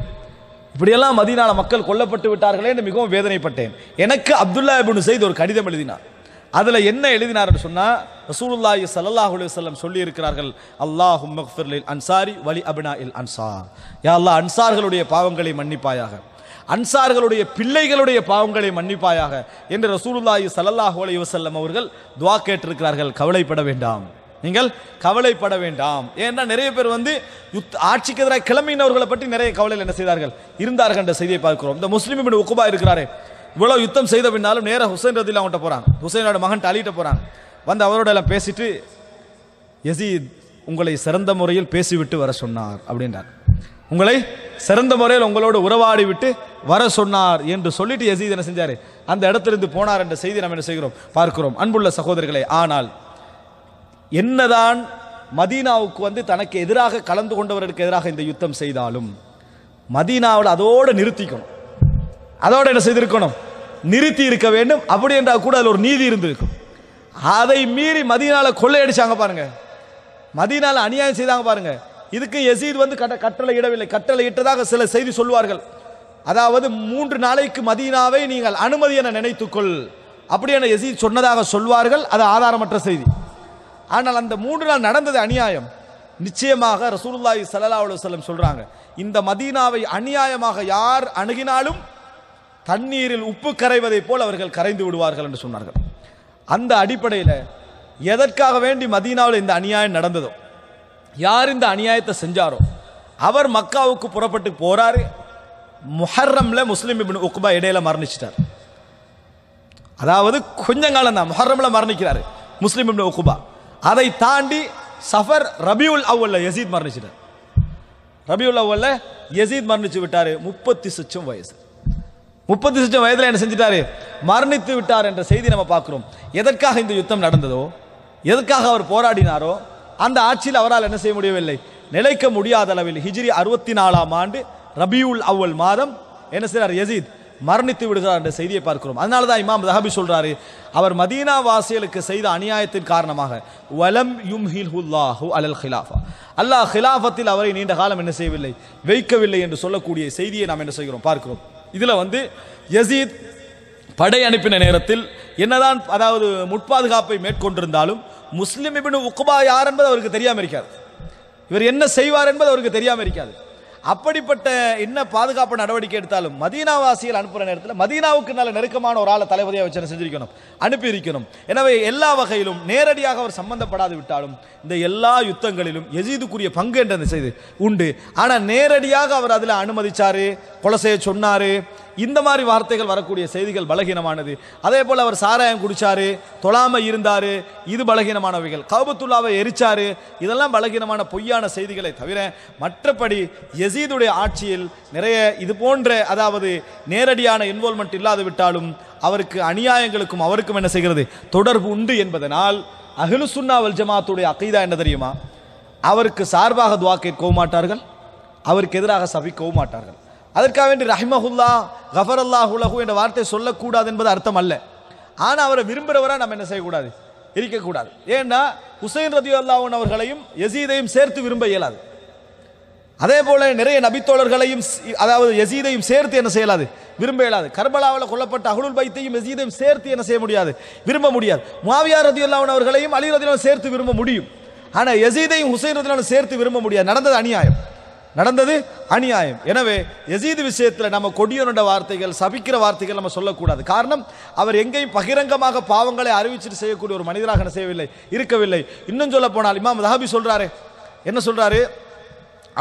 Speaker 2: இப்படியெல்லாம் மதீனால மக்கள் கொல்லப்பட்டு விட்டார்களே என்று மிகவும் வேதனைப்பட்டேன். எனக்கு அப்துல்லா இப்னு ஸைத் ஒரு கடிதம் எழுதினார். அதில் என்ன எழுதினார்னு சொன்னால், ரசூலுல்லாஹி ஸல்லல்லாஹு அலைஹி வஸல்லம் சொல்லி இருக்கிறார்கள், அல்லாஹும்ம ஃபிர் லில் அன்சாரி வலி அப்னாஇல் அன்சார். யா அல்லாஹ், அன்சார்களுடைய பாவங்களை மன்னிப்பாயாக, அன்சார்களுடைய பிள்ளைகளுடைய பாவங்களை மன்னிப்பாயாக என்று ரசூலுல்லாஹி ஸல்லல்லாஹு அலைஹி வஸல்லம் அவர்கள் துஆ கேட்டிருக்கிறார்கள். கவலைப்பட வேண்டாம், நீங்கள் கவலைப்பட வேண்டாம். ஏன்னா நிறைய பேர் ஆட்சிக்கு எதிராக கிளம்பினவர்களை பற்றி நிறைய கவலையில் என்ன செய்தார்கள், இருந்தார்கள் என்ற செய்தியை பார்க்கிறோம். இந்த முஸ்லிம் இப்னு உக்பா இருக்கிறாரே, இவ்வளவு யுத்தம் செய்த பின்னாலும் நேராக ஹுசைன் ரதியல்லாஹு அன்ஹு போறாங்க. ஹுசைனோட மகன் அலிட்ட போறாங்க. அவரோட எல்லாம் பேசிட்டு, யசீத் உங்களை சிறந்த முறையில் பேசிவிட்டு வர சொன்னார் அப்படின்றார். உங்களை சிறந்த முறையில் உங்களோடு உறவாடி விட்டு வர சொன்னார் என்று சொல்லிட்டு யசீத் என்ன செஞ்சாரு, அந்த இடத்திலிருந்து போனார் என்ற செய்தி நாம் என்ன செய்கிறோம், பார்க்கிறோம். அன்புள்ள சகோதரர்களே, ஆனால் என்னதான் மதீனாவுக்கு தனக்கு எதிராக கலந்து கொண்டவர்களுக்கு எதிராக இந்த யுத்தம் செய்தாலும் மதீனாவில் அதோடு நிறுத்திக்கணும், அதோடு என்ன செய்திருக்கணும், நிறுத்தி இருக்க வேண்டும். அப்படி என்றால் கூட அதில் ஒரு நீதி இருந்திருக்கும். அதை மீறி மதீனால கொள்ளையடிச்சாங்க பாருங்க, மதீனால அநியாயம் செய்தாங்க பாருங்க. இதுக்கு யசீத் கட்டளை இடவில்லை. கட்டளை இட்டதாக சில செய்தி சொல்வார்கள். அதாவது 3 நாளைக்கு மதீனாவை நீங்கள் அனுமதி என நினைத்துக்கொள் அப்படியான யசீத் சொன்னதாக சொல்வார்கள். அது ஆதாரமற்ற செய்தி. ஆனால் அந்த 3 நாள் நடந்தது அநியாயம். நிச்சயமாக ரசூலுல்லாஹி ஸல்லல்லாஹு அலைஹி வஸல்லம் சொல்றாங்க, இந்த மதீனாவை அநியாயமாக யார் அணுகினாலும் தண்ணீரில் உப்பு கரைவதை போல் அவர்கள் கரைந்து விடுவார்கள் என்று சொன்னார்கள். அந்த அடிப்படையில் எதற்காக வேண்டி மதீனாவில் இந்த அநியாயம் நடந்ததோ, யார் இந்த அநியாயத்தை செஞ்சாரோ அவர் மக்காவுக்கு புறப்பட்டு போறாரு. முஹர்ரம்ல முஸ்லிம் இப்னு உக்பா இடையில மரணிச்சிட்டார். அதாவது கொஞ்ச காலம் தான் முஹர்ரம்ல மரணிக்கிறாரு முஸ்லிம் இப்னு உக்பா. அதை தாண்டி சஃபர் ரபியுல் அவ்வல்ல யசீத் மரணிச்சிட்டார். ரபியுல் அவ்வல்ல யசீத் மரணிச்சு விட்டாரு. 36 வயசு. 36 வயதுல என்ன செஞ்சிட்டாரு, மரணித்து விட்டார் என்ற செய்தி நம்ம பார்க்கிறோம். எதற்காக இந்த யுத்தம் நடந்ததோ, எதற்காக அவர் போராடினாரோ, அந்த ஆட்சியில் அவரால் என்ன செய்ய முடியவில்லை, நிலைக்க முடியாத அளவில் ஹிஜ்ரி 64ஆம் ஆண்டு ரபியுல் அவ்வல் மாதம் என்ன செய்றார், யசீத் மரணித்து விடுகிறார் என்ற செய்தியை பார்க்கிறோம். அதனால தான் இமாம் தஹபி சொல்றாரு, அவர் மதீனா வாசிகளுக்கு செய்த அநியாயத்தின் காரணமாக வலம் யும்ஹில்ஹுல்லாஹு அலல் ஹிலாஃபா, அல்லாஹ் ஹிலாஃபத்தில் அவரை நீண்ட காலம் என்ன செய்யவில்லை, வைக்கவில்லை என்று சொல்லக்கூடிய செய்தியை நாம் என்ன செய்கிறோம், பார்க்கிறோம். இதுல யசீத் படை அனுப்பின நேரத்தில் என்னதான் அதாவது முற்பாதுகாப்பை மேற்கொண்டிருந்தாலும் முஸ்லிம் இப்னு உக்பா யார் என்பது அவருக்கு தெரியாம இருக்காது, இவர் என்ன செய்வார் என்பது அவருக்கு தெரியாம இருக்காது. அப்படிப்பட்ட என்ன பாதுகாப்பு நடவடிக்கை எடுத்தாலும் மதீனாவாசிகள் அனுப்புகிற நேரத்தில் மதீனாவுக்கு நல்ல நெருக்கமான ஒரு ஆளை தளபதியாக வச்சு செஞ்சிருக்கணும், அனுப்பி இருக்கணும். எனவே எல்லா வகையிலும் நேரடியாக அவர் சம்பந்தப்படாது விட்டாலும் இந்த எல்லா யுத்தங்களிலும் யசீதுக்குரிய பங்கு என்ற செய்தி உண்டு. ஆனால் நேரடியாக அவர் அதில் அனுமதிச்சாரு, கொலை செய்ய சொன்னாரு, இந்த மாதிரி வார்த்தைகள் வரக்கூடிய செய்திகள் பலகீனமானது. அதே போல் அவர் சாராயம் குடிச்சாரு, தொழாம இருந்தாரு, இது பலகீனமானவைகள். கஅபத்துல்லாவை எரிச்சாரு, இதெல்லாம் பலகீனமான பொய்யான செய்திகளை தவிர மற்றபடி யசீதுடைய ஆட்சியில் நிறைய இது போன்ற அதாவது நேரடியான இன்வால்மெண்ட் இல்லாது விட்டாலும் அவருக்கு அநியாயங்களுக்கும் அவருக்கும் என்ன செய்கிறது, தொடர்பு உண்டு என்பதனால் அஹ்லு சுன்னா வல் ஜமாத்துடைய அகீதா என்ன தெரியுமா, அவருக்கு சார்பாக துஆ கேட்கவும் மாட்டார்கள், அவருக்கு எதிராக சபிக்கவும் மாட்டார்கள். அதற்காக வேண்டி ரஹிமஹுல்லா கஃபரல்லாஹு லஹு என்ற வார்த்தை சொல்லக்கூடாது என்பது அர்த்தம் அல்ல. ஆனால் அவரை விரும்புகிறவராக நம்ம என்ன செய்யக்கூடாது, இருக்கக்கூடாது. ஏன்னா ஹுசைன் ரலியல்லாஹு அன்ஹு அவர்களையும் யசீதையும் சேர்த்து விரும்ப இயலாது. அதே போல நிறைய நபித்தோழர்களையும் அதாவது யசீதையும் சேர்த்து என்ன செய்யலாது, விரும்ப இயலாது. கர்பலாவில் கொல்லப்பட்ட அஹ்லுல் பைத்தையும் யசீதையும் சேர்த்து என்ன செய்ய முடியாது, விரும்ப முடியாது. முஆவியா ரலியல்லாஹு அன்ஹு அவர்களையும் அலி ரலியல்லாஹு அன்ஹு சேர்த்து விரும்ப முடியும். ஆனால் யசீதையும் ஹுசைன் ரலியல்லாஹு அன்ஹு சேர்த்து விரும்ப முடியாது. நடந்தது அநியாயம், நடந்தது அநியாயம். எனவே யசீது விஷயத்தில் நம்ம கொடியனுடைய வார்த்தைகள், சபிக்கிற வார்த்தைகள் நம்ம சொல்லக்கூடாது. காரணம், அவர் எங்கேயும் பகிரங்கமாக பாவங்களை அறிவிச்சுட்டு செய்யக்கூடிய ஒரு மனிதராக என்ன செய்யவில்லை, இருக்கவில்லை. இன்னும் சொல்ல போனால் இமாம் தஹபி சொல்றாரு, என்ன சொல்றாரு,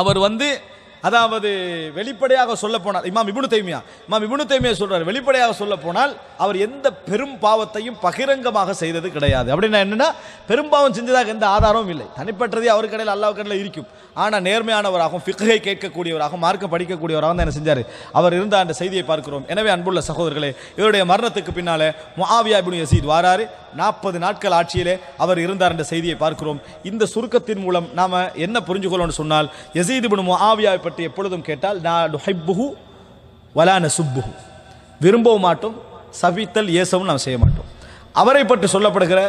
Speaker 2: அவர் அதாவது வெளிப்படையாக சொல்ல போனால் இமாம் இப்னு தைமியா சொல்றாரு, வெளிப்படையாக சொல்ல போனால் அவர் எந்த பெரும் பாவத்தையும் பகிரங்கமாக செய்தது கிடையாது. அப்படின்னா என்னன்னா, பெரும்பாவம் செஞ்சதாக எந்த ஆதாரமும் இல்லை. தனிப்பட்டதே அவர் கடையில் அல்லாஹ் கடையில் இருக்கும். ஆனால் நேர்மையானவராகவும் ஃபிக்ஹை கேட்கக்கூடியவராகவும் மார்க்கம் படிக்கக்கூடியவராகவும் தான் என்ன செஞ்சார், அவர் இருந்த அந்த செய்தியை பார்க்கிறோம். எனவே அன்புள்ள சகோதரர்களே, இவருடைய மரணத்துக்கு பின்னாலே முஆவியா இப்னு யசீத் வாராரு. 40 நாட்கள் ஆட்சியிலே அவர் இருந்தார் என்ற செய்தியை பார்க்கிறோம். இந்த சுருக்கத்தின் மூலம் நாம என்ன புரிஞ்சுக்கொள்ளணும்னு சொன்னால், யசீத் இப்னு முஆவியாவை பற்றி எப்பொழுதும் கேட்டால் நான் நுஹிப்புஹு வலா நசுப்புஹு, விரும்பவும் மாட்டோம், சபித்தல் ஏசவும் நாம் செய்ய மாட்டோம். அவரை பற்றி சொல்லப்படுகிற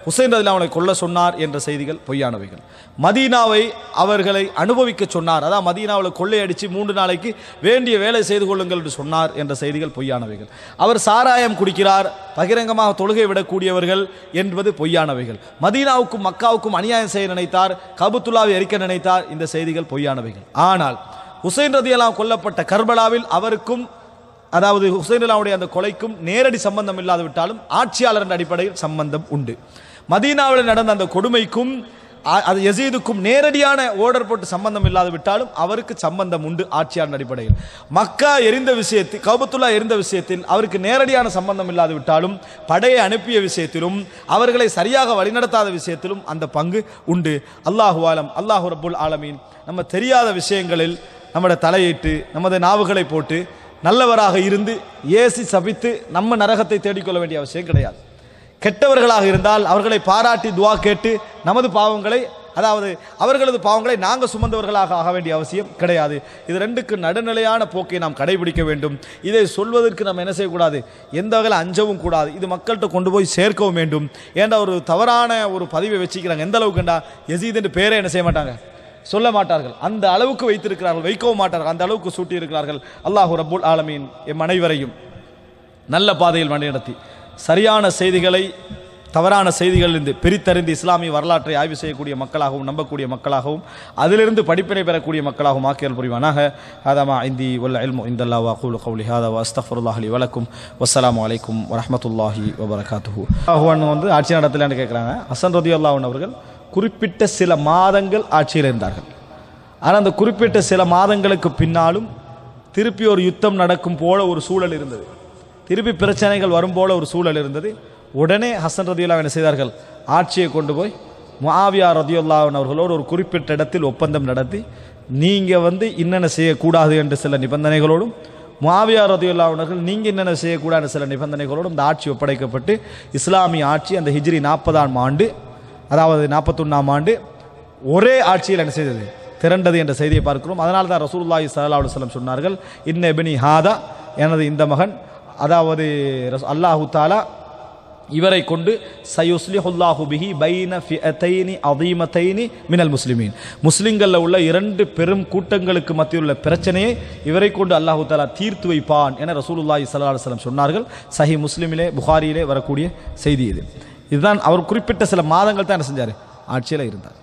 Speaker 2: ஹுசைன் ரலியல்லாஹு அன்ஹு கொல்ல சொன்னார் என்ற செய்திகள் பொய்யானவைகள். மதீனாவை அவர்களை அனுபவிக்க சொன்னார், அதான் மதீனாவில் கொள்ளையடித்து 3 நாளைக்கு வேண்டிய வேலை செய்து கொள்ளுங்கள் என்று சொன்னார் என்ற செய்திகள் பொய்யானவைகள். அவர் சாராயம் குடிக்கிறார், பகிரங்கமாக தொழுகை விடக்கூடியவர்கள் என்பது பொய்யானவைகள். மதீனாவுக்கும் மக்காவுக்கும் அநியாயம் செய்ய நினைத்தார், கபத்துல்லாவை எரிக்க நினைத்தார், இந்த செய்திகள் பொய்யானவைகள். ஆனால் ஹுசைன் ரலியல்லாஹு அன்ஹு கொல்லப்பட்ட கர்பலாவில் அவருக்கும் அதாவது ஹுசைன் ரலியல்லாஹு அந்த கொலைக்கும் நேரடி சம்பந்தம் இல்லாது விட்டாலும் ஆட்சியாளர் என்ற அடிப்படையில் சம்பந்தம் உண்டு. மதீனாவில் நடந்த அந்த கொடுமைக்கும் அது யசீதுக்கும் நேரடியான ஓர்டர் போட்டு சம்பந்தம் இல்லாது விட்டாலும் அவருக்கு சம்பந்தம் உண்டு ஆட்சியாளர் அடிப்படையில். மக்கா எரிந்த விஷயத்தில், கஅபத்துல்லா எரிந்த விஷயத்தில் அவருக்கு நேரடியான சம்பந்தம் இல்லாது விட்டாலும் படையை அனுப்பிய விஷயத்திலும் அவர்களை சரியாக வழிநடத்தாத விஷயத்திலும் அந்த பங்கு உண்டு. அல்லாஹு ஆலம். அல்லாஹு ரப்புல் ஆலமீன் நம்ம தெரியாத விஷயங்களில் நம்முடைய தலையிட்டு நமது நாவுகளை போட்டு நல்லவராக இருந்து ஏசி சபித்து நம்ம நரகத்தை தேடிக்கொள்ள வேண்டிய அவசியம் கிடையாது. கெட்டவர்களாக இருந்தால் அவர்களை பாராட்டி துவா கேட்டு நமது பாவங்களை, அதாவது அவர்களது பாவங்களை நாங்கள் சுமந்தவர்களாக ஆக வேண்டிய அவசியம் கிடையாது. இது ரெண்டுக்கு நடுநிலையான போக்கை நாம் கடைபிடிக்க வேண்டும். இதை சொல்வதற்கு நம்ம என்ன செய்யக்கூடாது, எந்த வகையில் அஞ்சவும் கூடாது. இது மக்கள்கிட்ட கொண்டு போய் சேர்க்கவும் வேண்டும். ஏன்டா ஒரு தவறான ஒரு பதிவை வச்சுக்கிறாங்க. எந்த அளவுக்குண்டா யசீத் என்று பேரை என்ன செய்ய மாட்டாங்க, சொல்ல மாட்டார்கள். அந்த அளவுக்கு வைத்திருக்கிறார்கள், வைக்கவும் மாட்டார்கள், அந்த அளவுக்கு சூட்டி இருக்கிறார்கள். அல்லாஹு ரப்புல் ஆலமீன் எம் அனைவரையும் நல்ல பாதையில் வழிநடத்தி சரியான செய்திகளை தவறான செய்திகளிலிருந்து பிரித்தறிந்து இஸ்லாமிய வரலாற்றை ஆய்வு செய்யக்கூடிய மக்களாகவும் நம்பக்கூடிய மக்களாகவும் அதிலிருந்து படிப்பினை பெறக்கூடிய மக்களாகவும் ஆக்கியல் புரிவானாக. ஹாதா இந்தி வல் இல்மு இந்தல்லாஹ் வ அகூலு கௌலி ஹாதா வ அஸ்தக்ஃபிருல்லாஹ் லி வ லக்கும். வஸ்ஸலாமு அலைக்கும் வ ரஹ்மத்துல்லாஹி வ பரகாத்துஹு. வந்து ஆட்சி நடத்தலன்னு கேட்குறாங்க. ஹசன் ரலியல்லாஹு அன்ஹு அவர்கள் குறிப்பிட்ட சில மாதங்கள் ஆட்சியில் இருந்தார்கள். ஆனால் அந்த குறிப்பிட்ட சில மாதங்களுக்கு பின்னாலும் திருப்பி ஒரு யுத்தம் நடக்கும் போல ஒரு சூழல் இருந்தது, திருப்பி பிரச்சனைகள் வரும் போல ஒரு சூழல் இருந்தது. உடனே ஹசன் ரலியல்லாஹு என்ன செய்தார்கள், ஆட்சியை கொண்டு போய் முஆவியா ரலியல்லாஹு அவர்களோடு ஒரு குறிப்பிட்ட இடத்தில் ஒப்பந்தம் நடத்தி நீங்கள் என்னென்ன செய்யக்கூடாது என்று சில நிபந்தனைகளோடும், முஆவியா ரலியல்லாஹு அவர்கள் நீங்கள் என்னென்ன செய்யக்கூடாது சில நிபந்தனைகளோடும் இந்த ஆட்சி ஒப்படைக்கப்பட்டு இஸ்லாமிய ஆட்சி அந்த ஹிஜ்ரி 40ஆம் ஆண்டு, அதாவது 41ஆம் ஆண்டு ஒரே ஆட்சியில் என்ன செய்தது, திரண்டது என்ற செய்தியை பார்க்கிறோம். அதனால தான் ரசூலுல்லாஹி ஸல்லல்லாஹு அலைஹி வஸல்லம் சொன்னார்கள், இன்ன இப்னி ஹாதா, எனது இந்த மகன், அதாவது அல்லாஹு தாலா இவரை கொண்டு சயுஸ்லிஹுல்லாஹு பிஹி பைன ஃபிஅத்தைனி அதீமத்தைனி மினல் முஸ்லிமீன், முஸ்லிம்களில் உள்ள 2 பெரும் கூட்டங்களுக்கு மத்தியில் உள்ள பிரச்சனையை இவரை கொண்டு அல்லாஹு தாலா தீர்த்து வைப்பான் என ரசூலுல்லாஹி ஸல்லல்லாஹு அலைஹி வஸல்லம் சொன்னார்கள். சஹீஹ் முஸ்லிமிலே புகாரியிலே வரக்கூடிய செய்தி இது. இதுதான் அவர் குறிப்பிட்ட சில மாதங்கள் தான் என்ன செஞ்சார், ஆட்சியில் இருந்தார்.